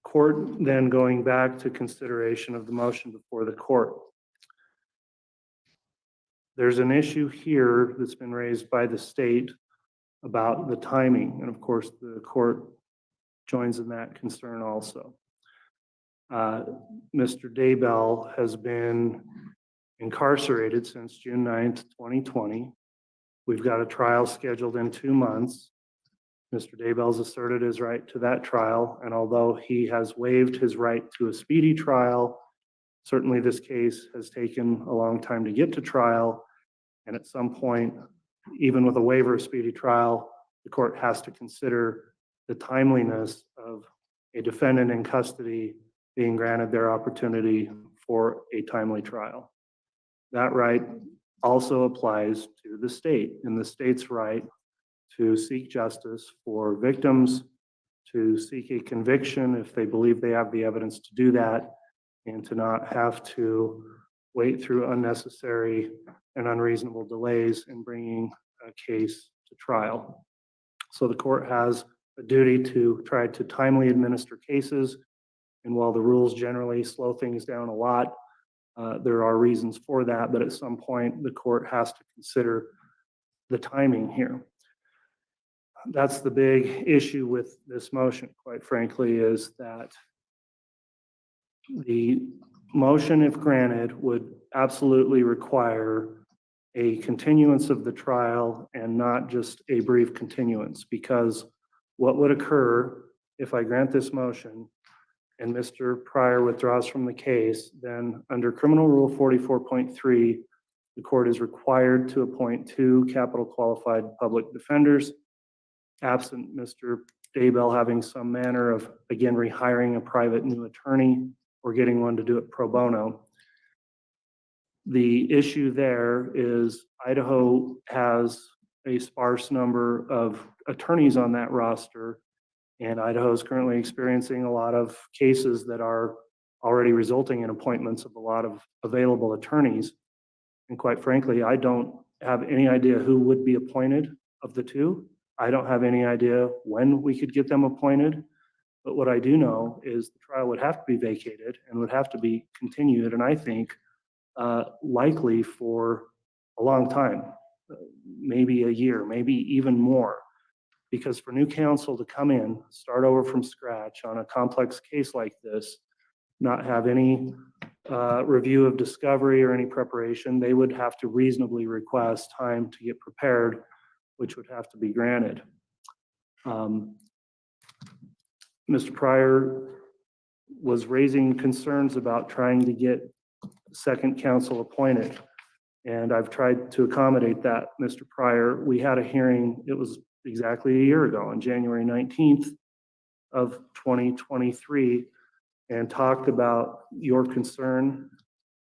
court then going back to consideration of the motion before the court. There's an issue here that's been raised by the state about the timing, and of course the court joins in that concern also. Mr. Daybell has been incarcerated since June 9th, 2020. We've got a trial scheduled in 2 months. Mr. Daybell's asserted his right to that trial, and although he has waived his right to a speedy trial, certainly this case has taken a long time to get to trial, and at some point, even with a waiver of speedy trial, the court has to consider the timeliness of a defendant in custody being granted their opportunity for a timely trial. That right also applies to the state, and the state's right to seek justice for victims, to seek a conviction if they believe they have the evidence to do that, and to not have to wait through unnecessary and unreasonable delays in bringing a case to trial. So the court has a duty to try to timely administer cases, and while the rules generally slow things down a lot, there are reasons for that, but at some point the court has to consider the timing here. That's the big issue with this motion, quite frankly, is that the motion, if granted, would absolutely require a continuance of the trial and not just a brief continuance, because what would occur if I grant this motion and Mr. Pryor withdraws from the case, then under Criminal Rule 44.3, the court is required to appoint 2 capital qualified public defenders, absent Mr. Daybell having some manner of, again, rehiring a private new attorney or getting one to do it pro bono. The issue there is Idaho has a sparse number of attorneys on that roster, and Idaho is currently experiencing a lot of cases that are already resulting in appointments of a lot of available attorneys. And quite frankly, I don't have any idea who would be appointed of the 2. I don't have any idea when we could get them appointed. But what I do know is the trial would have to be vacated and would have to be continued, and I think likely for a long time, maybe a year, maybe even more. Because for new counsel to come in, start over from scratch on a complex case like this, not have any review of discovery or any preparation, they would have to reasonably request time to get prepared which would have to be granted. Mr. Pryor was raising concerns about trying to get second counsel appointed. And I've tried to accommodate that, Mr. Pryor. We had a hearing, it was exactly a year ago, on January 19th of 2023, and talked about your concern.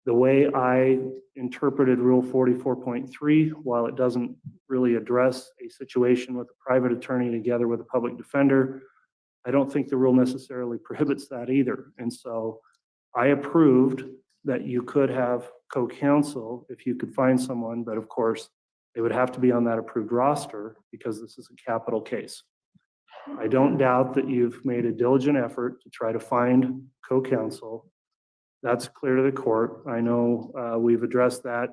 The way I interpreted Rule 44.3, while it doesn't really address a situation with a private attorney together with a public defender, I don't think the rule necessarily prohibits that either. And so I approved that you could have co-counsel if you could find someone, but of course, they would have to be on that approved roster because this is a capital case. I don't doubt that you've made a diligent effort to try to find co-counsel. That's clear to the court. I know we've addressed that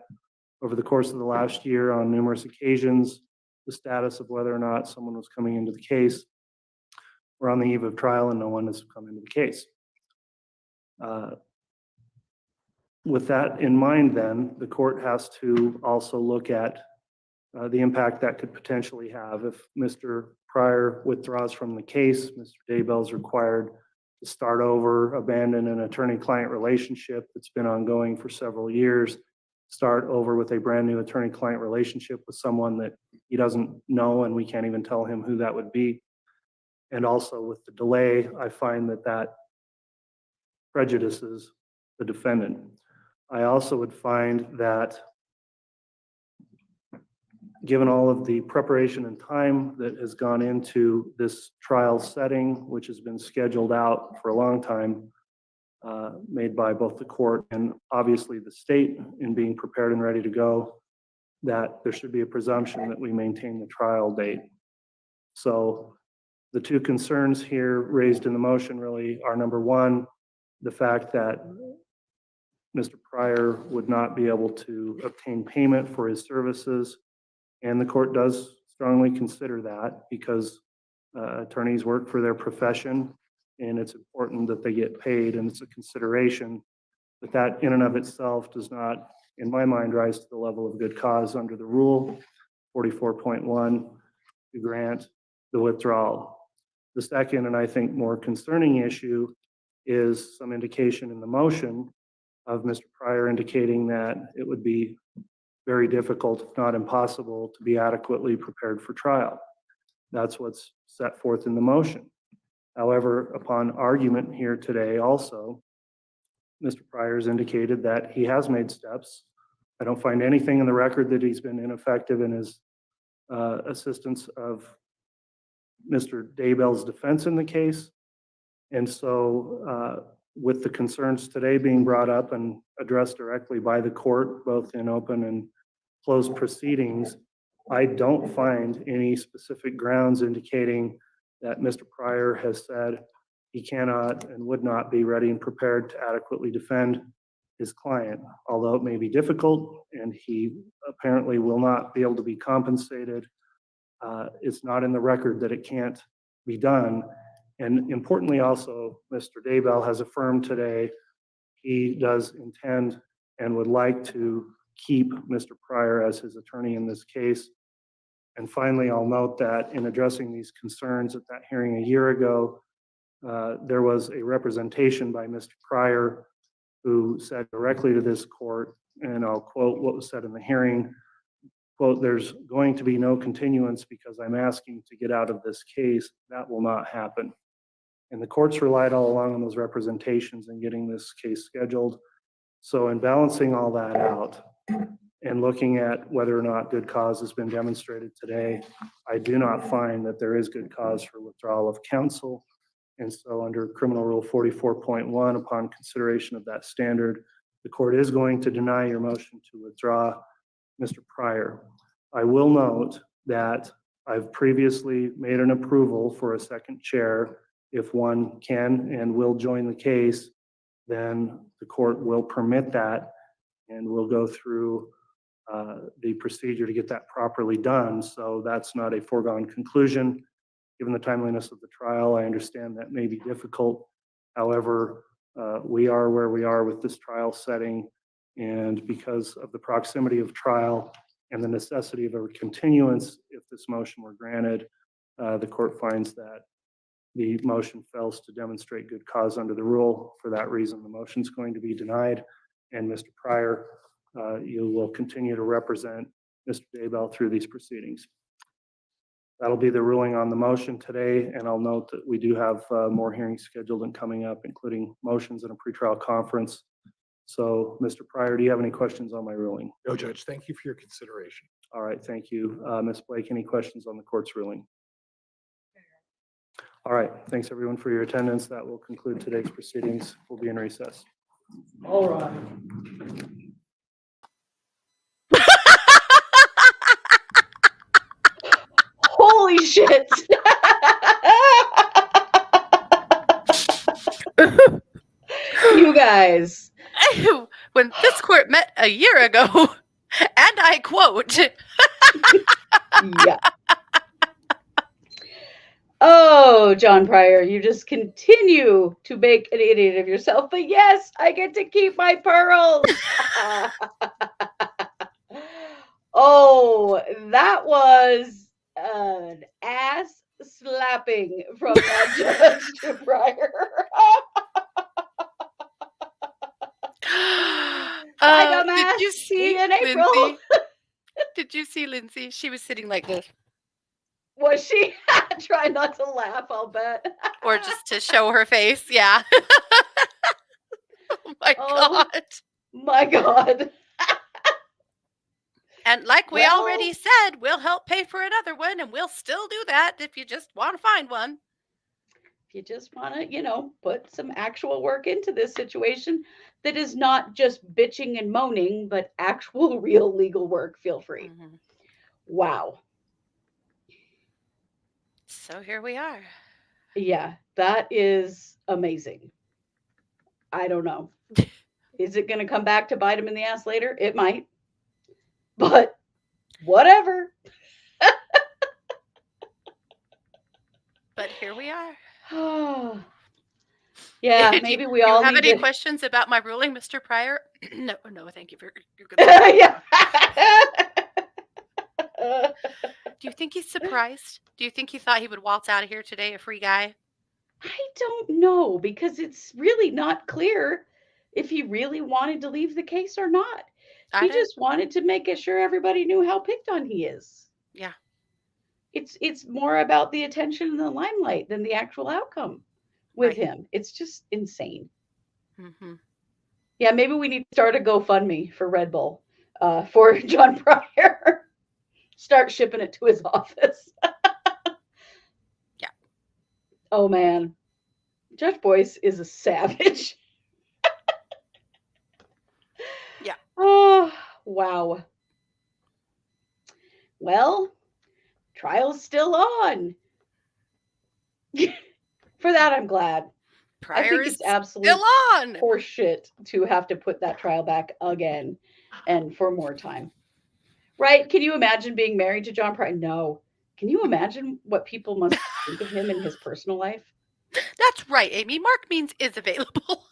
over the course of the last year on numerous occasions, the status of whether or not someone was coming into the case. We're on the eve of trial and no one has come into the case. With that in mind, then, the court has to also look at the impact that could potentially have. If Mr. Pryor withdraws from the case, Mr. Daybell is required to start over, abandon an attorney-client relationship that's been ongoing for several years, start over with a brand new attorney-client relationship with someone that he doesn't know and we can't even tell him who that would be. And also with the delay, I find that that prejudices the defendant. I also would find that given all of the preparation and time that has gone into this trial setting, which has been scheduled out for a long time, made by both the court and obviously the state in being prepared and ready to go, that there should be a presumption that we maintain the trial date. So the two concerns here raised in the motion really are, number one, the fact that Mr. Pryor would not be able to obtain payment for his services. And the court does strongly consider that because attorneys work for their profession and it's important that they get paid, and it's a consideration. But that in and of itself does not, in my mind, rise to the level of good cause under the rule 44.1 to grant the withdrawal. The second, and I think more concerning issue, is some indication in the motion of Mr. Pryor indicating that it would be very difficult, if not impossible, to be adequately prepared for trial. That's what's set forth in the motion. However, upon argument here today also, Mr. Pryor has indicated that he has made steps. I don't find anything in the record that he's been ineffective in his assistance of Mr. Daybell's defense in the case. And so with the concerns today being brought up and addressed directly by the court, both in open and closed proceedings, I don't find any specific grounds indicating that Mr. Pryor has said he cannot and would not be ready and prepared to adequately defend his client, although it may be difficult and he apparently will not be able to be compensated. It's not in the record that it can't be done. And importantly also, Mr. Daybell has affirmed today he does intend and would like to keep Mr. Pryor as his attorney in this case. And finally, I'll note that in addressing these concerns at that hearing a year ago, there was a representation by Mr. Pryor who said directly to this court, and I'll quote what was said in the hearing, quote, "There's going to be no continuance because I'm asking to get out of this case. That will not happen." And the courts relied all along on those representations in getting this case scheduled. So in balancing all that out and looking at whether or not good cause has been demonstrated today, I do not find that there is good cause for withdrawal of counsel. And so under Criminal Rule 44.1, upon consideration of that standard, the court is going to deny your motion to withdraw Mr. Pryor. I will note that I've previously made an approval for a second chair. If one can and will join the case, then the court will permit that and we'll go through the procedure to get that properly done. So that's not a foregone conclusion. Given the timeliness of the trial, I understand that may be difficult. However, we are where we are with this trial setting, and because of the proximity of trial and the necessity of a continuance if this motion were granted. The court finds that the motion fails to demonstrate good cause under the rule. For that reason, the motion is going to be denied. And Mr. Pryor, you will continue to represent Mr. Daybell through these proceedings. That'll be the ruling on the motion today. And I'll note that we do have more hearings scheduled and coming up, including motions and a pretrial conference. So, Mr. Pryor, do you have any questions on my ruling? No, Judge, thank you for your consideration. All right, thank you. Ms. Blake, any questions on the court's ruling? All right, thanks everyone for your attendance. That will conclude today's proceedings. We'll be in recess. All right. Holy shit. You guys. When this court met a year ago, and I quote, Yeah. Oh, John Pryor, you just continue to make an idiot of yourself. But yes, I get to keep my pearls. Oh, that was an ass slapping from that Judge Pryor. Bye, dumbass. did you See see you in April. Lindsay? Did you see Lindsay? She was sitting like this, Was she? Trying not to laugh, I'll bet. or just to show her face. Yeah. Oh my Oh. God. My God. And like we Well- already said, we'll help pay for another one, and we'll still do that if you just want to find one. If you just want to, put some actual work into this situation that is not just bitching and moaning, but actual real legal work, feel free. Mhm. Wow. So here we are. Yeah, that is amazing. I don't know. Is it going to come back to bite him in the ass later? It might. But whatever. But here we are. Yeah, Do you- maybe we do you all have need any to. questions about my ruling, Mr. Pryor? No, thank you for your good. Yeah. Do you think he's surprised? Do you think he thought he would waltz out of here today a free guy? I don't know, because it's really not clear if he really wanted to leave the case or not. He just wanted to make sure everybody knew how picked on he is. Yeah. It's more about the attention and the limelight than the actual outcome with Right. him. It's just insane. Mm-hmm. Yeah, maybe we need to start a GoFundMe for Red Bull for John Pryor. Start shipping it to his office. Yeah. Oh man, Judge Boyce is a savage. Yeah. Oh, wow. Well, trial's still on. For that, I'm glad. I Pryor think is it's absolute still on. horseshit to have to put that trial back again and for more time. Right? Can you imagine being married to John Pryor? No. Can you imagine what people must think of him in his personal life? That's right, Amy. Mark Means is available.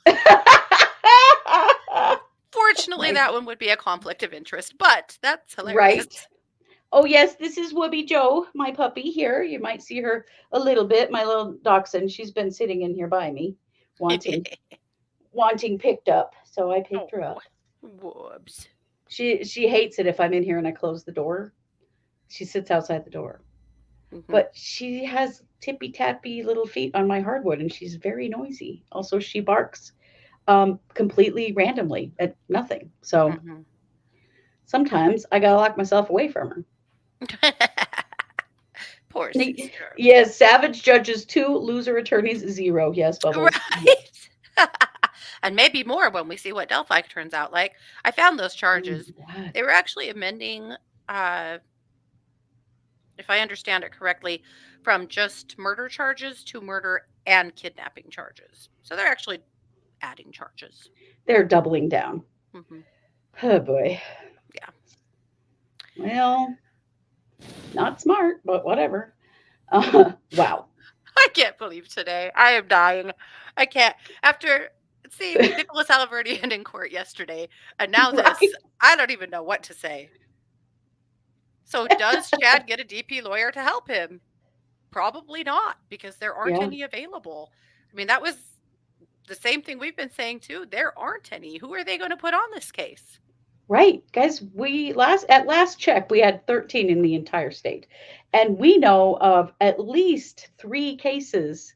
Fortunately, My- that one would be a conflict of interest, but that's hilarious. Right. Oh, yes, this is Whoopi Joe, my puppy here. You might see her a little bit, my little dachshund. She's been sitting in here by me, wanting picked up. So I picked her up. Whoops. She hates it if I'm in here and I close the door. She sits outside the door. Mhm. But she has tippy tappy little feet on my hardwood, and she's very noisy. Also, she barks completely randomly at nothing. So Mhm. sometimes I gotta lock myself away from her. Poor Ne- sister. Yes, savage judges 2, loser attorneys 0. Yes, Bubbles. Right. And maybe more when we see what Delphi turns out like. I found those charges. What? They were actually amending, if I understand it correctly, from just murder charges to murder and kidnapping charges. So they're actually adding charges. They're doubling down. Mhm. Oh boy. Yeah. Well, not smart, but whatever. Wow. I can't believe today. I am dying. I can't. After seeing Nicholas Alverdian in court yesterday, and now this, Right. I don't even know what to say. So does Chad get a DP lawyer to help him? Probably not, because there aren't Yeah. any available. I mean, that was the same thing we've been saying too. There aren't any. Who are they going to put on this case? Right, guys, at last check, we had 13 in the entire state. And we know of at least 3 cases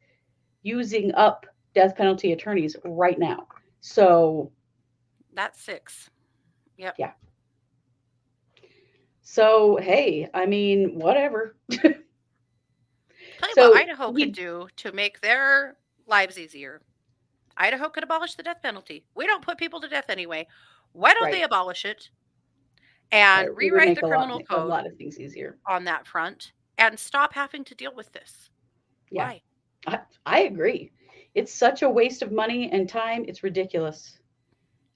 using up death penalty attorneys right now. So, That's 6. Yep. yeah. So, hey, I mean, whatever. Tell you So, what Idaho we could do to make their lives easier. Idaho could abolish the death penalty. We don't put people to death anyway. Why don't they right, abolish it and it would rewrite make the criminal a code lot of things easier. on that front and stop having to deal with this? Yeah. Why? I agree. It's such a waste of money and time. It's ridiculous.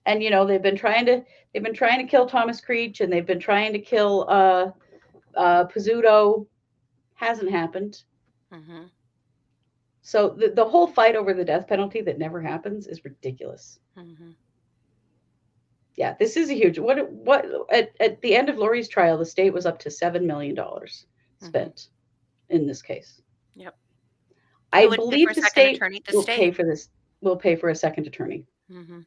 And they've been trying to kill Thomas Creech, and they've been trying to kill Pizzuto. Hasn't happened. Mhm. So the whole fight over the death penalty that never happens is ridiculous. Mhm. Yeah, this is a huge what at the end of Lori's trial, the state was up to $7 million spent in this case. Yep. I Who would pay for believe a the second state attorney? The will pay state. for this. Will pay for a second attorney. Mhm.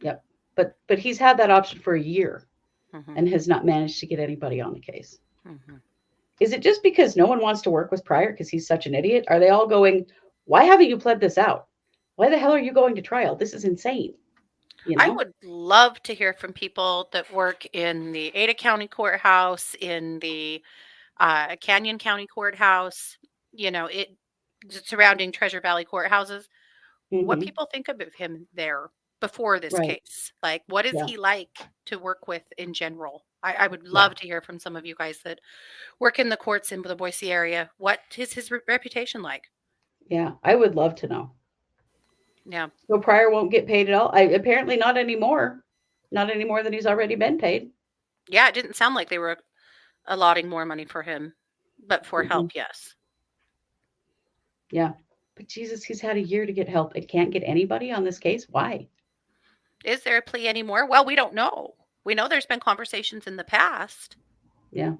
Yep. But he's had that option for a year Mhm. and has not managed to get anybody on the case. Mhm. Is it just because no one wants to work with Pryor because he's such an idiot? Are they all going, why haven't you pled this out? Why the hell are you going to trial? This is insane. I would love to hear from people that work in the Ada County Courthouse, in the Canyon County Courthouse, it surrounding Treasure Valley courthouses. What Mhm. people think of him there before this Right. case. Like, what is Yeah. he like to work with in general? I would Yeah. love to hear from some of you guys that work in the courts in the Boise area. What is his reputation like? Yeah, I would love to know. Yeah. So Pryor won't get paid at all. Apparently not anymore. Not any more than he's already been paid. Yeah, it didn't sound like they were allotting more money for him, but for Mhm. help, yes. Yeah. But Jesus, he's had a year to get help and can't get anybody on this case. Why? Is there a plea anymore? Well, we don't know. We know there's been conversations in the past, Yeah.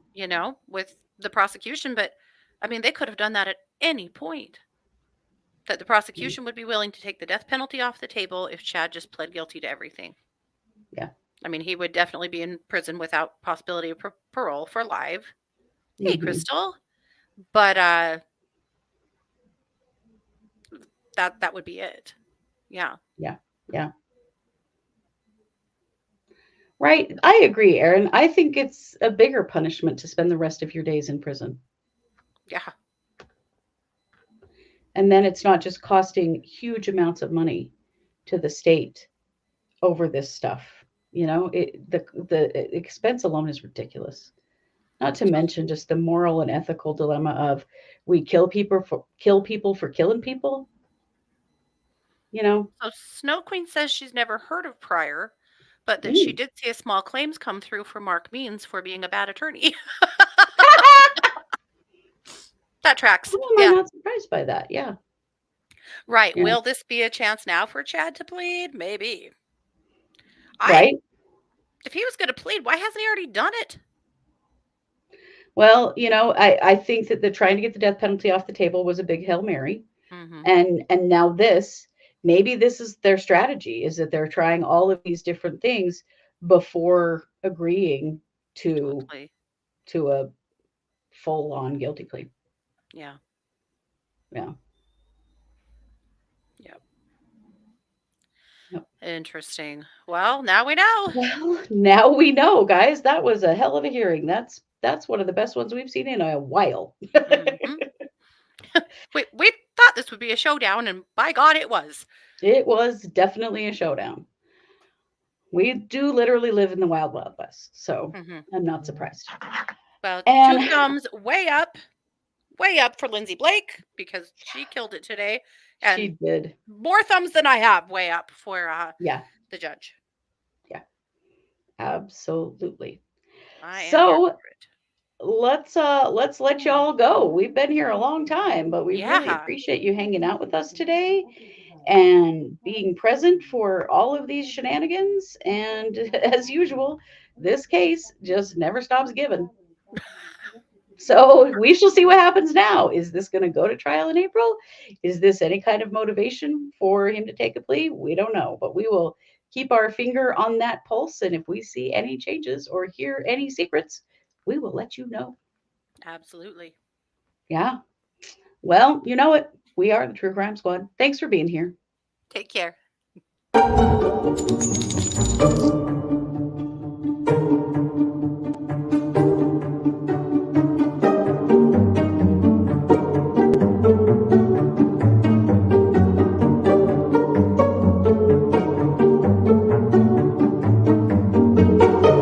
with the prosecution, but I mean, they could have done that at any point. That the prosecution would be willing to take the death penalty off the table if Chad just pled guilty to everything. Yeah. I mean, he would definitely be in prison without possibility of parole for life. Hey, Mhm. Crystal. But that would be it. Yeah. Yeah. Yeah. Right. I agree, Aaron. I think it's a bigger punishment to spend the rest of your days in prison. Yeah. And then it's not just costing huge amounts of money to the state over this stuff. The expense alone is ridiculous. Not to mention just the moral and ethical dilemma of we kill people for killing people. So Snow Queen says she's never heard of Pryor, but that she did see a small claims come through for Mark Means for being a bad attorney. That tracks. Why am I Yeah. not surprised by that? Yeah. Right. Yeah. Will this be a chance now for Chad to plead? Maybe. Right. If he was going to plead, why hasn't he already done it? Well, I think that the trying to get the death penalty off the table was a big Hail Mary. Mhm. And now maybe this is their strategy, is that they're trying all of these different things before agreeing to Totally. a full-on guilty plea. Yeah. Yeah. Yep. Yep. Interesting. Well, now we know. Well, now we know, guys. That was a hell of a hearing. That's one of the best ones we've seen in a while. Mhm. We thought this would be a showdown, and by God, it was. It was definitely a showdown. We do literally live in the wild, wild west, so I'm not surprised. Well, And 2 thumbs way up for Lindsay Blake because she killed it today, and she did. more thumbs than I have way up for Yeah, the judge. yeah, absolutely. I am here So for it. let's let y'all go. We've been here a long time, but we really Yeah. appreciate you hanging out with us today. and being present for all of these shenanigans. And as usual, this case just never stops giving. So we shall see what happens now. Is this going to go to trial in April? Is this any kind of motivation for him to take a plea? We don't know, but we will keep our finger on that pulse. And if we see any changes or hear any secrets, we will let you know. Absolutely. Yeah. Well, you know it. We are the True Crime Squad. Thanks for being here. Take care.